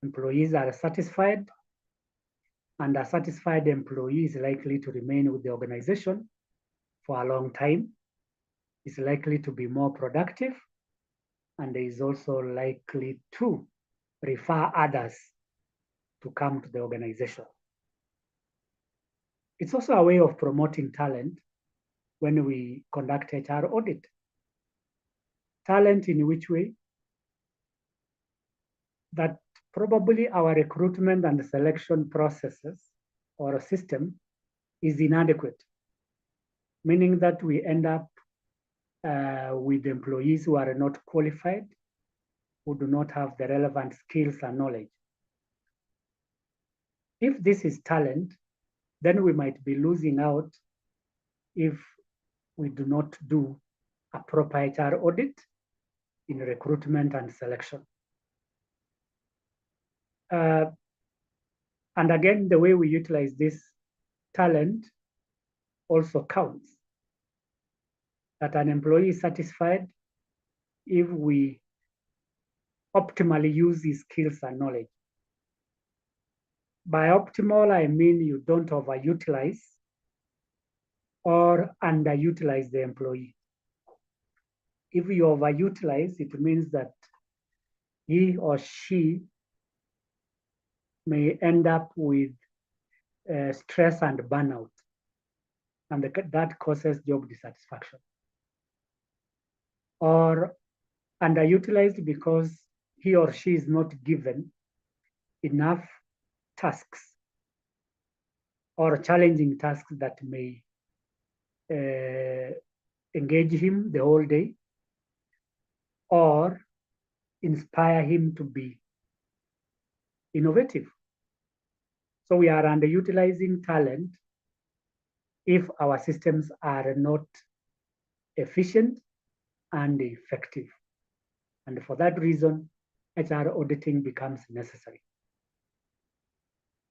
employees are satisfied, and a satisfied employee is likely to remain with the organization for a long time, is likely to be more productive, and is also likely to refer others to come to the organization. It's also a way of promoting talent when we conduct HR audit. Talent in which way? That probably our recruitment and selection processes or a system is inadequate, meaning that we end up with employees who are not qualified, who do not have the relevant skills and knowledge. If this is talent, then we might be losing out if we do not do a proper HR audit in recruitment and selection. And again, the way we utilize this talent also counts. That an employee is satisfied if we optimally use his skills and knowledge. By optimal, I mean you don't overutilize or underutilize the employee. If you overutilize, it means that he or she may end up with stress and burnout, and that causes job dissatisfaction. Or underutilized because he or she is not given enough tasks or challenging tasks that may engage him the whole day or inspire him to be innovative. So we are underutilizing talent if our systems are not efficient and effective. And for that reason, HR auditing becomes necessary.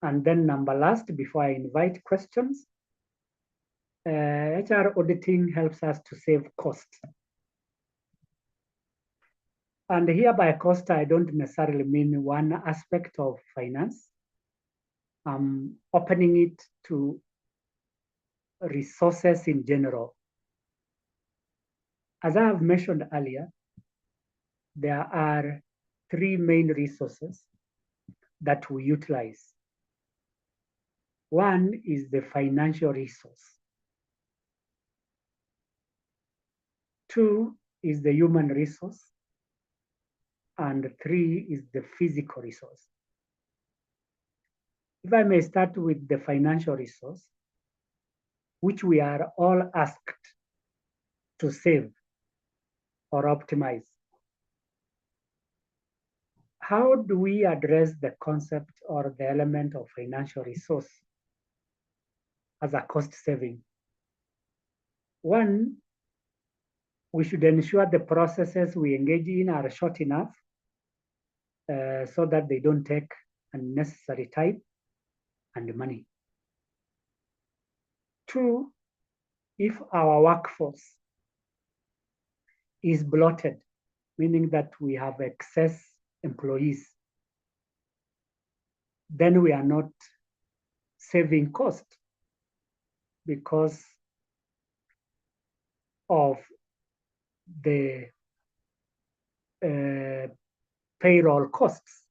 And then number last, before I invite questions, HR auditing helps us to save costs. And here by cost, I don't necessarily mean one aspect of finance. I'm opening it to resources in general. As I have mentioned earlier, there are three main resources that we utilize. One is the financial resource. Two is the human resource. And three is the physical resource. If I may start with the financial resource, which we are all asked to save or optimize. How do we address the concept or the element of financial resource as a cost saving? One, we should ensure the processes we engage in are short enough so that they don't take unnecessary time and money. Two, if our workforce is bloated, meaning that we have excess employees, then we are not saving cost because of the payroll costs.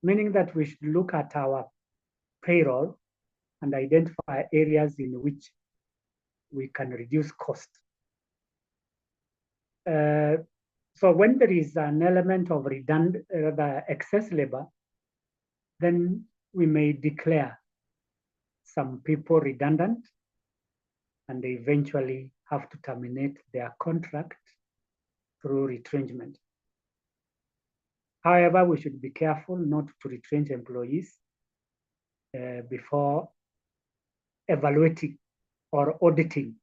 Meaning that we should look at our payroll and identify areas in which we can reduce cost. So when there is an element of the excess labor, then we may declare some people redundant and they eventually have to terminate their contract through retrenchment. However, we should be careful not to retrench employees before evaluating or auditing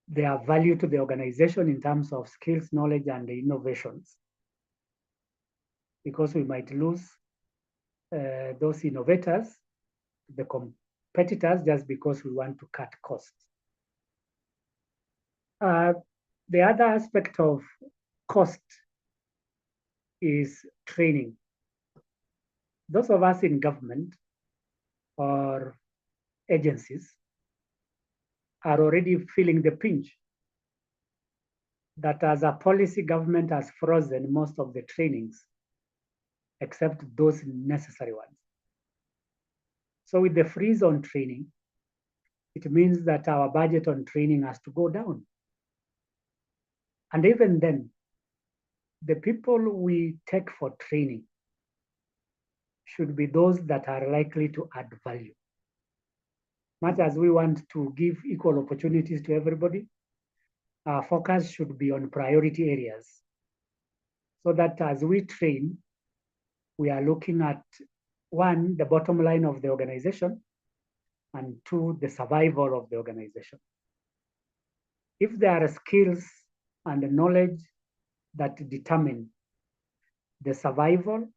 their value to the organization in terms of skills, knowledge, and innovations. Because we might lose those innovators, the competitors, just because we want to cut costs. The other aspect of cost is training. Those of us in government or agencies are already feeling the pinch that as a policy, government has frozen most of the trainings, except those necessary ones. So with the freeze on training, it means that our budget on training has to go down. And even then, the people we take for training should be those that are likely to add value. Much as we want to give equal opportunities to everybody, our focus should be on priority areas so that as we train, we are looking at one, the bottom line of the organization, and two, the survival of the organization. If there are skills and knowledge that determine the survival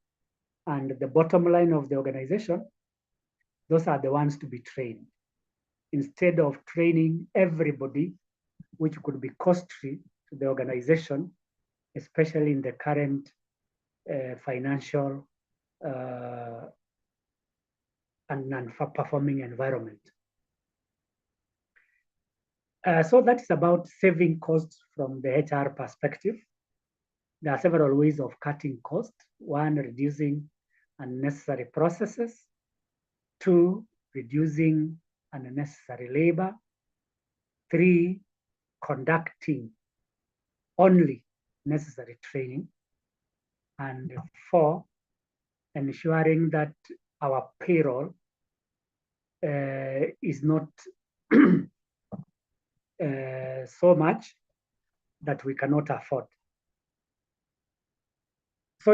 and the bottom line of the organization, those are the ones to be trained. Instead of training everybody, which could be costly to the organization, especially in the current financial and non-performing environment. So that is about saving costs from the HR perspective. There are several ways of cutting costs. One, reducing unnecessary processes. Two, reducing unnecessary labor. Three, conducting only necessary training. And four, ensuring that our payroll is not so much that we cannot afford. So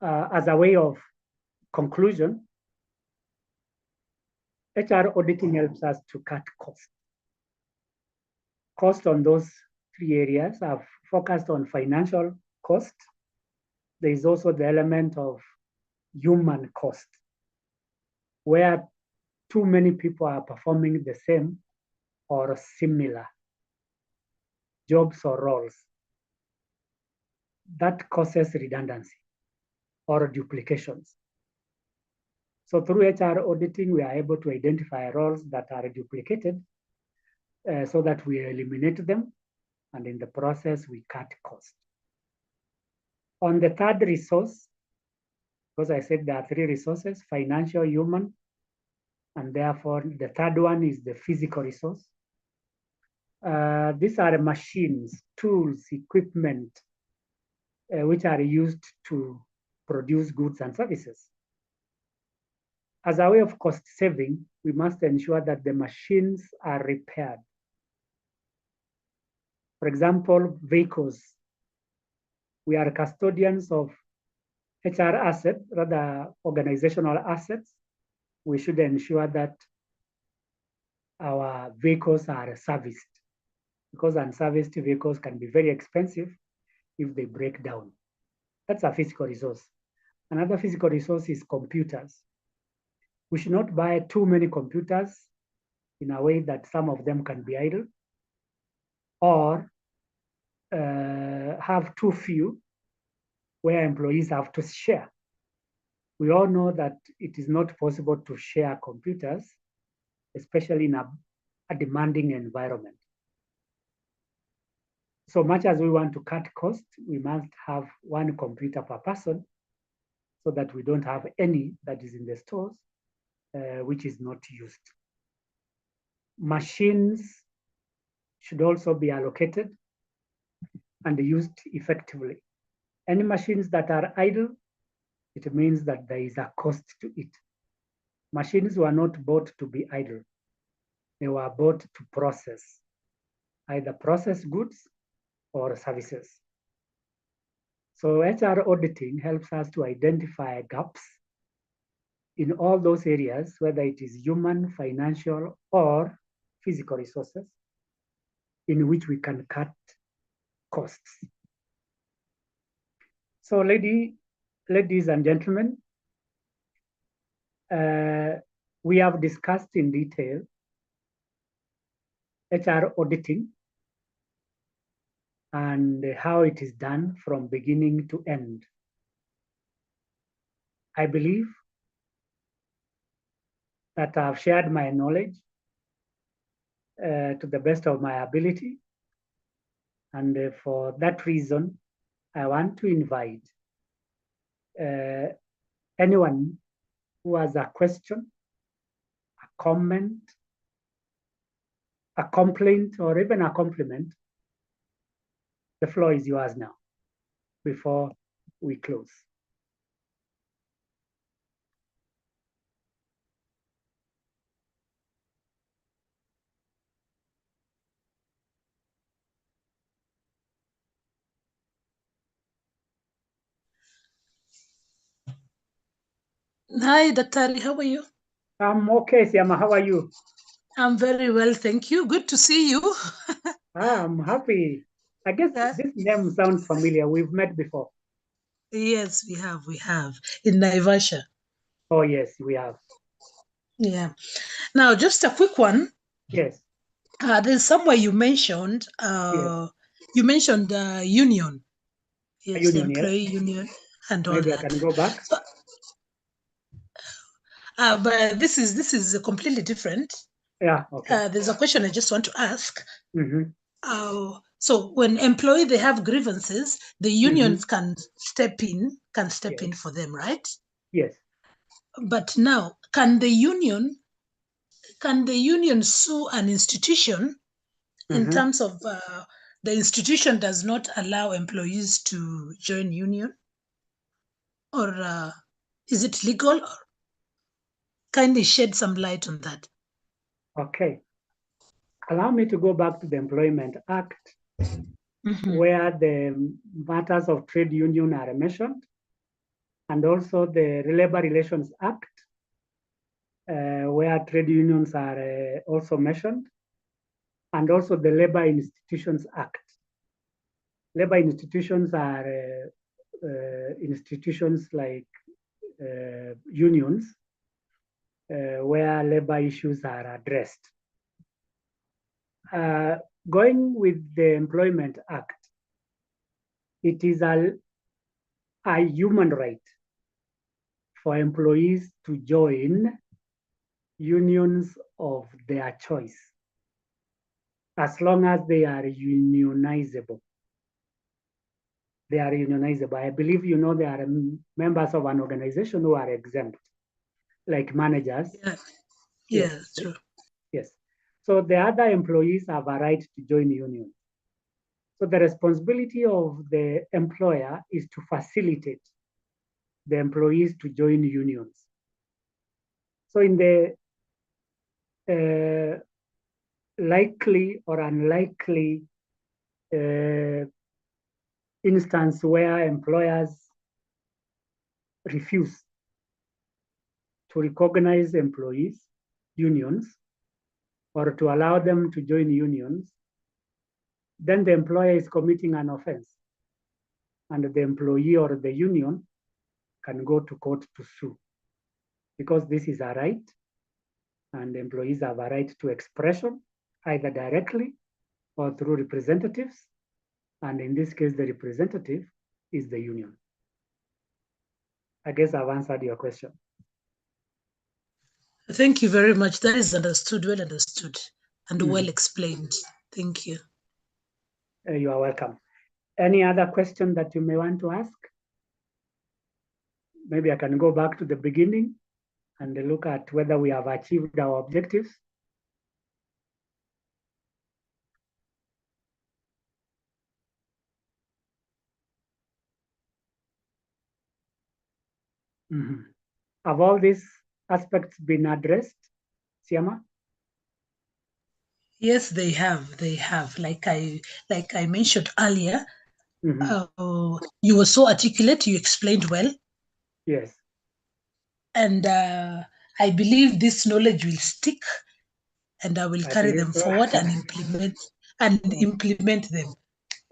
as a way of conclusion, HR auditing helps us to cut costs. Cost on those three areas are focused on financial cost. There is also the element of human cost, where too many people are performing the same or similar jobs or roles. That causes redundancy. or duplications. So through HR auditing, we are able to identify roles that are duplicated so that we eliminate them, and in the process, we cut costs. On the third resource, because I said there are three resources, financial, human, and therefore the third one is the physical resource. These are machines, tools, equipment, which are used to produce goods and services. As a way of cost saving, we must ensure that the machines are repaired. For example, vehicles. We are custodians of HR assets, rather organizational assets. We should ensure that our vehicles are serviced, because unserviced vehicles can be very expensive if they break down. That's a physical resource. Another physical resource is computers. We should not buy too many computers in a way that some of them can be idle, or have too few where employees have to share. We all know that it is not possible to share computers, especially in a demanding environment. So much as we want to cut costs, we must have one computer per person so that we don't have any that is in the stores which is not used. Machines should also be allocated and used effectively. Any machines that are idle, it means that there is a cost to it. Machines were not bought to be idle. They were bought to process, either process goods or services. So HR auditing helps us to identify gaps in all those areas, whether it is human, financial, or physical resources, in which we can cut costs. So ladies and gentlemen, we have discussed in detail HR auditing and how it is done from beginning to end. I believe that I've shared my knowledge to the best of my ability. And for that reason, I want to invite anyone who has a question, a comment, a complaint, or even a compliment. The floor is yours now before we close. Hi, Daktari, how are you? I'm okay, Siama. How are you? I'm very well, thank you. Good to see you. I'm happy. I guess this name sounds familiar. We've met before. Yes, we have in Naivasha. Oh, yes, we have. Yeah. Now, just a quick one. Yes. There's somewhere you mentioned, Yes. you mentioned union. Yes, Union, employee yes. union and all Maybe that. I can go back. So, but this is completely different. Yeah, okay. There's a question I just want to ask. Mm-hmm. So when employee they have grievances, the unions can step in Yes. for them, right? Yes. But now, can the union sue an institution in terms of the institution does not allow employees to join union, or is it legal? Or kindly shed some light on that. Okay. Allow me to go back to the Employment Act, where the matters of trade union are mentioned, and also the Labor Relations Act, where trade unions are also mentioned, and also the Labor Institutions Act. Labor institutions are institutions like unions, where labor issues are addressed. Going with the Employment Act, it is a human right for employees to join unions of their choice, as long as they are unionizable. They are unionizable. I believe you know there are members of an organization who are exempt, like managers. Yeah, yes, true. Yes. So the other employees have a right to join unions. So the responsibility of the employer is to facilitate the employees to join unions. So in the likely or unlikely instance where employers refuse to recognize employees' unions or to allow them to join unions, then the employer is committing an offense. And the employee or the union can go to court to sue, because this is a right, and employees have a right to expression, either directly or through representatives. And in this case, the representative is the union. I guess I've answered your question. Thank you very much. That is understood, well understood, and well explained. Thank you. You are welcome. Any other question that you may want to ask? Maybe I can go back to the beginning and look at whether we have achieved our objectives. Have all these aspects been addressed, Siama? Yes, they have. They have. Like I mentioned earlier, you were so articulate. You explained well. Yes. And I believe this knowledge will stick, and I will carry them forward and implement them.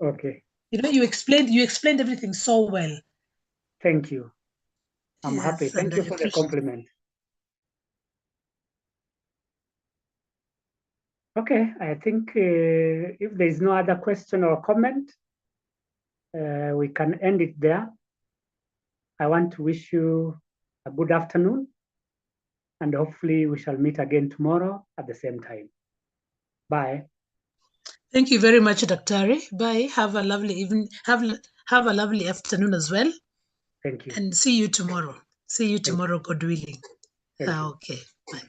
Okay. You know, you explained everything so well. Thank you. I'm yes, happy. Thank you for the compliment. Okay, I think if there is no other question or comment, we can end it there. I want to wish you a good afternoon, and hopefully we shall meet again tomorrow at the same time. Bye. Thank you very much, Daktari. Bye. Have a lovely evening. Have a lovely afternoon as well. Thank you. And see you tomorrow. See you tomorrow, God willing. Thank you. Okay. Bye.